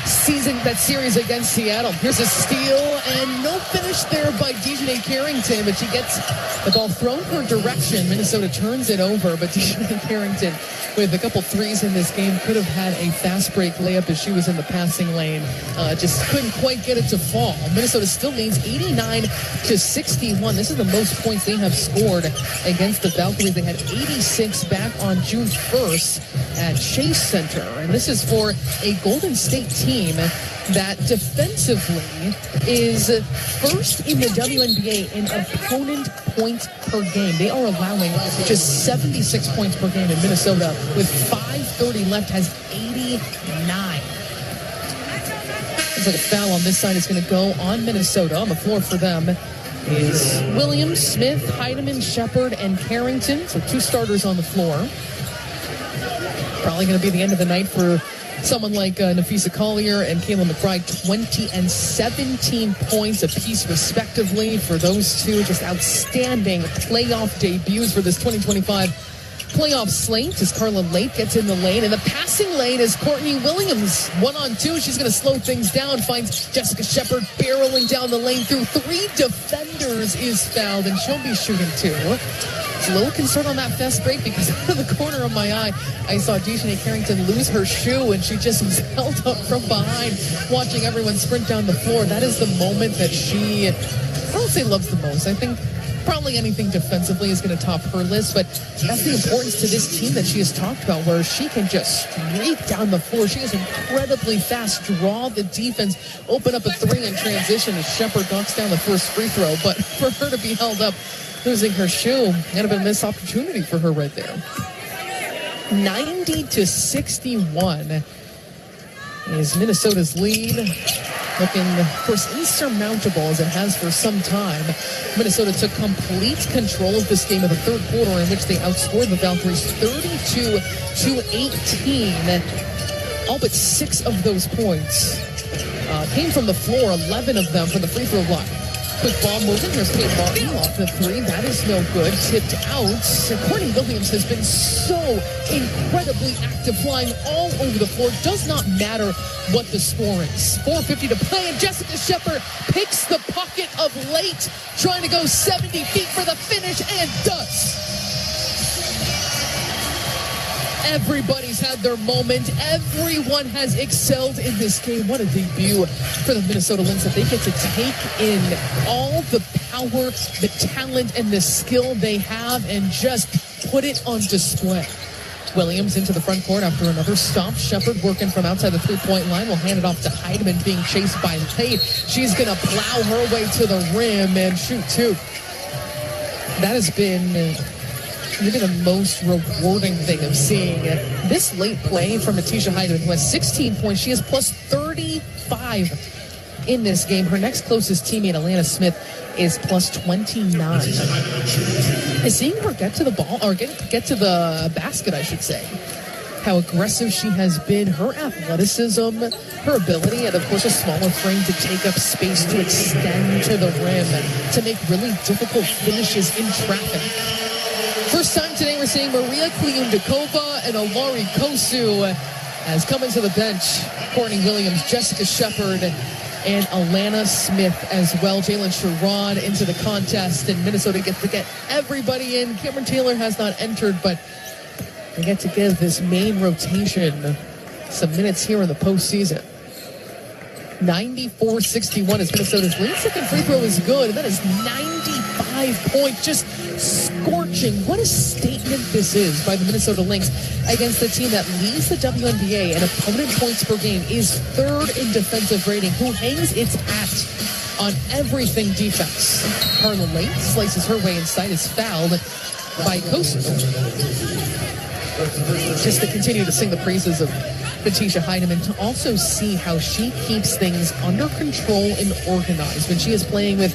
series against Seattle. Here's a steal and no finish there by DiJonai Carrington, but she gets the ball thrown her direction. Minnesota turns it over, but DiJonai Carrington, with a couple threes in this game, could have had a fast break layup as she was in the passing lane. Just couldn't quite get it to fall. Minnesota still leads 89-61. This is the most points they have scored against the Valkyries. They had 86 back on June 1st at Chase Center. And this is for a Golden State team that defensively is first in the WNBA in opponent points per game. They are allowing just 76 points per game, in Minnesota, with 5:30 left, has 89. Looks like a foul on this side is going to go on Minnesota. On the floor for them is Williams, Smith, Heidemann, Shepard, and Carrington. So 2 starters on the floor. Probably going to be the end of the night for someone like Nafisa Collier and Kayla McBride. 20 and 17 points apiece, respectively, for those two. Just outstanding playoff debuts for this 2025 playoff slate as Carla Lake gets in the lane. In the passing lane is Courtney Williams. 1-on-2. She's going to slow things down. Finds Jessica Shepard barreling down the lane through 3 defenders, is fouled, and she'll be shooting 2. It's a little concerned on that fast break because out of the corner of my eye, I saw DiJonai Carrington lose her shoe, and she just was held up from behind, watching everyone sprint down the floor. That is the moment that she, I don't say loves the most. I think probably anything defensively is going to top her list, but that's the importance to this team that she has talked about, where she can just streak down the floor. She is incredibly fast, draw the defense, open up a 3 in transition as Shepard knocks down the first free throw. But for her to be held up, losing her shoe, might have been a missed opportunity for her right there. 90-61 is Minnesota's lead. Looking, of course, insurmountable as it has for some time. Minnesota took complete control of this game in the third quarter, in which they outscored the Valkyries 32-18. All but 6 of those points came from the floor, 11 of them from the free throw line. Quick ball moving. Here's Kate Martin off the 3. That is no good. Tipped out. Courtney Williams has been so incredibly active, flying all over the floor. Does not matter what the score is. 4:50 to play, and Jessica Shepard picks the pocket of late, trying to go 70 feet for the finish, and does. Everybody's had their moment. Everyone has excelled in this game. What a debut for the Minnesota Lynx, that they get to take in all the power, the talent, and the skill they have and just put it on display. Williams into the front court after another stop. Shepard working from outside the 3-point line. Will hand it off to Heidemann, being chased by Late. She's going to plow her way to the rim and shoot 2. That has been maybe the most rewarding thing of seeing this late play from Natisha Heidemann, who has 16 points. She has plus 35 in this game. Her next closest teammate, Alana Smith, is plus 29. And seeing her get to the ball, or get to the basket, I should say, how aggressive she has been, her athleticism, her ability, and of course a smaller frame to take up space, to extend to the rim, to make really difficult finishes in traffic. First time today we're seeing Maria Kliundakova and Alari Kosu as coming to the bench. Courtney Williams, Jessica Shepard, and Alana Smith as well. Jalen Sherrod into the contest, and Minnesota gets to get everybody in. Cameron Taylor has not entered, but they get to give this main rotation some minutes here in the postseason. 94-61 is Minnesota's lead. Second free throw is good, and that is 95 points. Just scorching. What a statement this is by the Minnesota Lynx against the team that leads the WNBA and opponent points per game, is 3rd in defensive rating, who hangs its hat on everything defense. Carla Lake slices her way inside, is fouled by Kosu. Just to continue to sing the praises of Natisha Heidemann, to also see how she keeps things under control and organized when she is playing with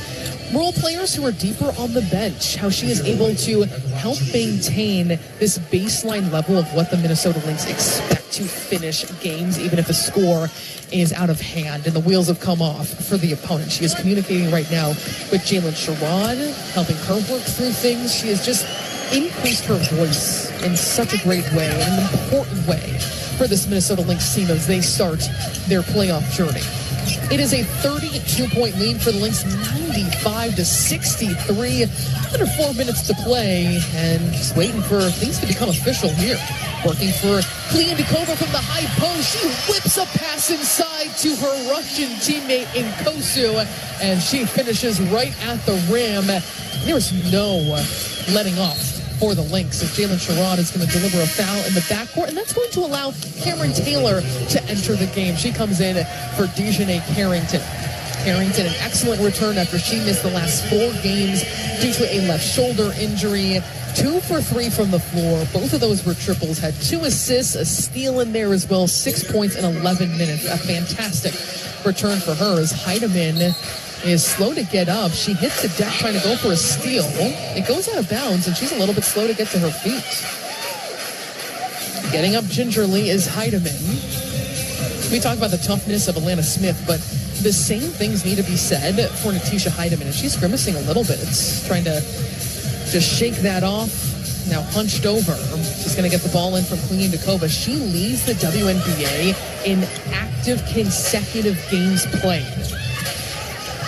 role players who are deeper on the bench, how she is able to help maintain this baseline level of what the Minnesota Lynx expect to finish games, even if the score is out of hand and the wheels have come off for the opponent. She is communicating right now with Jalen Sherrod, helping her work through things. She has just increased her voice in such a great way, in an important way for this Minnesota Lynx team as they start their playoff journey. It is a 32-point lead for the Lynx, 95-63. Under 4 minutes to play, and just waiting for things to become official here. Working for Kliendikova from the high post. She whips a pass inside to her Russian teammate in Kosu, and she finishes right at the rim. There's no letting off for the Lynx, as Jalen Sherrod is going to deliver a foul in the backcourt, and that's going to allow Cameron Taylor to enter the game. She comes in for Dejanay Carrington. Carrington, an excellent return after she missed the last 4 games due to a left shoulder injury. 2 for 3 from the floor. Both of those were triples. Had 2 assists, a steal in there as well. 6 points in 11 minutes. A fantastic return for her as Heidemann is slow to get up. She hits the deck trying to go for a steal. It goes out of bounds, and she's a little bit slow to get to her feet. Getting up gingerly is Heidemann. We talk about the toughness of Alana Smith, but the same things need to be said for Natisha Heidemann. And she's grimacing a little bit. It's trying to just shake that off. Now hunched over. She's going to get the ball in from Kliendikova. She leads the WNBA in active consecutive games played.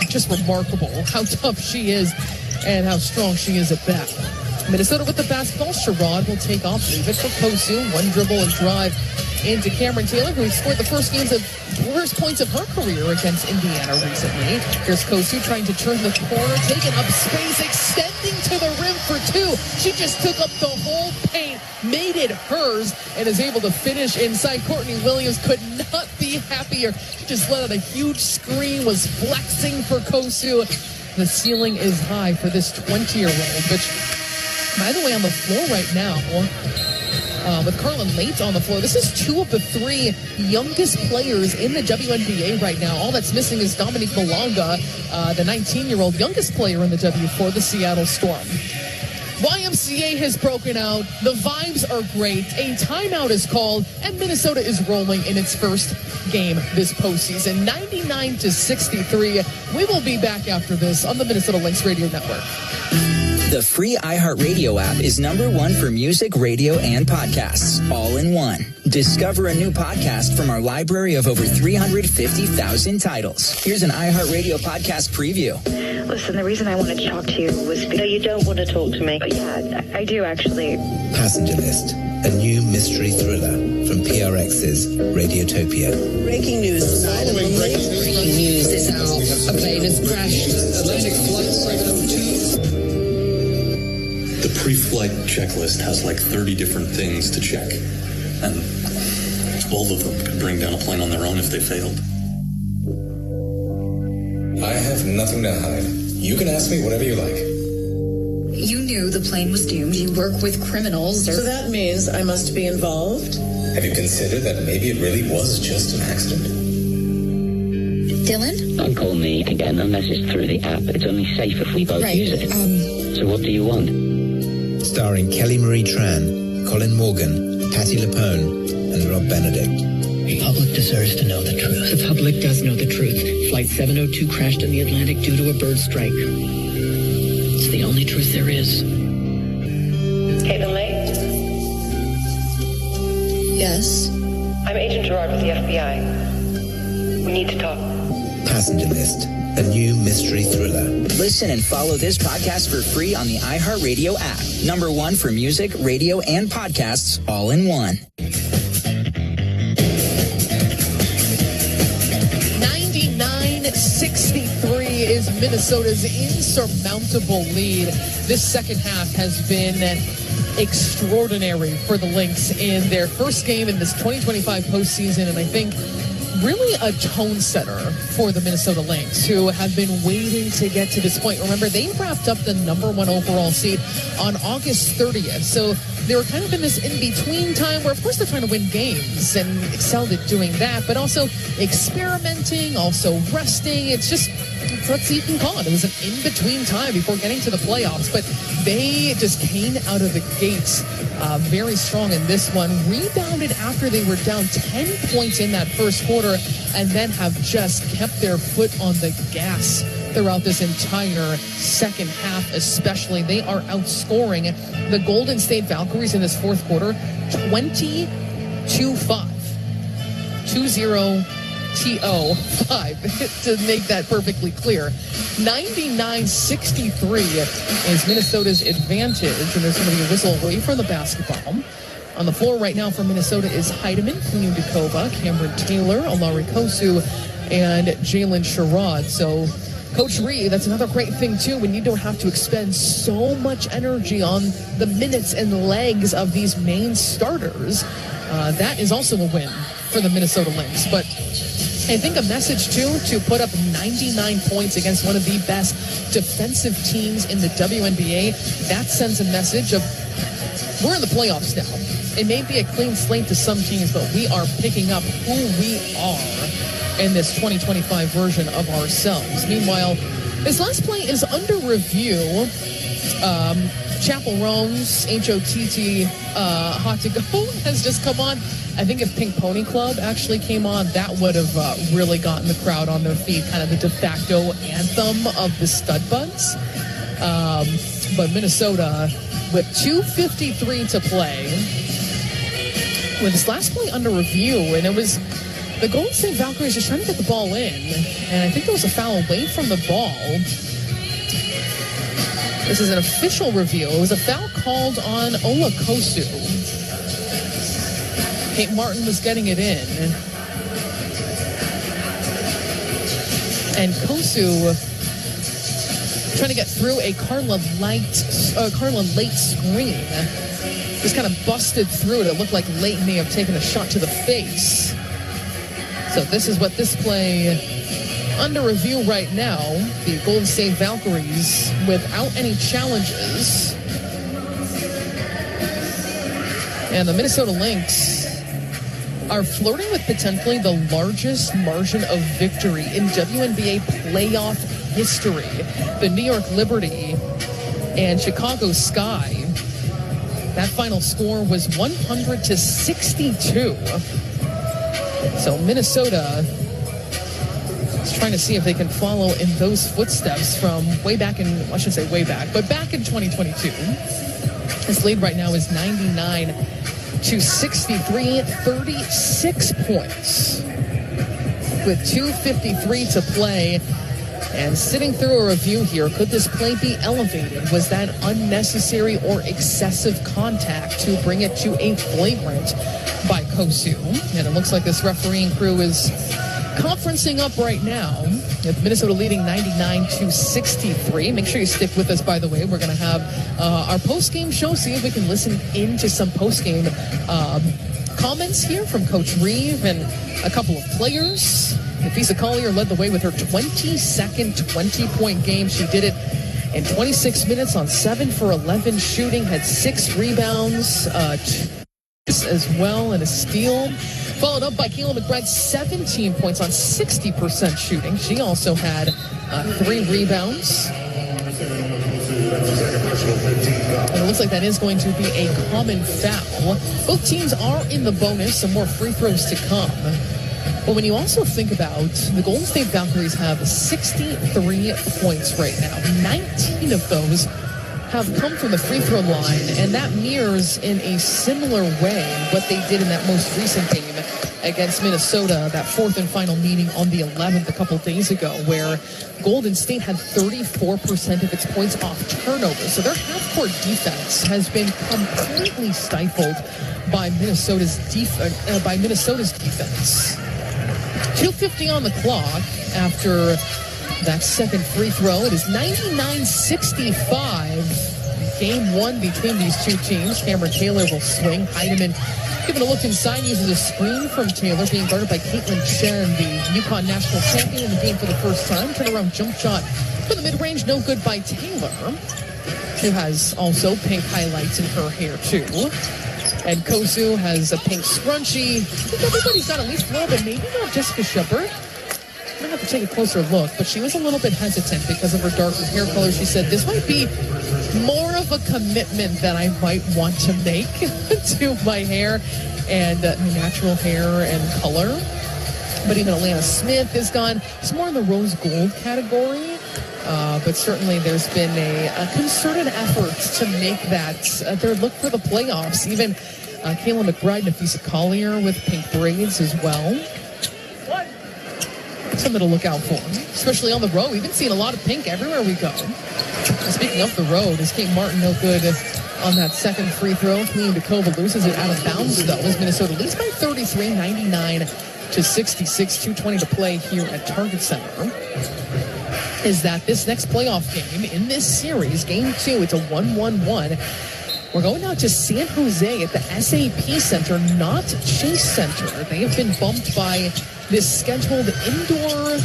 Just remarkable how tough she is and how strong she is at that. Minnesota with the basketball. Sherrod will take off. Leave it for Kosu. One dribble and drive into Cameron Taylor, who scored the first points of her career against Indiana recently. Here's Kosu trying to turn the corner, taking up space, extending to the rim for 2. She just took up the whole paint, made it hers, and is able to finish inside. Courtney Williams could not be happier. She just let out a huge scream, was flexing for Kosu. The ceiling is high for this 20-year-old, which, by the way, on the floor right now, with Carlin Late on the floor. This is 2 of the 3 youngest players in the WNBA right now. All that's missing is Dominique Malonga, the 19-year-old youngest player in the W for the Seattle Storm. YMCA has broken out. The vibes are great. A timeout is called, and Minnesota is rolling in its first game this postseason. 99-63. We will be back after this on the Minnesota Lynx Radio Network. The free iHeartRadio app is #1 for music, radio, and podcasts, all in one. Discover a new podcast from our library of over 350,000 titles. Here's an iHeartRadio podcast preview. Listen, the reason I wanted to talk to you was because you don't want to talk to me. Yeah, I do actually. Passenger List, a new mystery thriller from PRX's Radiotopia. Breaking news. Breaking news. This hour, a plane has crashed. Atlantic Flight 702. The pre-flight checklist has like 30 different things to check, and all of them could bring down a plane on their own if they failed. I have nothing to hide. You can ask me whatever you like. You knew the plane was doomed. You work with criminals. So that means I must be involved? Have you considered that maybe it really was just an accident? Dylan? Don't call me again unless it's through the app. It's only safe if we both use it. So what do you want? Starring Kelly Marie Tran, Colin Morgan, Patti LuPone, and Rob Benedict. The public deserves to know the truth. The public does know the truth. Flight 702 crashed in the Atlantic due to a bird strike. It's the only truth there is. Caitlin Lake? Yes? I'm Agent Gerard with the FBI. We need to talk. Passenger List, a new mystery thriller. Listen and follow this podcast for free on the iHeartRadio app. #1 for music, radio, and podcasts, all in one. 99-63 is Minnesota's insurmountable lead. This second half has been extraordinary for the Lynx in their first game in this 2025 postseason, and I think really a tone setter for the Minnesota Lynx, who have been waiting to get to this point. Remember, they wrapped up the #1 overall seed on August 30th, so they were kind of in this in-between time where, of course, they're trying to win games and excelled at doing that, but also experimenting, also resting. It's just let's see you can call it. It was an in-between time before getting to the playoffs, but they just came out of the gates very strong in this one. Rebounded after they were down 10 points in that first quarter, and then have just kept their foot on the gas throughout this entire second half especially. They are outscoring the Golden State Valkyries in this fourth quarter 20-5. 2-0-T-O-5 to make that perfectly clear. 99-63 is Minnesota's advantage, and there's going to be a whistle away from the basketball. On the floor right now for Minnesota is Heidemann, Kuniundakova, Cameron Taylor, Alari Kosu, and Jalen Sherrod. So Coach Reeve, that's another great thing, too, when you don't have to expend so much energy on the minutes and legs of these main starters. That is also a win for the Minnesota Lynx. But I think a message, too, to put up 99 points against one of the best defensive teams in the WNBA, that sends a message of we're in the playoffs now. It may be a clean slate to some teams, but we are picking up who we are in this 2025 version of ourselves. Meanwhile, this last play is under review. Chapel Rome's HOTT Hot to Go has just come on. I think if Pink Pony Club actually came on, that would have really gotten the crowd on their feet, kind of the de facto anthem of the Stud Buds. But Minnesota, with 2:53 to play, with this last play under review, and it was the Golden State Valkyries just trying to get the ball in, and I think there was a foul away from the ball. This is an official review. It was a foul called on Ola Kosu. Kate Martin was getting it in. And Kosu trying to get through a Carla Late screen. Just kind of busted through it. It looked like Late may have taken a shot to the face. So this is what this play under review right now. The Golden State Valkyries without any challenges. And the Minnesota Lynx are flirting with potentially the largest margin of victory in WNBA playoff history. The New York Liberty and Chicago Sky, that final score was 100-62. So Minnesota is trying to see if they can follow in those footsteps from way back in, I shouldn't say way back, but back in 2022. This lead right now is 99-63, 36 points with 2:53 to play. And sitting through a review here, could this play be elevated? Was that unnecessary or excessive contact to bring it to a flagrant by Kosu? And it looks like this refereeing crew is conferencing up right now, with Minnesota leading 99-63. Make sure you stick with us, by the way. We're going to have our post-game show, see if we can listen into some post-game comments here from Coach Reeve and a couple of players. Nafisa Collier led the way with her 22nd 20-point game. She did it in 26 minutes on 7 for 11 shooting, had 6 rebounds as well, and a steal. Followed up by Kayla McBride, 17 points on 60% shooting. She also had 3 rebounds. And it looks like that is going to be a common foul. Both teams are in the bonus, some more free throws to come. But when you also think about the Golden State Valkyries have 63 points right now. 19 of those have come from the free throw line, and that mirrors in a similar way what they did in that most recent game against Minnesota, that fourth and final meeting on the 11th a couple days ago, where Golden State had 34% of its points off turnovers. So their half-court defense has been completely stifled by Minnesota's defense. 2:50 on the clock after that second free throw. It is 99-65. Game one between these two teams. Cameron Taylor will swing. Heidemann giving a look inside, uses a screen from Taylor, being guarded by Caitlin Chen, the UConn national champion in the game for the first time. Turnaround jump shot for the mid-range, no good by Taylor, who has also pink highlights in her hair too. And Kosu has a pink scrunchie. I think everybody's got at least one, but maybe not Jessica Shepard. I'm going to have to take a closer look, but she was a little bit hesitant because of her darker hair color. She said, this might be more of a commitment that I might want to make to my hair and my natural hair and color. But even Alana Smith has gone, it's more in the rose gold category. But certainly there's been a concerted effort to make that their look for the playoffs. Even Kayla McBride and Nafisa Collier with pink braids as well. Something to look out for, especially on the road. We've been seeing a lot of pink everywhere we go. And speaking of the road, is Kate Martin no good on that second free throw? Kaliundikova loses it out of bounds, though, as Minnesota leads by 33, 99-66, 2:20 to play here at Target Center. Is that this next playoff game in this series, game 2, it's a 1-1-1. We're going out to San Jose at the SAP Center, not Chase Center. They have been bumped by this scheduled indoor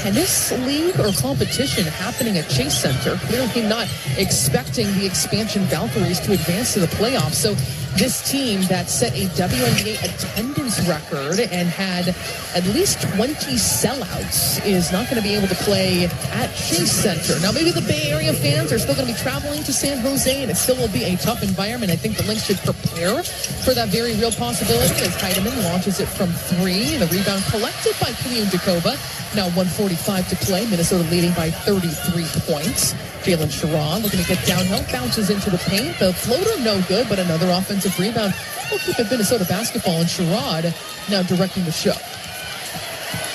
tennis league or competition happening at Chase Center. Clearly not expecting the expansion Valkyries to advance to the playoffs. So this team that set a WNBA attendance record and had at least 20 sellouts is not going to be able to play at Chase Center. Now, maybe the Bay Area fans are still going to be traveling to San Jose, and it still will be a tough environment. I think the Lynx should prepare for that very real possibility as Heidemann launches it from 3. The rebound collected by Kaliundikova. Now 1:45 to play. Minnesota leading by 33 points. Jalen Sherrod looking to get downhill, bounces into the paint. The floater no good, but another offensive rebound will keep it Minnesota basketball. And Sherrod now directing the show.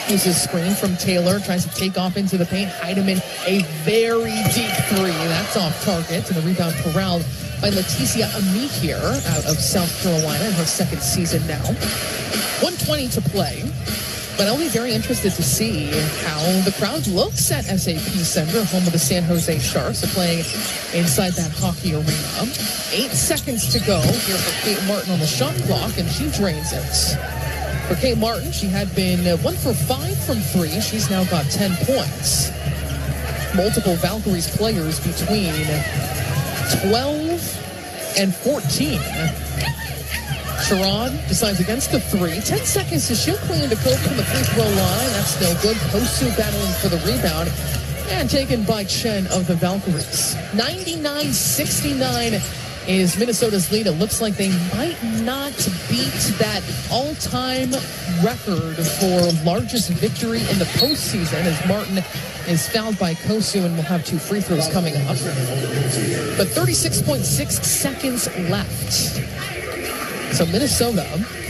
Uses screen from Taylor, tries to take off into the paint. Heidemann, a very deep 3. That's off target. And the rebound corralled by Leticia Amihere out of South Carolina in her second season now. 1:20 to play. But I'll be very interested to see how the crowd looks at SAP Center, home of the San Jose Sharks. They're playing inside that hockey arena. 8 seconds to go here for Kate Martin on the shot clock, and she drains it. For Kate Martin, she had been 1 for 5 from 3. She's now got 10 points. Multiple Valkyries players between 12 and 14. Sherrod decides against the 3. 10 seconds to shoot. Kaliundikova from the free throw line. That's no good. Kosu battling for the rebound. And taken by Chen of the Valkyries. 99-69 is Minnesota's lead. It looks like they might not beat that all-time record for largest victory in the postseason as Martin is fouled by Kosu and will have 2 free throws coming up. But 36.6 seconds left. So Minnesota,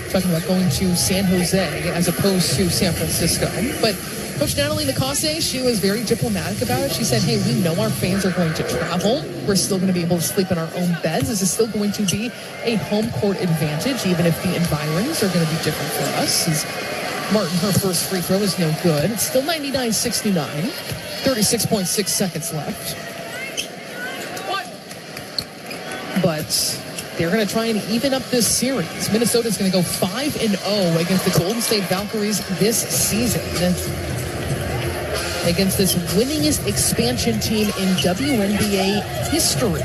talking about going to San Jose as opposed to San Francisco. But Coach Natalie Nakase, she was very diplomatic about it. She said, hey, we know our fans are going to travel. We're still going to be able to sleep in our own beds. This is still going to be a home court advantage, even if the environs are going to be different for us. As Martin, her first free throw is no good. It's still 99-69. 36.6 seconds left. But they're going to try and even up this series. Minnesota's going to go 5-0 against the Golden State Valkyries this season. Against this winningest expansion team in WNBA history.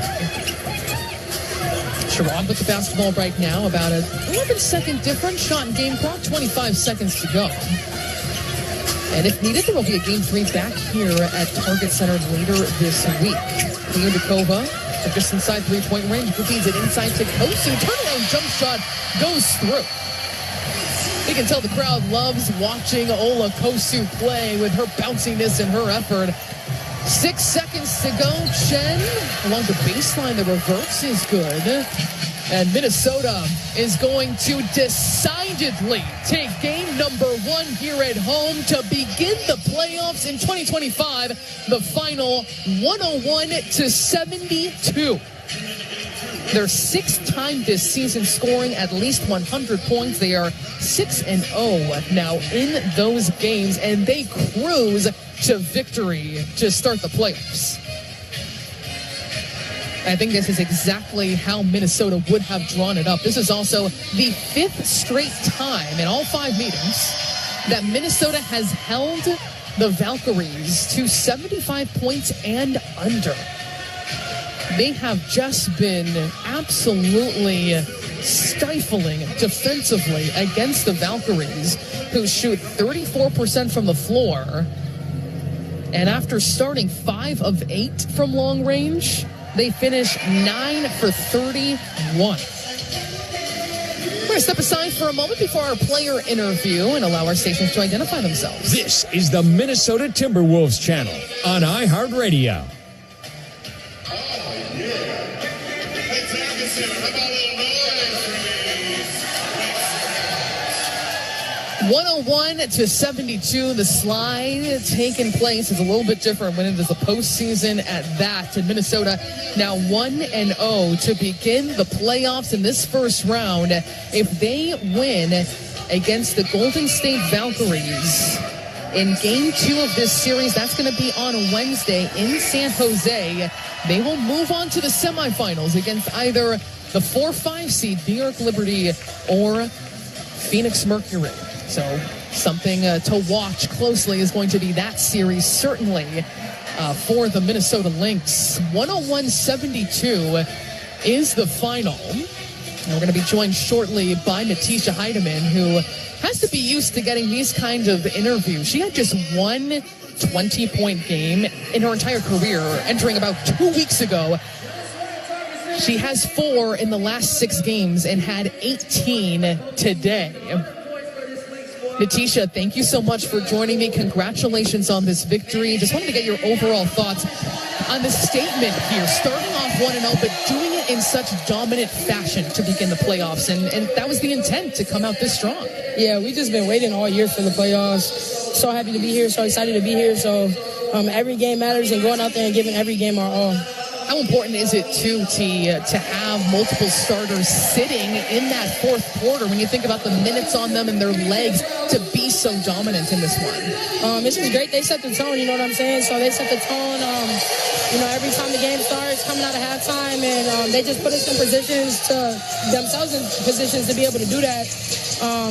Sherrod with the basketball right now. About a 11-second difference. Shot and game clock. 25 seconds to go. And if needed, there will be a game 3 back here at Target Center later this week. Kaliundikova just inside 3-point range. Feeds it inside to Kosu. Turnaround jump shot goes through. You can tell the crowd loves watching Ola Kosu play with her bounciness and her effort. 6 seconds to go. Chen along the baseline. The reverse is good. And Minnesota is going to decidedly take game number 1 here at home to begin the playoffs in 2025. The final 101-72. They're 6th time this season scoring at least 100 points. They are 6-0 now in those games, and they cruise to victory to start the playoffs. I think this is exactly how Minnesota would have drawn it up. This is also the 5th straight time in all 5 meetings that Minnesota has held the Valkyries to 75 points and under. They have just been absolutely stifling defensively against the Valkyries, who shoot 34% from the floor. And after starting 5 of 8 from long range, they finish 9 for 31. We're going to step aside for a moment before our player interview and allow our stations to identify themselves. This is the Minnesota Timberwolves channel on iHeartRadio. 101-72, the slide taking place is a little bit different when it is a postseason at that. And Minnesota now 1-0 to begin the playoffs in this first round. If they win against the Golden State Valkyries in Game 2 of this series, that's going to be on Wednesday in San Jose. They will move on to the semifinals against either the 4-5 seed New York Liberty or Phoenix Mercury. So something to watch closely is going to be that series, certainly for the Minnesota Lynx. 101-72 is the final. And we're going to be joined shortly by Natisha Hiedeman, who has to be used to getting these kinds of interviews. She had just one 20-point game in her entire career, entering about 2 weeks ago. She has 4 in the last 6 games and had 18 today. Natisha, thank you so much for joining me. Congratulations on this victory. Just wanted to get your overall thoughts on the statement here, starting off 1-0, but doing it in such dominant fashion to begin the playoffs. And that was the intent, to come out this strong. Yeah, we've just been waiting all year for the playoffs. So happy to be here, so excited to be here. So every game matters, and going out there and giving every game our all. How important is it, too, T, to have multiple starters sitting in that fourth quarter when you think about the minutes on them and their legs to be so dominant in this one? It's just great. They set the tone, you know what I'm saying? So they set the tone, every time the game starts, coming out of halftime, and they just put us in positions themselves in positions to be able to do that.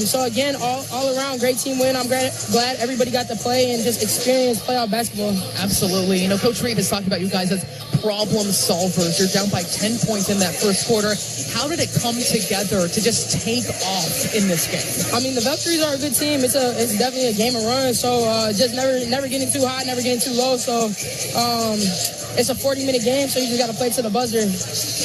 So, again, all around, great team win. I'm glad everybody got to play and just experience playoff basketball. Absolutely. Coach Reed has talked about you guys as problem solvers. You're down by 10 points in that first quarter. How did it come together to just take off in this game? I mean, the Valkyries are a good team. It's definitely a game of runs. So just never getting too high, never getting too low. So it's a 40-minute game, so you just got to play to the buzzer.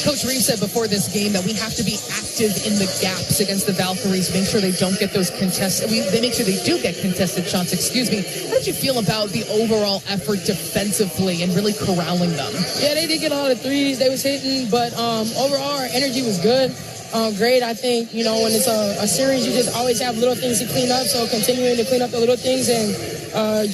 Coach Reeves said before this game that we have to be active in the gaps against the Valkyries, make sure they don't get those contested. They make sure they do get contested shots. How did you feel about the overall effort defensively and really corralling them? Yeah, they did get a lot of threes they was hitting, but overall our energy was good. Great. I think, when it's a series, you just always have little things to clean up. So continuing to clean up the little things and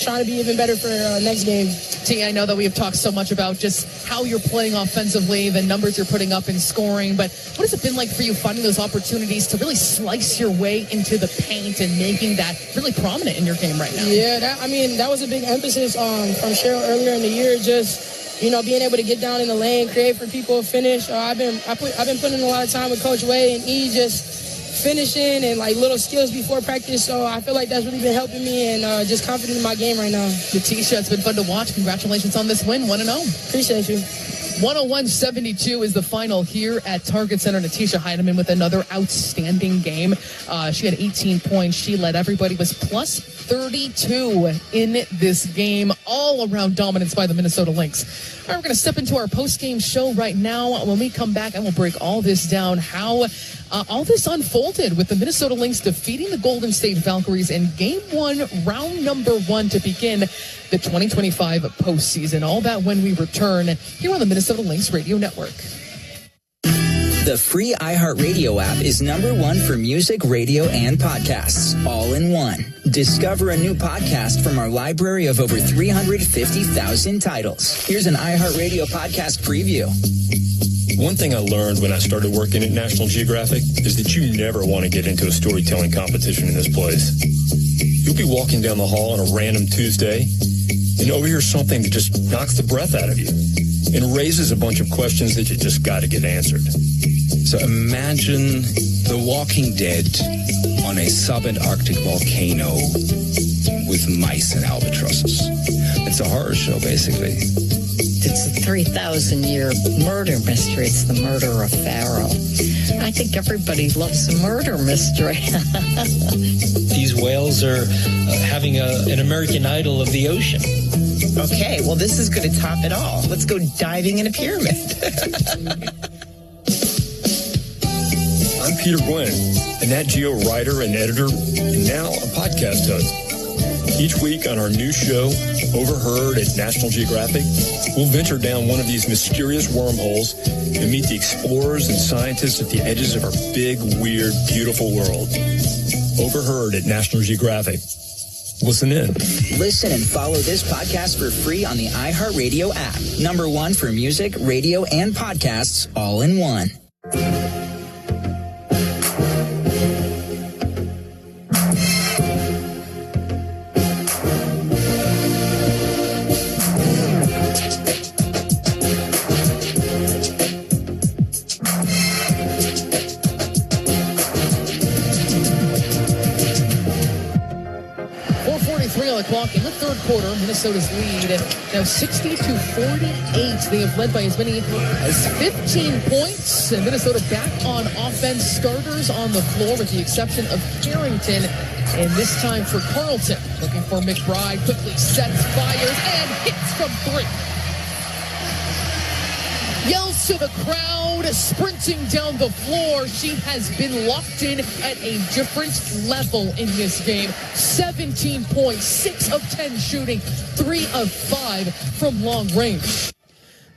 trying to be even better for next game. T, I know that we have talked so much about just how you're playing offensively, the numbers you're putting up in scoring, but what has it been like for you finding those opportunities to really slice your way into the paint and making that really prominent in your game right now? Yeah, that was a big emphasis from Cheryl earlier in the year, just being able to get down in the lane, create for people, finish. I've been putting in a lot of time with Coach Way and E, just finishing and little skills before practice. So I feel like that's really been helping me and just confident in my game right now. Natisha, it's been fun to watch. Congratulations on this win, 1-0. Appreciate you. 101-72 is the final here at Target Center. Natisha Hiedeman with another outstanding game. She had 18 points. She led everybody. Was plus 32 in this game. All around dominance by the Minnesota Lynx. All right, we're going to step into our post-game show right now. When we come back, I will break all this down, how all this unfolded with the Minnesota Lynx defeating the Golden State Valkyries in Game 1, round number 1 to begin the 2025 postseason. All that when we return here on the Minnesota Lynx Radio Network. The free iHeartRadio app is #1 for music, radio, and podcasts, all in one. Discover a new podcast from our library of over 350,000 titles. Here's an iHeartRadio podcast preview. One thing I learned when I started working at National Geographic is that you never want to get into a storytelling competition in this place. You'll be walking down the hall on a random Tuesday and overhear something that just knocks the breath out of you and raises a bunch of questions that you just got to get answered. So imagine The Walking Dead on a subantarctic volcano with mice and albatrosses. It's a horror show, basically. It's a 3,000-year murder mystery. It's the murder of Pharaoh. I think everybody loves a murder mystery. These whales are having an American Idol of the ocean. Okay, well, this is going to top it all. Let's go diving in a pyramid. I'm Peter Gwynn, a Nat Geo writer and editor, and now a podcast host. Each week on our new show, Overheard at National Geographic, we'll venture down one of these mysterious wormholes and meet the explorers and scientists at the edges of our big, weird, beautiful world. Overheard at National Geographic. Listen in. Listen and follow this podcast for free on the iHeartRadio app. #1 for music, radio, and podcasts all in one. In the third quarter, Minnesota's lead now 60-48. They have led by as many as 15 points. And Minnesota back on offense. Starters on the floor with the exception of Carrington. And this time for Carleton. Looking for McBride. Quickly sets, fires, and hits from three. Yells to the crowd, sprinting down the floor. She has been locked in at a different level in this game. 17 points, 6 of 10 shooting, 3 of 5 from long range.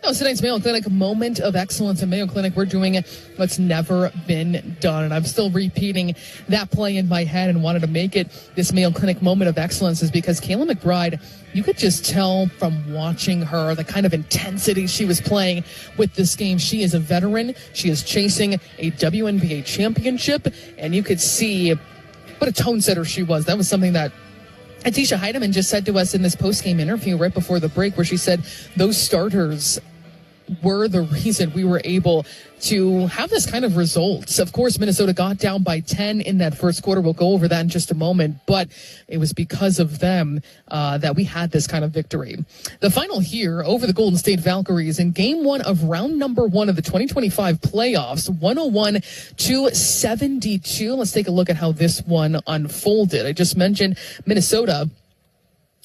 That was tonight's Mayo Clinic moment of excellence. In Mayo Clinic, we're doing what's never been done. And I'm still repeating that play in my head and wanted to make it this Mayo Clinic moment of excellence is because Kayla McBride, you could just tell from watching her the kind of intensity she was playing with this game. She is a veteran. She is chasing a WNBA championship. And you could see what a tone setter she was. That was something that Atisha Heidemann just said to us in this post-game interview right before the break where she said those starters were the reason we were able to have this kind of results. Of course, Minnesota got down by 10 in that first quarter. We'll go over that in just a moment, but it was because of them that we had this kind of victory. The final here over the Golden State Valkyries in game 1 of round number 1 of the 2025 playoffs, 101-72. Let's take a look at how this one unfolded. I just mentioned Minnesota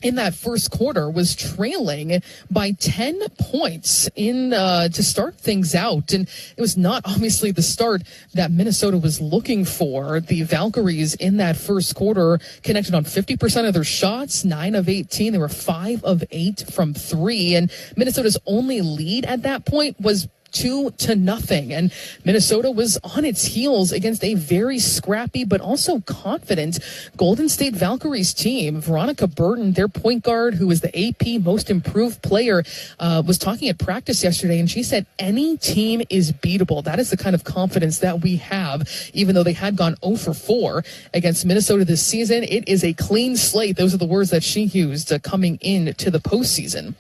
in that first quarter was trailing by 10 points in to start things out. And it was not obviously the start that Minnesota was looking for. The Valkyries in that first quarter connected on 50% of their shots, 9 of 18. They were 5 of 8 from 3. And Minnesota's only lead at that point was 2-0. And Minnesota was on its heels against a very scrappy but also confident Golden State Valkyries team. Veronica Burton, their point guard, who was the AP most improved player, was talking at practice yesterday, and she said any team is beatable. That is the kind of confidence that we have, even though they had gone 0 for 4 against Minnesota this season. It is a clean slate. Those are the words that she used coming into the postseason.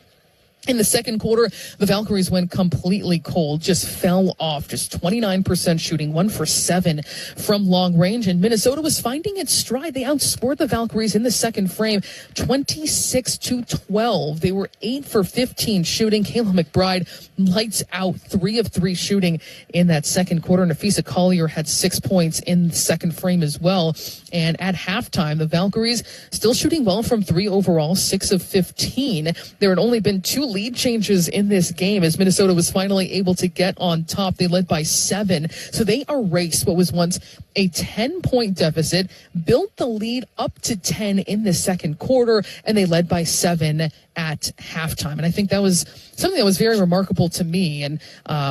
In the second quarter, the Valkyries went completely cold, just fell off, just 29% shooting, 1 for 7 from long range. And Minnesota was finding its stride. They outscored the Valkyries in the second frame, 26-12. They were 8 for 15 shooting. Kayla McBride lights out, 3 of 3 shooting in that second quarter. Nafisa Collier had 6 points in the second frame as well. And at halftime, the Valkyries still shooting well from 3 overall, 6 of 15. There had only been 2 lead changes in this game as Minnesota was finally able to get on top. They led by 7. So they erased what was once a 10-point deficit, built the lead up to 10 in the second quarter, and they led by 7 at halftime. And I think that was something that was very remarkable to me. And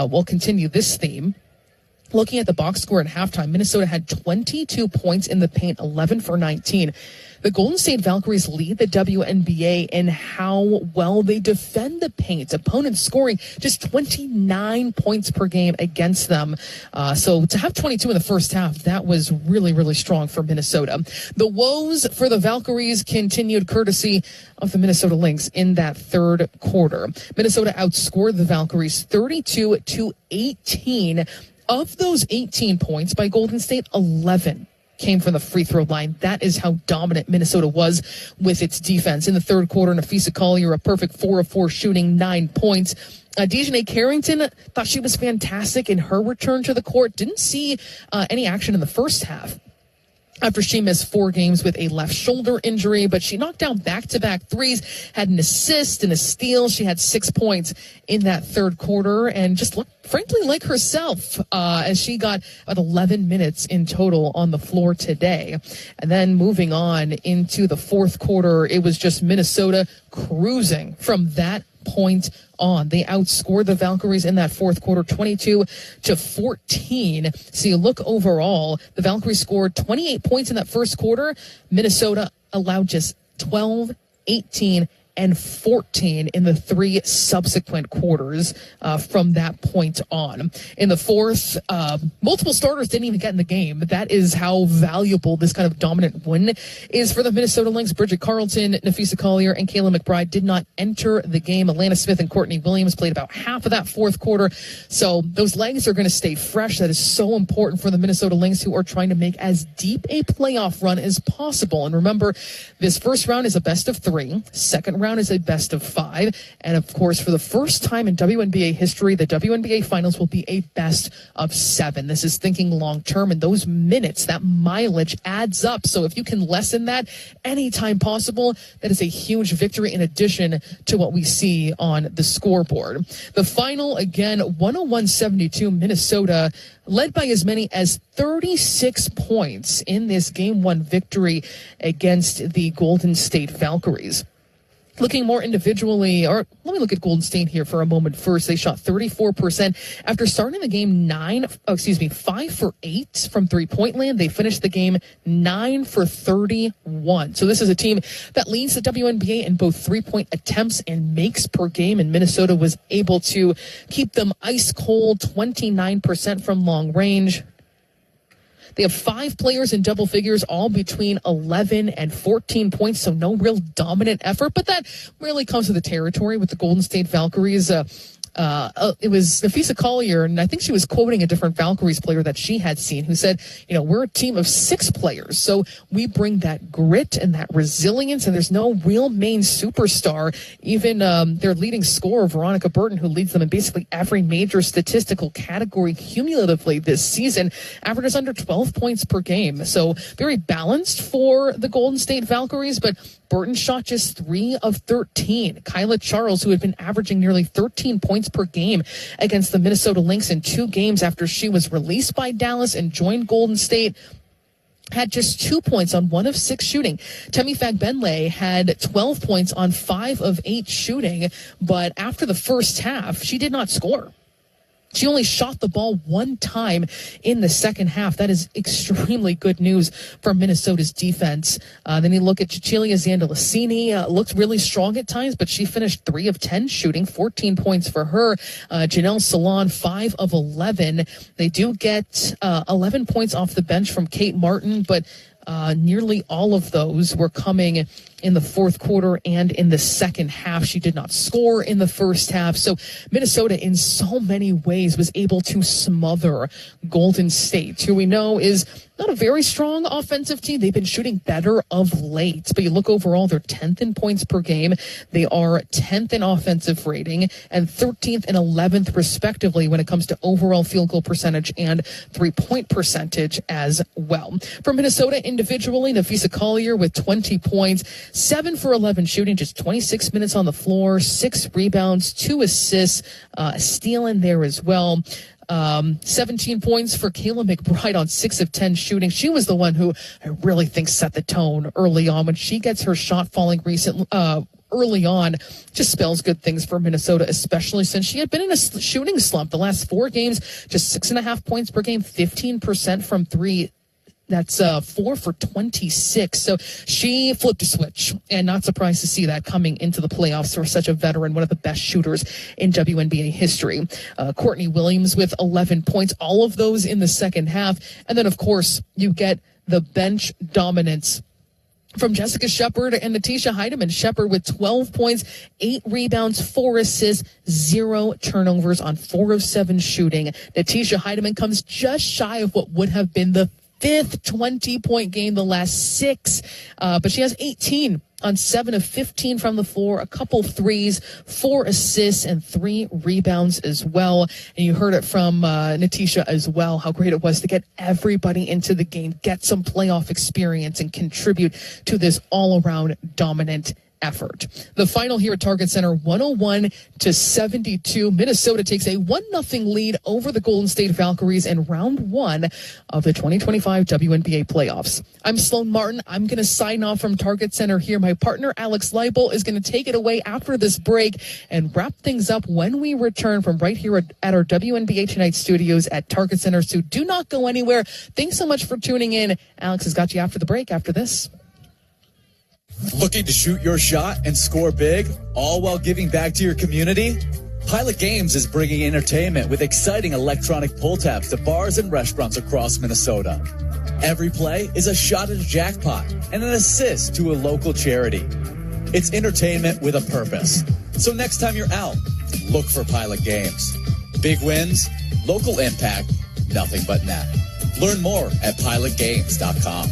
we'll continue this theme. Looking at the box score at halftime, Minnesota had 22 points in the paint, 11 for 19. The Golden State Valkyries lead the WNBA in how well they defend the paint. Opponents scoring just 29 points per game against them. So to have 22 in the first half, that was really, really strong for Minnesota. The woes for the Valkyries continued courtesy of the Minnesota Lynx in that third quarter. Minnesota outscored the Valkyries 32-18. Of those 18 points by Golden State, 11 came from the free throw line. That is how dominant Minnesota was with its defense. In the third quarter, Napheesa Collier, a perfect 4 of 4 shooting, 9 points. Dejanay Carrington, thought she was fantastic in her return to the court. Didn't see any action in the first half after she missed 4 games with a left shoulder injury, but she knocked down back-to-back threes, had an assist and a steal. She had 6 points in that third quarter and just looked, frankly, like herself as she got about 11 minutes in total on the floor today. And then moving on into the fourth quarter, it was just Minnesota cruising from that point on. They outscored the Valkyries in that fourth quarter 22-14. So you look overall, the Valkyries scored 28 points in that first quarter. Minnesota allowed just 12, 18, and 14 in the 3 subsequent quarters from that point on. In the fourth, multiple starters didn't even get in the game. That is how valuable this kind of dominant win is for the Minnesota Lynx. Bridget Carleton, Napheesa Collier, and Kayla McBride did not enter the game. Alana Smith and Courtney Williams played about half of that fourth quarter. So those legs are going to stay fresh. That is so important for the Minnesota Lynx, who are trying to make as deep a playoff run as possible. And remember, this first round is a best of 3. Second round is a best of 5. And of course, for the first time in WNBA history, the WNBA finals will be a best of 7. This is thinking long term, and those minutes, that mileage adds up. So if you can lessen that anytime possible, that is a huge victory in addition to what we see on the scoreboard. The final, again, 101-72, Minnesota led by as many as 36 points in this Game 1 victory against the Golden State Valkyries. Looking more individually, or let me look at Golden State here for a moment first. They shot 34% after starting the game 5 for 8 from three-point land. They finished the game 9 for 31. So this is a team that leads the WNBA in both three-point attempts and makes per game, and Minnesota was able to keep them ice cold, 29% from long range. They have 5 players in double figures, all between 11 and 14 points, so no real dominant effort, but that really comes with the territory with the Golden State Valkyries. It was Napheesa Collier, and I think she was quoting a different Valkyries player that she had seen, who said, we're a team of 6 players, so we bring that grit and that resilience, and there's no real main superstar. Even their leading scorer, Veronica Burton, who leads them in basically every major statistical category cumulatively this season, averages under 12 points per game. So very balanced for the Golden State Valkyries, but Burton shot just 3 of 13. Kyla Charles, who had been averaging nearly 13 points per game against the Minnesota Lynx in 2 games after she was released by Dallas and joined Golden State, had just 2 points on 1 of 6 shooting. Temi Fagbenle had 12 points on 5 of 8 shooting, but after the first half, she did not score. She only shot the ball 1 time in the second half. That is extremely good news for Minnesota's defense. Then you look at Cecilia Zandalicini, looked really strong at times, but she finished 3 of 10 shooting, 14 points for her. Janelle Salon, 5 of 11. They do get 11 points off the bench from Kate Martin, but nearly all of those were coming in the fourth quarter and in the second half. She did not score in the first half. So Minnesota, in so many ways, was able to smother Golden State, who we know is not a very strong offensive team. They've been shooting better of late, but you look overall, they're 10th in points per game. They are 10th in offensive rating and 13th and 11th respectively when it comes to overall field goal percentage and 3-point percentage as well. For Minnesota individually, Napheesa Collier with 20 points, 7 for 11 shooting, just 26 minutes on the floor, 6 rebounds, 2 assists, a steal in there as well. 17 points for Kayla McBride on 6 of 10 shooting. She was the one who I really think set the tone early on. When she gets her shot falling early on, just spells good things for Minnesota, especially since she had been in a shooting slump the last 4 games, just 6.5 points per game, 15% from 3. That's 4 for 26. So she flipped a switch, and not surprised to see that coming into the playoffs for such a veteran, one of the best shooters in WNBA history. Courtney Williams with 11 points, all of those in the second half. And then, of course, you get the bench dominance from Jessica Shepard and Natisha Heidemann. Shepard with 12 points, 8 rebounds, 4 assists, 0 turnovers on 4 of 7 shooting. Natisha Heidemann comes just shy of what would have been the 5th 20-point game the last 6, but she has 18 on 7 of 15 from the floor, a couple threes, 4 assists, and 3 rebounds as well. And you heard it from Natisha as well, how great it was to get everybody into the game, get some playoff experience, and contribute to this all-around dominant effort. The final here at Target Center, 101-72. Minnesota takes a 1-0 lead over the Golden State Valkyries in round 1 of the 2025 WNBA playoffs. I'm Sloan Martin. I'm going to sign off from Target Center here. My partner, Alex Leibel, is going to take it away after this break and wrap things up when we return from right here at our WNBA Tonight studios at Target Center. So do not go anywhere. Thanks so much for tuning in. Alex has got you after the break after this. Looking to shoot your shot and score big, all while giving back to your community? Pilot Games is bringing entertainment with exciting electronic pull tabs to bars and restaurants across Minnesota. Every play is a shot at a jackpot and an assist to a local charity. It's entertainment with a purpose. So next time you're out, look for Pilot Games. Big wins, local impact, nothing but net. Learn more at pilotgames.com.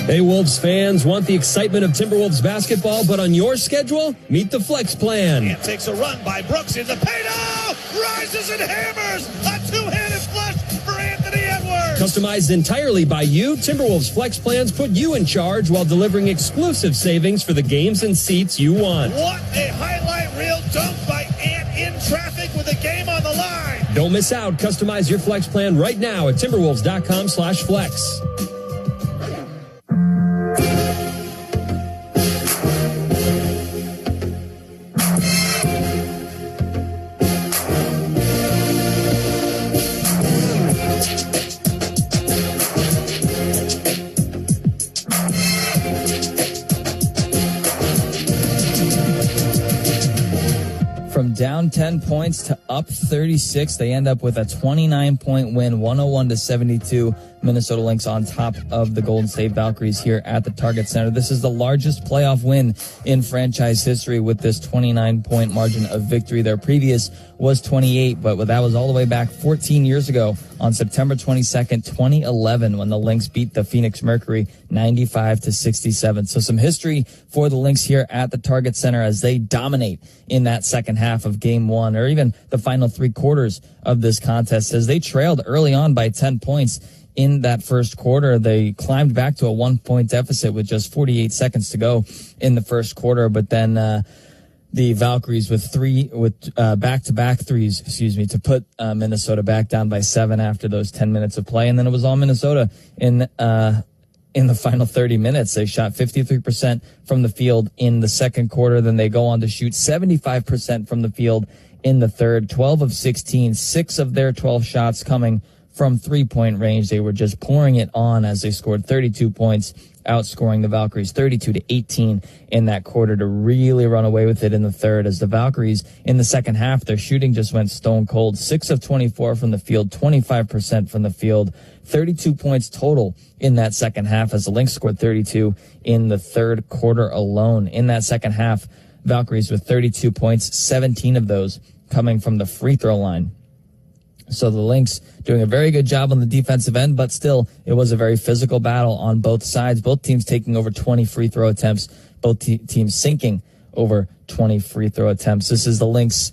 Hey, Wolves fans, want the excitement of Timberwolves basketball, but on your schedule? Meet the Flex Plan. It takes a run by Brooks in the paint. Oh! Rises and hammers. A two-handed flush for Anthony Edwards. Customized entirely by you, Timberwolves Flex Plans put you in charge while delivering exclusive savings for the games and seats you want. What a highlight reel dunk by Ant in traffic with the game on the line. Don't miss out. Customize your Flex Plan right now at timberwolves.com/flex. From down 10 points to up 36, they end up with a 29-point win, 101-72. Minnesota Lynx on top of the Golden State Valkyries here at the Target Center. This is the largest playoff win in franchise history with this 29-point margin of victory. Their previous was 28, but that was all the way back 14 years ago on September 22nd, 2011, when the Lynx beat the Phoenix Mercury 95-67. So some history for the Lynx here at the Target Center as they dominate in that second half of game 1, or even the final 3 quarters of this contest, as they trailed early on by 10 points. In that first quarter, they climbed back to a 1-point deficit with just 48 seconds to go in the first quarter. But then the Valkyries with back-to-back threes, to put Minnesota back down by 7 after those 10 minutes of play. And then it was all Minnesota in the final 30 minutes. They shot 53% from the field in the second quarter. Then they go on to shoot 75% from the field in the third, 12 of 16, 6 of their 12 shots coming from 3-point range. They were just pouring it on as they scored 32 points, outscoring the Valkyries 32-18 in that quarter to really run away with it in the third. As the Valkyries in the second half, their shooting just went stone cold. 6 of 24 from the field, 25% from the field, 32 points total in that second half as the Lynx scored 32 in the third quarter alone. In that second half, Valkyries with 32 points, 17 of those coming from the free throw line. So the Lynx doing a very good job on the defensive end, but still, it was a very physical battle on both sides. Both teams taking over 20 free throw attempts, both teams sinking over 20 free throw attempts. This is the Lynx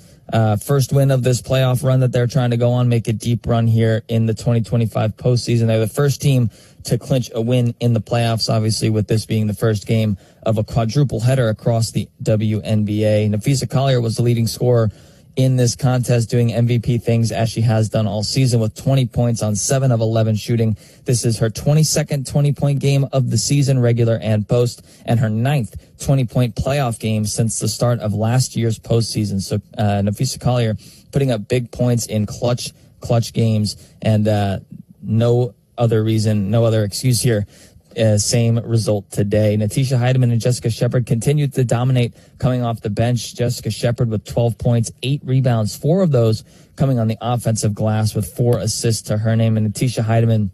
first win of this playoff run that they're trying to go on, make a deep run here in the 2025 postseason. They're the first team to clinch a win in the playoffs, obviously, with this being the first game of a quadruple header across the WNBA. Napheesa Collier was the leading scorer in this contest, doing MVP things as she has done all season with 20 points on 7 of 11 shooting. This is her 22nd 20-point game of the season, regular and post, and her 9th 20-point playoff game since the start of last year's postseason. So Napheesa Collier putting up big points in clutch games, and no other excuse here. Same result today. Natisha Hiedeman and Jessica Shepard continued to dominate coming off the bench. Jessica Shepard with 12 points, 8 rebounds, 4 of those coming on the offensive glass with 4 assists to her name. And Natisha Hiedeman,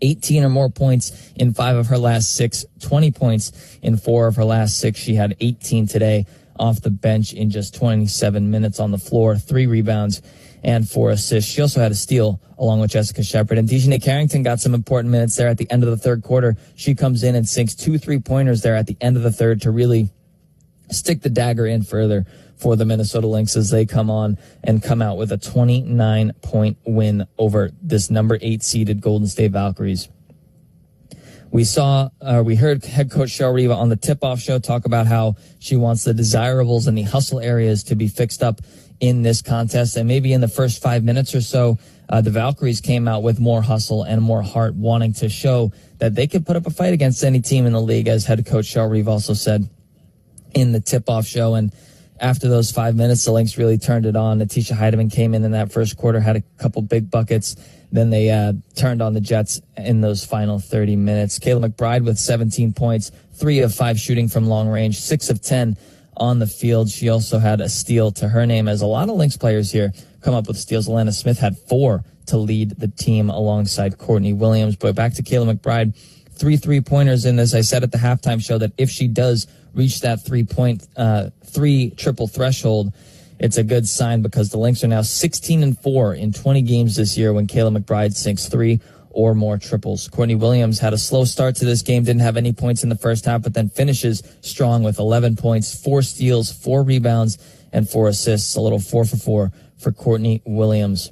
18 or more points in 5 of her last 6, 20 points in 4 of her last 6. She had 18 today off the bench in just 27 minutes on the floor, 3 rebounds and 4 assists. She also had a steal along with Jessica Shepard. And Dejanay Carrington got some important minutes there at the end of the third quarter. She comes in and sinks 2 3-pointers there at the end of the third to really stick the dagger in further for the Minnesota Lynx as they come on and come out with a 29-point win over this number 8 seeded Golden State Valkyries. We heard head coach Cheryl Riva on the tip-off show talk about how she wants the desirables and the hustle areas to be fixed up in this contest. And maybe in the first 5 minutes or so, the Valkyries came out with more hustle and more heart, wanting to show that they could put up a fight against any team in the league, as head coach Cheryl Riva also said in the tip-off show. And after those 5 minutes, the Lynx really turned it on. Natisha Heidemann came in that first quarter, had a couple big buckets. Then they turned on the Jets in those final 30 minutes. Kayla McBride with 17 points, 3 of 5 shooting from long range, 6 of 10 on the field. She also had a steal to her name, as a lot of Lynx players here come up with steals. Alana Smith had 4 to lead the team alongside Courtney Williams. But back to Kayla McBride, 3 3-pointers in this. I said at the halftime show that if she does reach that 3 triple threshold, it's a good sign, because the Lynx are now 16-4 in 20 games this year when Kayla McBride sinks 3 or more triples. Courtney Williams had a slow start to this game, didn't have any points in the first half, but then finishes strong with 11 points, 4 steals, 4 rebounds, and 4 assists. A little 4 for 4 for Courtney Williams.